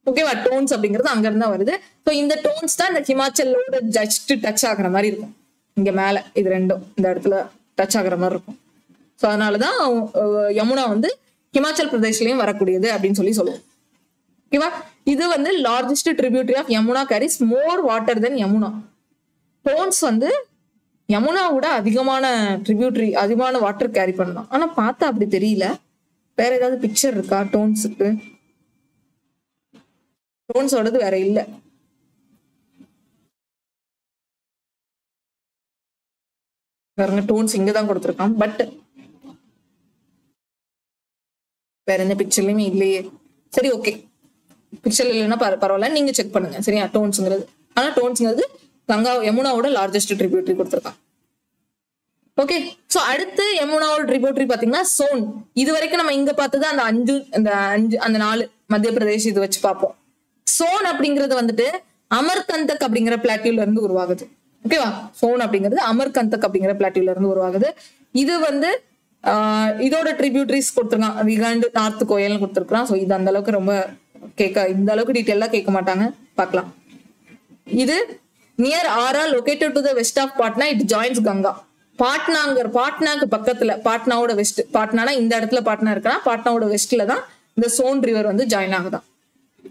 ஓகேவா, டோன்ஸ் அப்படிங்கிறது அங்க இருந்தா வருது. ஸோ இந்த டோன்ஸ் தான் இந்த ஹிமாச்சலோட ஜஸ்ட் டச் ஆகுற மாதிரி இருக்கும். இங்க மேல இது ரெண்டும் இந்த இடத்துல டச் ஆகுற மாதிரி இருக்கும். ஸோ அதனாலதான் யமுனா வந்து ஹிமாச்சல் பிரதேஷ்லயும் வரக்கூடியது அப்படின்னு சொல்லுவோம். ஓகேவா, இது வந்து largest tributary of Yamuna carries more water than Yamuna. Tons வந்து யமுனாவோட அதிகமான ட்ரிபியூட்டரி, அதிகமான வாட்டர் கேரி பண்ணலாம். ஆனா பார்த்தா அப்படி தெரியல. வேற ஏதாவது பிக்சர் இருக்கா டோன்ஸுக்கு? டோன்ஸோடது வேற இல்ல. பாருங்க, டோன்ஸ் இங்கதான் கொடுத்துருக்கான், பட் வேற எந்த பிக்சர்லயுமே இல்லையே. சரி, ஓகே, பிக்சர்ல இல்லைன்னா பரவாயில்ல, நீங்க செக் பண்ணுங்க. சரியா, டோன்ஸ்ங்கிறது. ஆனா டோன்ஸ்ங்கிறது கங்கா யமுனாவோட லார்ஜஸ்ட் ட்ரிபியூட்டரி கொடுத்துருக்கான். ஓகே, சோ அடுத்து யமுனாவோட ட்ரிபியூட்டரி பாத்தீங்கன்னா சோன். இது வரைக்கும் நம்ம இங்க பார்த்தது அந்த 4 மத்திய பிரதேஷ் இது வச்சு பார்ப்போம். சோன் அப்படிங்கிறது வந்துட்டு அமர்கந்தக் அப்படிங்கிற பிளாட்டியூல இருந்து உருவாகுது. ஓகேவா, சோன் அப்படிங்கிறது அமர்கந்தக் அப்படிங்கிற பிளாட்டியூல இருந்து உருவாகுது. இது வந்து இதோட ட்ரிபியூட்டரிஸ் கொடுத்துருக்கான், ரிகாண்ட், நார்த் கோயல்னு கொடுத்துருக்கான். ஸோ இது அந்த அளவுக்கு ரொம்ப இந்த அளவுக்கு டீட்டெயிலா கேட்க மாட்டாங்க, பார்க்கலாம். இது near Arrah, located to the west of Patna, it joins Ganga. பாட்னாக்கு பக்கத்துல, பாட்னாவோட வெஸ்ட், பாட்னானா இந்த இடத்துல பாட்னா இருக்குன்னா பாட்னாவோட வெஸ்ட்ல தான் இந்த சோன் ரிவர் வந்து ஜாயின் ஆகுதான்.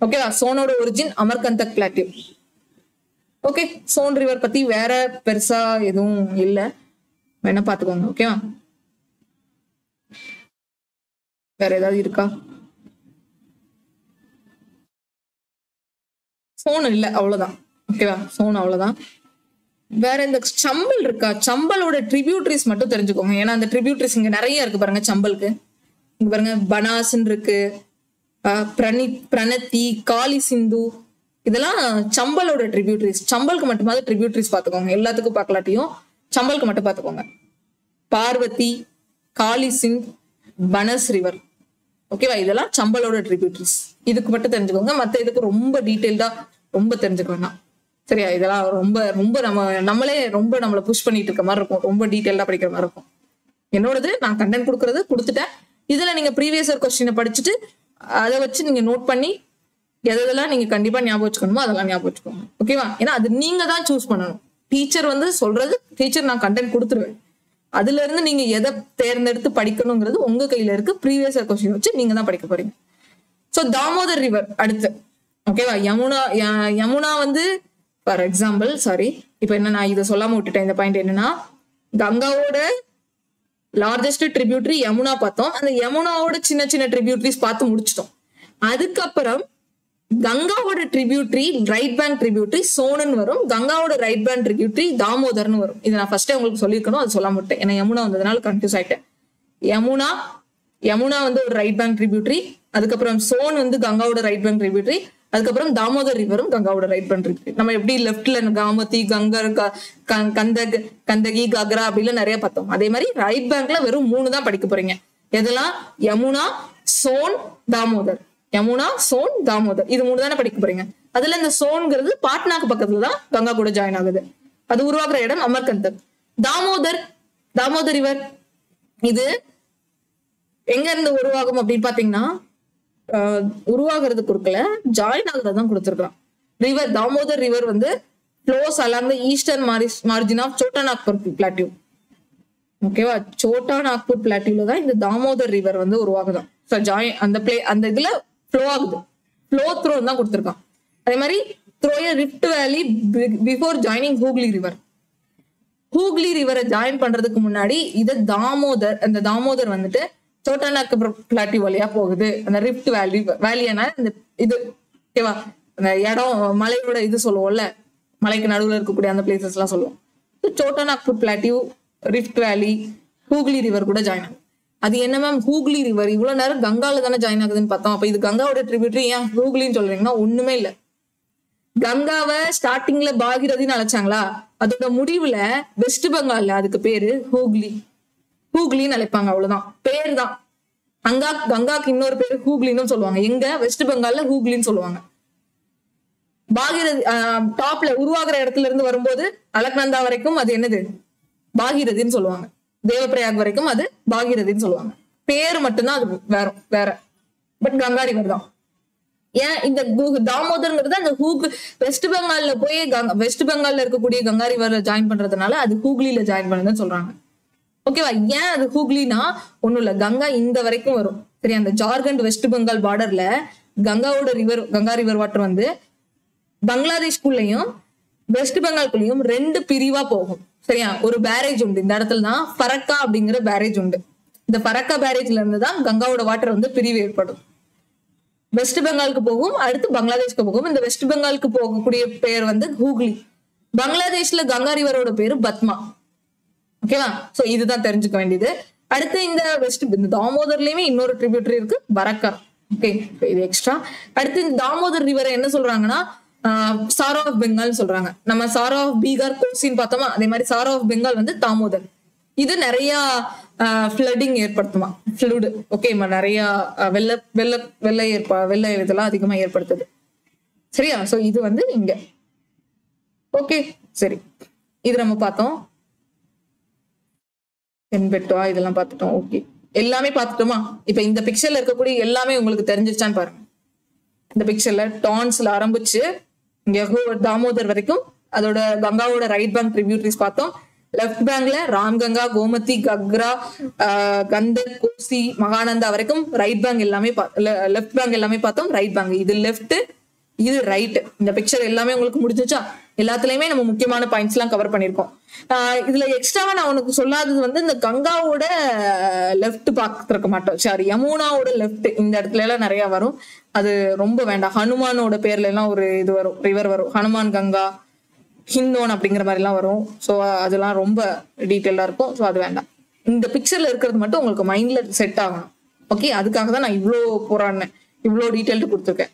ஓகேவா, சோனோட origin Amarkantak plateau. Okay, Son river பத்தி வேற பெருசா எதுவும் இல்ல, வேணா பாத்துக்கோங்க. ஓகேவா, வேற ஏதாவது இருக்கா? சோன் இல்ல, அவ்வளவுதான். ஓகேவா, சோன் அவ்வளவுதான். வேற இந்த சம்பல் இருக்கா? சம்பலோட ட்ரிபியூட்டரிஸ் மட்டும் தெரிஞ்சுக்கோங்க. ஏன்னா அந்த ட்ரிபியூட்டரிஸ் இங்க நிறைய இருக்கு பாருங்க. சம்பலுக்கு இங்க பாருங்க, பனாஸ்ன்னு இருக்கு, பிரணத்தி, காளி சிந்து, இதெல்லாம் சம்பலோட ட்ரிபியூட்டரிஸ். சம்பலுக்கு மட்டுமாவது ட்ரிபியூட்டரிஸ் பாத்துக்கோங்க, எல்லாத்துக்கும் பார்க்கலாட்டியும் சம்பலுக்கு மட்டும் பாத்துக்கோங்க. பார்வதி, காளி சிந்த், பனஸ் ரிவர். ஓகேவா, இதெல்லாம் சம்பலோட ட்ரிபியூட்டரிஸ். இதுக்கு மட்டும் தெரிஞ்சுக்கோங்க, மத்த இதுக்கு ரொம்ப டீட்டெயில்டா ரொம்ப தெரிஞ்சுக்கணும். சரியா, இதெல்லாம் ரொம்ப ரொம்ப நம்மளே ரொம்ப நம்மளை புஷ் பண்ணிட்டு இருக்க மாதிரி இருக்கும், ரொம்ப டீட்டெயிலா படிக்கிற மாதிரி இருக்கும். என்னோடது நான் கண்டென்ட் கொடுத்துட்டேன். இதுல நீங்க ப்ரீவியஸ் இயர் கொஸ்டினை படிச்சுட்டு அதை வச்சு நீங்க நோட் பண்ணி எதெல்லாம் நீங்க கண்டிப்பா ஞாபகம் வச்சுக்கணுமோ அதெல்லாம் ஞாபகம் வச்சுக்கோங்க. ஓகேவா, ஏன்னா அது நீங்க தான் சூஸ் பண்ணணும். டீச்சர் வந்து சொல்றது, டீச்சர் நான் கண்டென்ட் கொடுத்துருவேன், அதுல இருந்து நீங்க எதை தேர்ந்தெடுத்து படிக்கணுங்கிறது உங்க கையில இருக்கு. ப்ரீவியஸ் இயர் கொஸ்டின் வச்சு நீங்க தான் படிக்க போறீங்க. சோ தாமோதர் ரிவர் அடுத்து. ஓகேவா, யமுனா வந்து ஃபார் எக்ஸாம்பிள், சாரி, இப்ப என்ன நான் இதை சொல்லாம விட்டுட்டேன். இந்த பாயிண்ட் என்னன்னா, கங்காவோட லார்ஜஸ்ட் ட்ரிபியூட்டரி யமுனா பார்த்தோம். அந்த யமுனாவோட சின்ன சின்ன ட்ரிபியூட்டரிஸ் பார்த்து முடிச்சிட்டோம். அதுக்கப்புறம் கங்காவோட tributary, right bank tributary shonen வரும். கங்காவோட ரைட் பேங்க் ட்ரிபியூட்டரி தாமோதர்னு வரும். இதை நான் ஃபர்ஸ்டே உங்களுக்கு சொல்லியிருக்கணும், அது சொல்லாம விட்டேன். ஏன்னா யமுனா வந்ததுனால கன்ஃபியூஸ் ஆயிட்டேன். யமுனா வந்து ஒரு ரைட் பேங்க் ட்ரிபியூட்டரி, அதுக்கப்புறம் சோன் வந்து கங்காவோட ரைட் பேங்க் ட்ரிபியூட்டரி, அதுக்கப்புறம் தாமோதர் ரிவரும் கங்காவோட ரைட் பேங்க் ட்ரிபியூட்டரி. நம்ம எப்படி லெஃப்ட்ல காமதி, கங்கர், கந்தகி, கக்ரா அப்படிலாம் நிறைய பார்த்தோம். அதே மாதிரி ரைட் பேங்க்ல வெறும் 3 தான் படிக்க போறீங்க. எதெல்லாம்? யமுனா, சோன், தாமோதர். யமுனா, சோன், தாமோதர், இது 3 தானே படிக்க போறீங்க. அதுல இந்த சோன்ங்கிறது பாட்னாக்கு பக்கத்துல தான் கங்கா கூட ஜாயின் ஆகுது. அது உருவாக்குற இடம் அமர்கந்தக். தாமோதர் ரிவர் இது எங்க இருந்து உருவாகும் அப்படின்னு பாத்தீங்கன்னா உருவாகிறது குறுக்கல ஜாயின் ஆகுறதுதான் கொடுத்துருக்கான். ரிவர் தாமோதர் ரிவர் வந்து flows along the eastern margin of Chota Nagpur plateau. ஓகேவா, சோட்டா நாக்பூர் பிளாட்டியூல தான் இந்த தாமோதர் ரிவர் வந்து உருவாகுதான். அந்த இதுல ஃப்ளோ ஆகுது, ஃப்ளோ த்ரோ தான் கொடுத்துருக்கான். அதே மாதிரி through rift valley before joining Hooghly river. Hooghly ரிவரை ஜாயின் பண்றதுக்கு முன்னாடி இது அந்த தாமோதர் வந்துட்டு சோட்டா நாக்பூர் பிளாட்டியூ வழியா போகுது. அந்த ரிஃப்ட் வேலியான இந்த இது ஓகேவா, அந்த இடம் மலையோட இது சொல்லுவோம்ல, மலைக்கு நடுவுல இருக்கக்கூடிய அந்த பிளேசஸ் எல்லாம் சொல்லுவோம். சோட்டா நாக்பூர் பிளாட்டியூ, ரிஃப்ட் வேலி, ஹூக்லி ரிவர் கூட ஜாயின் ஆகும். அது என்ன மேம் ஹூக்லி ரிவர் இவ்வளவு நேரம் கங்கால தானே ஜாயின் ஆகுதுன்னு பார்த்தோம், அப்ப இது கங்காவோட ட்ரிபியூட்டரி ஏன் ஹூக்லின்னு சொல்றீங்கன்னா ஒண்ணுமே இல்ல. கங்காவை ஸ்டார்டிங்ல பாகிரதின்னு அழைச்சாங்களா, அதோட முடிவுல வெஸ்ட் பெங்கால்ல அதுக்கு பேரு ஹூக்லின்னு அழைப்பாங்க, அவ்வளவுதான் பேரு தான். கங்காக்கு இன்னொரு பேரு ஹூக்லின்னு சொல்லுவாங்க, எங்க வெஸ்ட் பெங்கால்ல ஹூக்லின்னு சொல்லுவாங்க. பாகிரதி டாப்ல உருவாகிற இடத்துல இருந்து வரும்போது அலக்நந்தா வரைக்கும் அது என்னது பாகிரதின்னு சொல்லுவாங்க, தேவப்பிரயாக் வரைக்கும் அது பாகிரதின்னு சொல்லுவாங்க. பேரு மட்டும்தான் அது வேற, பட் கங்கா ரிவர் தான். ஏன் இந்த தாமோதர்ங்கிறது அந்த வெஸ்ட் பெங்கால்ல போய் வெஸ்ட் பெங்கால்ல இருக்கக்கூடிய கங்கா ரிவர்ல ஜாயின் பண்றதுனால அது ஹூக்லில ஜாயின் பண்ணதுன்னு சொல்றாங்க. ஓகேவா, ஏன் அது ஹூக்லினா ஒண்ணும் இல்ல, கங்கா இந்த வரைக்கும் வரும் சரி. அந்த ஜார்க்கண்ட் வெஸ்ட் பெங்கால் பார்டர்ல கங்கா ரிவர் வாட்டர் வந்து பங்களாதேஷ்குள்ளயும் வெஸ்ட் பெங்கால்குள்ளயும் 2 பிரிவா போகும் சரியா. ஒரு பேரேஜ் உண்டு இந்த இடத்துல தான், ஃபரக்கா அப்படிங்கிற பேரேஜ் உண்டு. இந்த ஃபரக்கா பேரேஜ்ல இருந்து தான் கங்காவோட வாட்டர் வந்து பிரிவு ஏற்படும். வெஸ்ட் பெங்காலுக்கு போகும், அடுத்து பங்களாதேஷ்க்கு போகும். இந்த வெஸ்ட் பெங்காலுக்கு போகக்கூடிய பேர் வந்து ஹூக்லி, பங்களாதேஷ்ல கங்கா ரிவரோட பேரு பத்மா. ஓகேவா, சோ இதுதான் தெரிஞ்சுக்க வேண்டியது. அடுத்து இந்த தாமோதர்லயுமே இன்னொரு ட்ரிபியூட்டரி இருக்கு, பரக்கா. ஓகே, இது எக்ஸ்ட்ரா. அடுத்து இந்த தாமோதர் ரிவரை என்ன சொல்றாங்கன்னா சாரோ ஆஃப் பெங்கால் சொல்றாங்க. நம்ம சாரோ ஆஃப் பீகார் கோசின்னு பார்த்தோமா, அதே மாதிரி சாரோ ஆஃப் பெங்கால் வந்து தாமோதர். இது நிறைய ஃப்ளட்டிங் ஏற்படுத்துமா, ஃப்ளூடு. ஓகே, நிறைய வெள்ளை இதெல்லாம் அதிகமா ஏற்படுத்துது சரியா. சோ இது வந்து இங்க ஓகே சரி, இது நம்ம பார்த்தோம். தென்பெட்டா இதெல்லாம் பார்த்துட்டோம். ஓகே, எல்லாமே பார்த்துட்டோமா. இப்ப இந்த பிக்சர்ல இருக்கக்கூடிய எல்லாமே உங்களுக்கு தெரிஞ்சிருச்சான்னு பாருங்க. இந்த பிக்சர்ல டான்ஸ்ல ஆரம்பிச்சு இங்க தாமோதர் வரைக்கும் அதோட கங்காவோட ரைட் பேங்க் ட்ரிபியூட்டரிஸ் பார்த்தோம். லெஃப்ட் பேங்க்ல ராம்கங்கா, கோமதி, கக்ரா, கந்தக், கோசி, மகானந்தா வரைக்கும் ரைட் பேங்க் எல்லாமே லெஃப்ட் பேங்க் எல்லாமே பார்த்தோம். ரைட் பேங்க் இது லெஃப்ட், இது ரைட். இந்த பிக்சர் எல்லாமே உங்களுக்கு முடிஞ்சிச்சா? எல்லாத்துலயுமே நம்ம முக்கியமான பாயிண்ட்ஸ் எல்லாம் கவர் பண்ணிருக்கோம். இதுல எக்ஸ்ட்ராவா நான் உனக்கு சொல்லாதது வந்து இந்த கங்காவோட லெஃப்ட் பார்த்திருக்க மாட்டோம். சரி, யமுனாவோட லெஃப்ட் இந்த இடத்துல எல்லாம் நிறைய வரும், அது ரொம்ப வேண்டாம். ஹனுமானோட பேர்ல எல்லாம் ஒரு இது வரும், ரிவர் வரும், ஹனுமான் கங்கா, ஹிந்தோன் அப்படிங்கிற மாதிரி எல்லாம் வரும். ஸோ அதெல்லாம் ரொம்ப டீட்டெயிலா இருக்கும். ஸோ அது வேண்டாம். இந்த பிக்சர்ல இருக்கிறது மட்டும் உங்களுக்கு மைண்ட்ல செட் ஆகணும். ஓகே, அதுக்காக தான் நான் இவ்வளோ போராடினேன், இவ்வளோ டீட்டெயில்டு கொடுத்துருக்கேன்.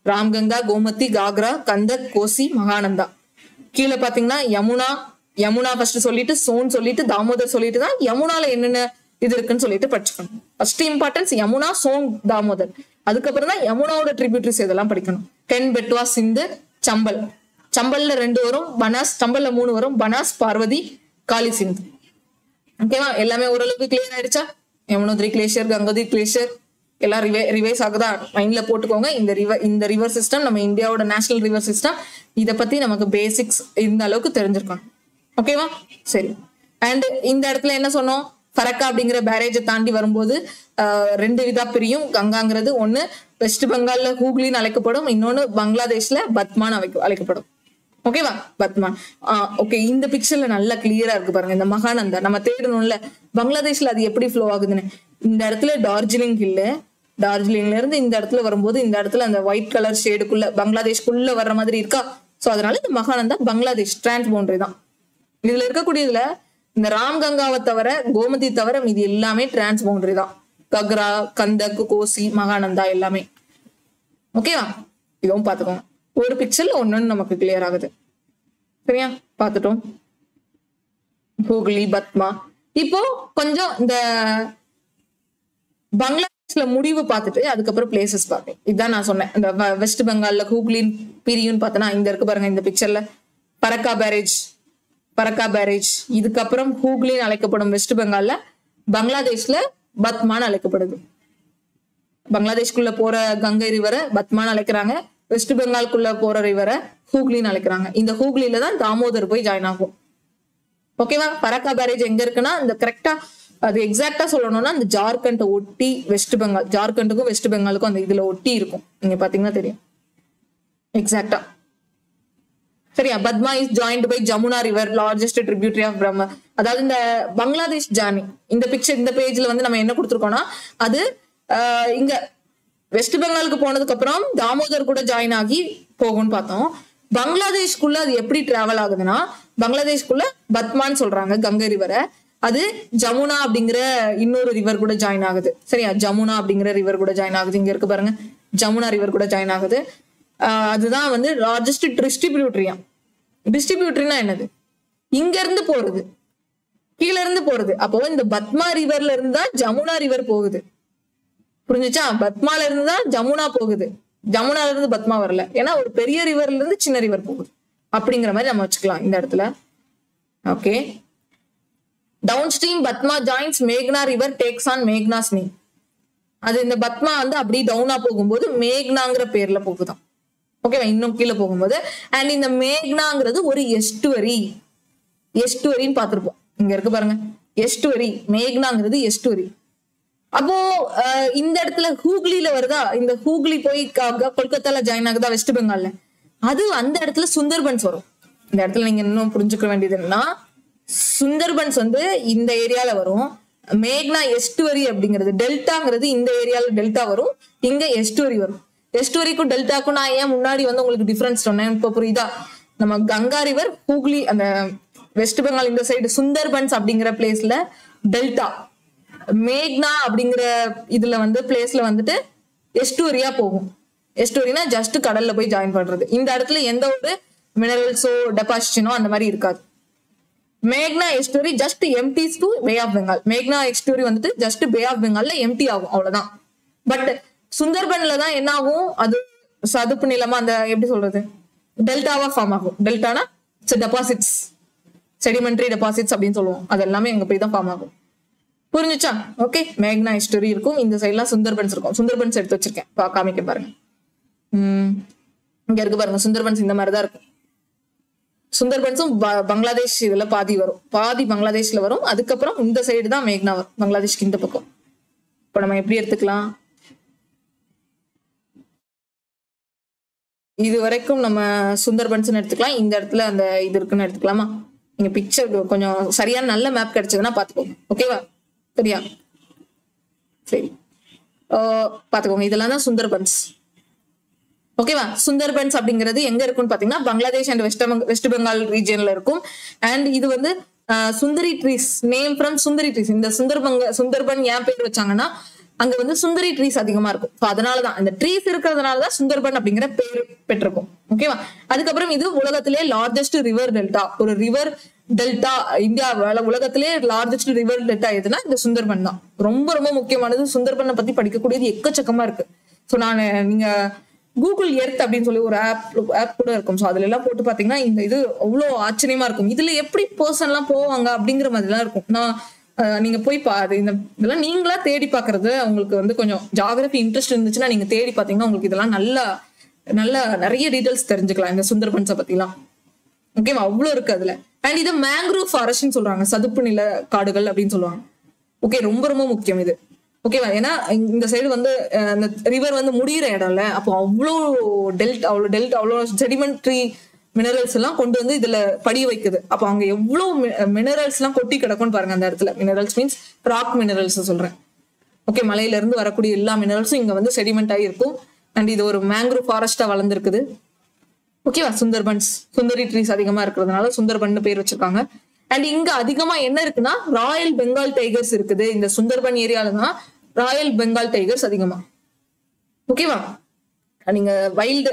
ராம்கங்கா, கோமதி, காக்ரா, கந்தக், கோசி, மகானந்தா. கீழே பாத்தீங்கன்னா யமுனா ஃபர்ஸ்ட் சொல்லிட்டு, சோன் சொல்லிட்டு, தாமோதர் சொல்லிட்டு தான் யமுனால என்னென்ன இது இருக்குன்னு சொல்லிட்டு படிச்சுக்கணும். First importance Yamuna, Son, Damodar. அதுக்கப்புறம் தான் யமுனாவோட ட்ரிபியூட்டரிஸ் இதெல்லாம் படிக்கணும். கென், பெட்வா, சிந்து, சம்பல். சம்பல்ல 2 வரும், பனாஸ். சம்பல்ல 3 வரும், பனாஸ், பார்வதி, காளி, சிந்து. ஓகேவா, எல்லாமே ஓரளவுக்கு கிளியர் ஆயிடுச்சா? யமுனோத்ரி கிளேஷியர், கங்கோத்ரி கிளேஷியர் எல்லாம் ரிவைஸ் ஆகுதா? மைண்ட்ல போட்டுக்கோங்க. இந்த ரிவர் சிஸ்டம் நம்ம இந்தியாவோட நேஷனல் ரிவர் சிஸ்டம். இதை பத்தி நமக்கு பேசிக்ஸ் இந்த அளவுக்கு தெரிஞ்சிருக்கணும். ஓகேவா, சரி. அண்ட் இந்த இடத்துல என்ன சொன்னோம், ஃபரக்கா அப்படிங்கிற பேரேஜை தாண்டி வரும்போது 2 விதா பிரியும். கங்காங்கிறது ஒண்ணு வெஸ்ட் பெங்கால்ல ஹூக்லின்னு அழைக்கப்படும், இன்னொன்னு பங்களாதேஷ்ல பத்மான்னு அழைக்கப்படும். ஓகேவா, பத்மான். ஓகே, இந்த பிக்சர்ல நல்லா கிளியரா இருக்கு பாருங்க. இந்த மகானந்தா நம்ம தேடணும்ல, பங்களாதேஷ்ல அது எப்படி ஃப்ளோ ஆகுதுன்னு. இந்த இடத்துல டார்ஜிலிங்ல இருந்து இந்த இடத்துல வரும்போது இந்த இடத்துல அந்த ஒயிட் கலர் ஷேடுக்குள்ள பங்களாதேஷ்குள்ள வர்ற மாதிரி இருக்கா. சோ அதனால இந்த மகானந்தா பங்களாதேஷ் டிரான்ஸ் பவுண்டரி தான். இதுல இருக்கக்கூடியதுல இந்த ராம்கங்காவை தவிர, கோமதி தவிர இது எல்லாமே டிரான்ஸ் பவுண்டரி தான். கக்ரா, கந்தக், கோசி, மகானந்தா எல்லாமே. ஓகேவா, இதுவும் பாத்துக்கோங்க. ஒரு பிக்சர்ல ஒன்னொன்னு நமக்கு கிளியர் ஆகுது. சரியா, பாத்துட்டோம் ஹூக்லி, பத்மா. இப்போ கொஞ்சம் இந்த பங்களாதேஷ்ல முடிவு பார்த்துட்டு அதுக்கப்புறம் பிளேசஸ் பார்த்தேன். இதுதான் நான் சொன்னேன். இந்த வெஸ்ட் பெங்கால்ல ஹூக்லின் பிரியுன்னு பார்த்தனா இங்க இருக்கு பாருங்க. இந்த பிக்சர்ல பரக்கா பேரேஜ், இதுக்கப்புறம் ஹூக்லின்னு அழைக்கப்படும் வெஸ்ட் பெங்கால்ல, பங்களாதேஷ்ல பத்மான்னு அழைக்கப்படுது. பங்களாதேஷ்குள்ள போற கங்கை ரிவரை பத்மான்னு அழைக்கிறாங்க. வெஸ்ட் பெங்கால்குள்ள போற ரிவரை ஹூக்லின்னு அழைக்கிறாங்க. இந்த ஹூக்லில தான் தாமோதர் போய் ஜாயின் ஆகும். ஓகேவா? பரக்கா பேரேஜ் எங்க இருக்குன்னா இந்த கரெக்டா அது எக்ஸாக்டா சொல்லணும்னா இந்த ஜார்க்கண்ட் ஒட்டி வெஸ்ட் பெங்கால், ஜார்க்கண்டுக்கும் வெஸ்ட் பெங்காலுக்கும் அந்த இதுல ஒட்டி இருக்கும். நீங்க பாத்தீங்கன்னா தெரியும் எக்ஸாக்டா. சரியா? Padma is joined by Jamuna river, largest tributary of Brahma. அதாவது இந்த பங்களாதேஷ் ஜானி இந்த பிக்சர் இந்த பேஜ்ல வந்து நம்ம என்ன கொடுத்துருக்கோம்னா அது இங்க வெஸ்ட் பெங்காலுக்கு போனதுக்கு அப்புறம் தாமோதர் கூட ஜாயின் ஆகி போகும்னு பார்த்தோம். பங்களாதேஷ்குள்ள அது எப்படி டிராவல் ஆகுதுன்னா பங்களாதேஷ்குள்ள பத்மான்னு சொல்றாங்க கங்கை ரிவரை. அது ஜமுனா அப்படிங்கிற இன்னொரு ரிவர் கூட ஜாயின் ஆகுது. சரியா? ஜமுனா அப்படிங்கிற ரிவர் கூட ஜாயின் ஆகுது. இங்க இருக்கு பாருங்க, ஜமுனா ரிவர் கூட ஜாயின் ஆகுது. அதுதான் வந்து லார்ஜஸ்ட் டிஸ்ட்ரிபியூட்டரியா. டிஸ்ட்ரிபியூட்டரினா என்னது? இங்க இருந்து போறது, கீழ இருந்து போறது. அப்போ இந்த பத்மா ரிவர்ல இருந்து தான் ஜமுனா ரிவர் போகுது. புரிஞ்சுச்சா? பத்மால இருந்து தான் ஜமுனா போகுது, ஜமுனால இருந்து பத்மா வரல. ஏன்னா ஒரு பெரிய ரிவர்ல இருந்து சின்ன ரிவர் போகுது அப்படிங்கிற மாதிரி நம்ம வச்சுக்கலாம் இந்த இடத்துல. Okay. Downstream Padma joins மேக்னா river takes on Meghna's name. அது இந்த பத்மா வந்து அப்படி டவுனா போகும்போது மேக்னாங்கிற பேர்ல போகுதான். ஓகேவா? இன்னும் கீழே போகும்போது. அண்ட் இந்த மேக்னாங்கிறது ஒரு எஸ்டுவரி, எஸ்டுவரின்னு பார்த்திருப்போம். இங்க இருக்கு பாருங்க, எஸ்டுவரி. மேக்னாங்கிறது எஸ்டுவரி. அப்போ இந்த இடத்துல ஹூக்லில வருதா, இந்த ஹூக்லி போய் கொல்கத்தால ஜாயின் ஆகுதா வெஸ்ட் பெங்கால்ல, அது அந்த இடத்துல சுந்தர்பன்ஸ் வரும். இந்த இடத்துல நீங்க இன்னும் புரிஞ்சுக்க வேண்டியது என்னன்னா சுந்தர்பன்ஸ் வந்து இந்த ஏரியால வரும். மேக்னா எஸ்டுவரி அப்படிங்கிறது டெல்டாங்கிறது இந்த ஏரியால டெல்டா வரும், இங்க எஸ்டுவரி வரும். எஸ்டுவரிக்கும் டெல்டாக்கும் நான் ஏன் முன்னாடி வந்து உங்களுக்கு டிஃபரன்ஸ் சொன்னேன் இப்ப புரியுதா? நம்ம கங்கா ரிவர் ஹூக்லி அந்த வெஸ்ட் பெங்கால் இந்த சைடு சுந்தர்பன்ஸ் அப்படிங்கிற பிளேஸ்ல டெல்டா, மேக்னா அப்படிங்கிற இதுல வந்து பிளேஸ்ல வந்துட்டு எஸ்டுவரியா போகும். எஸ்டுவரினா ஜஸ்ட் கடல்ல போய் ஜாயின் பண்றது. இந்த இடத்துல எந்த ஒரு மினரல்ஸோ டெபாசிஷனோ அந்த மாதிரி இருக்காது. மேக்னா estuary just empties to bay of Bengal. மேக்னா எஸ்டுவரி வந்துட்டு ஜஸ்ட் பே ஆஃப் பெங்கால்ல எம்டி ஆகும், அவ்வளவுதான். பட் சுந்தர்பன்ல தான் என்ன ஆகும், அது சதுப்பு நிலமா அந்த எப்படி சொல்றது டெல்டாவா ஃபார்ம் ஆகும். டெல்டானா டெபாசிட்ஸ், செடிமெண்ட்ரி டெபாசிட்ஸ் அப்படின்னு சொல்லுவோம். அது எல்லாமே எங்க போய் தான் ஃபார்ம் ஆகும். புரிஞ்சுச்சா? ஓகே. மேக்னா எஸ்டுவரி இருக்கும், இந்த சைட்லாம் சுந்தர்பன்ஸ் இருக்கும். சுந்தர்பன்ஸ் எடுத்து வச்சிருக்கேன், காமிக்க பாருங்க. இங்க இருக்கு பாருங்க, சுந்தர்பன்ஸ் இந்த மாதிரிதான் இருக்கும். சுந்தர்பன்ஸும் பங்களாதேஷ் இதுல பாதி வரும், பாதி பங்களாதேஷ்ல வரும். அதுக்கப்புறம் இந்த சைடு தான் மேக்னா வரும், பங்களாதேஷ்க்கு இந்த பக்கம். இப்ப நம்ம எப்படி எடுத்துக்கலாம், இது வரைக்கும் நம்ம சுந்தர்பன்ஸ் எடுத்துக்கலாம். இந்த இடத்துல அந்த இது இருக்குன்னு எடுத்துக்கலாமா? நீங்க பிக்சர் கொஞ்சம் சரியான நல்ல மேப் கிடைச்சதுன்னா பாத்துக்கோங்க. ஓகேவா? சரியா? சரி, பாத்துக்கோங்க. இதெல்லாம் தான் சுந்தர்பன்ஸ். ஓகேவா? சுந்தர்பன்ஸ் அப்படிங்கிறது எங்க இருக்குன்னு பாத்தீங்கன்னா பங்களாதேஷ் அண்ட் வெஸ்ட் பெங்கால் ரீஜியன்ல இருக்கும். அண்ட் இது வந்து sundari trees, name from sundari trees. இந்த சுந்தர்பன் ஏன் பேர் வச்சாங்கன்னா அங்க வந்து சுந்தரி ட்ரீஸ் அதிகமா இருக்கும். அதனாலதான் இந்த ட்ரீஸ் இருக்கிறதுனாலதான் சுந்தர்பன் அப்படிங்கிற பேர் பெற்றிருக்கும். ஓகேவா? அதுக்கப்புறம் இது உலகத்திலே லார்ஜஸ்ட் ரிவர் டெல்டா. ஒரு ரிவர் டெல்டா இந்தியா உலகத்திலே லார்ஜஸ்ட் ரிவர் டெல்டா எதுனா இந்த சுந்தர்பன் தான். ரொம்ப ரொம்ப முக்கியமானது. சுந்தர்பனை பத்தி படிக்கக்கூடியது எக்கச்சக்கமா இருக்கு. ஸோ நான் நீங்க கூகுள் எர்த் அப்படின்னு சொல்லி ஒரு ஆப் கூட இருக்கும். ஸோ அதுல எல்லாம் போட்டு பாத்தீங்கன்னா இந்த இது அவ்வளோ ஆச்சரியமா இருக்கும். இதுல எப்படி பர்சன் எல்லாம் போவாங்க அப்படிங்கிற மாதிரி எல்லாம் இருக்கும். நான் நீங்க போய் இதெல்லாம் நீங்களா தேடி பாக்குறது உங்களுக்கு வந்து கொஞ்சம் ஜாகிரபி இன்ட்ரெஸ்ட் இருந்துச்சுன்னா நீங்க தேடி பாத்தீங்கன்னா உங்களுக்கு இதெல்லாம் நல்லா நிறைய டீடைல்ஸ் தெரிஞ்சுக்கலாம் இந்த சுந்தர்பன்ஸை பத்திலாம். ஓகேவா? அவ்வளவு இருக்கு அதுல. அண்ட் இது மேங்க்ரோவ் ஃபாரஸ்ட்னு சொல்றாங்க, சதுப்பு நில காடுகள் அப்படின்னு சொல்லுவாங்க. ஓகே, ரொம்ப ரொம்ப முக்கியம் இது. ஓகேவா? ஏன்னா இந்த சைடு வந்து அந்த ரிவர் வந்து முடிகிற இடம்ல, அப்போ அவ்வளோ அவ்வளோ செடிமெண்ட்ரி மினரல்ஸ் எல்லாம் கொண்டு வந்து இதுல படிய வைக்குது. அப்போ அங்க எவ்வளவு மினரல்ஸ் எல்லாம் கொட்டி கிடக்கும்னு பாருங்க அந்த இடத்துல. மினரல்ஸ் மீன்ஸ் ராக் மினரல்ஸ் சொல்றேன். ஓகே, மலையில இருந்து வரக்கூடிய எல்லா மினரல்ஸும் இங்க வந்து செடிமெண்ட் ஆகி இருக்கும். அண்ட் இது ஒரு மேங்க்ரோவ் ஃபாரஸ்டா வளர்ந்துருக்குது. ஓகேவா? சுந்தர்பன்ஸ் சுந்தரி ட்ரீஸ் அதிகமா இருக்கிறதுனால சுந்தர்பன் பேர் வச்சிருக்காங்க. அண்ட் இங்க அதிகமா என்ன இருக்குன்னா ராயல் பெங்கால் டைகர்ஸ் இருக்குது. இந்த சுந்தர்பன் ஏரியால தான் ராயல் பெங்கால் டைகர்ஸ் அதிகமா. ஓகேவா? நீங்க வைல்ட்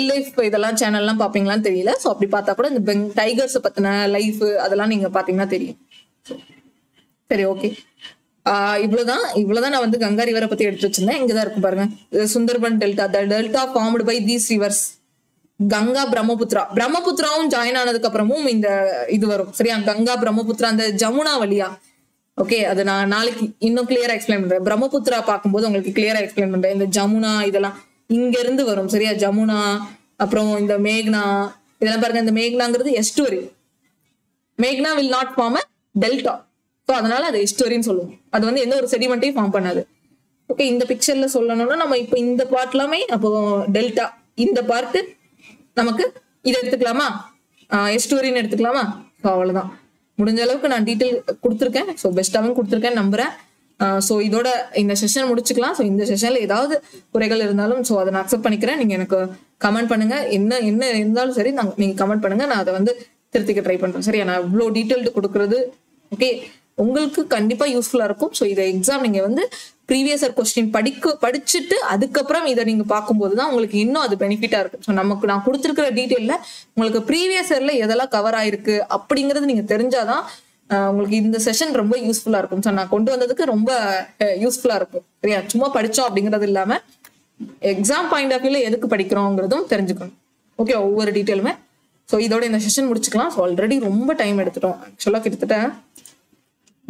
லைஃப் இதெல்லாம் சேனல்லாம் பாப்பீங்களான்னு தெரியல. ஸோ அப்படி பார்த்தா கூட இந்த டைகர்ஸ் பத்தின லைஃப் அதெல்லாம் நீங்க பாத்தீங்கன்னா தெரியும். சரி, ஓகே. இவ்வளவுதான் நான் வந்து கங்கா ரிவரை பத்தி எடுத்து வச்சிருந்தேன். இங்கதான் இருக்கும் பாருங்க, Sundarban delta. The delta formed by these rivers Ganga பிரம்மபுத்திராவும் ஜாயின் ஆனதுக்கு அப்புறமும் இந்த இது வரும். சரியா? கங்கா பிரம்மபுத்திரா அந்த ஜமுனா வழியா ஓகே, அது நான் நாளைக்கு இன்னும் கிளியரா எக்ஸ்பிளைன் பண்றேன். பிரம்மபுத்திரா பார்க்கும்போது உங்களுக்கு கிளியரா எக்ஸ்பிளைன் பண்றேன். இந்த ஜமுனா இதெல்லாம் இங்க இருந்து வரும் சரியா. ஜமுனா அப்புறம் இந்த மேக்னா இதெல்லாம் பாருங்க. இந்த மேக்னாங்கிறது எஸ்டுவரி. மேக்னா will not form a delta. So அதனால அது எஸ்டுவரின்னு சொல்லுவோம். அது வந்து எந்த ஒரு செடிமெண்ட்டையும் ஃபார்ம் பண்ணாது. ஓகே, இந்த பிக்சர்ல சொல்லணும்னா நம்ம இப்போ இந்த பார்ட் எல்லாமே அப்போ டெல்டா. இந்த பார்ட் நமக்கு இதை எடுத்துக்கலாமா, எஸ்டுவரின்னு எடுத்துக்கலாமா. ஸோ அவ்வளவுதான். முடிஞ்ச அளவுக்கு நான் டீட்டெயில் கொடுத்துருக்கேன். ஸோ பெஸ்ட்டாகவும் கொடுத்துருக்கேன் நம்புறேன். ஸோ இதோட இந்த செஷன் முடிச்சுக்கலாம். ஸோ இந்த செஷன்ல ஏதாவது குறைகள் இருந்தாலும் ஸோ அதை நான் அக்செப்ட் பண்ணிக்கிறேன். நீங்க எனக்கு கமெண்ட் பண்ணுங்க. என்ன என்ன இருந்தாலும் சரி நீங்க கமெண்ட் பண்ணுங்க. நான் அதை வந்து திருத்திக்க ட்ரை பண்றேன். சரியா, நான் இவ்வளோ டீட்டெயில்டு கொடுக்கறது ஓகே உங்களுக்கு கண்டிப்பா யூஸ்ஃபுல்லா இருக்கும். ஸோ இதை எக்ஸாம் நீங்க வந்து ப்ரீவியஸ் இயர் கொஸ்டின் படிச்சுட்டு அதுக்கப்புறம் இதை நீங்க பார்க்கும்போது தான் உங்களுக்கு இன்னும் அது பெனிஃபிட்டா இருக்கும். ஸோ நமக்கு நான் கொடுத்துருக்கிற டீட்டெயில்ல உங்களுக்கு ப்ரீவியஸ் இயர்ல எதெல்லாம் கவர் ஆயிருக்கு அப்படிங்கிறது நீங்க தெரிஞ்சாதான் உங்களுக்கு இந்த செஷன் ரொம்ப யூஸ்ஃபுல்லா இருக்கும். ஸோ நான் கொண்டு வந்ததுக்கு ரொம்ப யூஸ்ஃபுல்லா இருக்கும். சரியா, சும்மா படிச்சோம் அப்படிங்கிறது இல்லாம எக்ஸாம் பாயிண்ட் ஆஃப் வியூல எதுக்கு படிக்கிறோங்கிறதும் தெரிஞ்சுக்கணும். ஓகே, ஒவ்வொரு டீட்டெயிலுமே. ஸோ இதோட இந்த செஷன் முடிச்சுக்கலாம். ஸோ ஆல்ரெடி ரொம்ப டைம் எடுத்துட்டோம். ஆக்சுவலா கிட்டத்தட்ட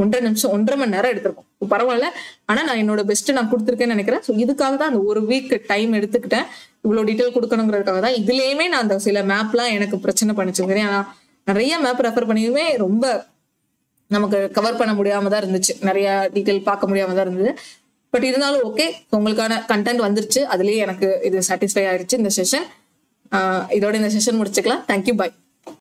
1.5 மணி நேரம் எடுத்திருக்கோம். பரவாயில்ல, ஆனா நான் என்னோட பெஸ்ட் நான் கொடுத்துருக்கேன்னு நினைக்கிறேன். ஸோ இதுக்காக தான் அந்த ஒரு வீக் டைம் எடுத்துக்கிட்டேன். இவ்வளவு டீட்டெயில் கொடுக்கணுங்கிறதுக்காக தான். இதுலயுமே நான் அந்த சில மேப்லாம் எனக்கு பிரச்சனை பண்ணிச்சு. ஏன்னா நிறைய மேப் ரெஃபர் பண்ணியுமே ரொம்ப நமக்கு கவர் பண்ண முடியாம தான் இருந்துச்சு. நிறைய டீட்டெயில் பார்க்க முடியாம தான் இருந்தது. பட் இருந்தாலும் ஓகே, உங்களுக்கான கண்டென்ட் வந்துருச்சு. அதுலயே எனக்கு இது சாட்டிஸ்ஃபை ஆயிடுச்சு இந்த செஷன். இதோட இந்த செஷன் முடிச்சுக்கலாம். தேங்க்யூ, பாய்.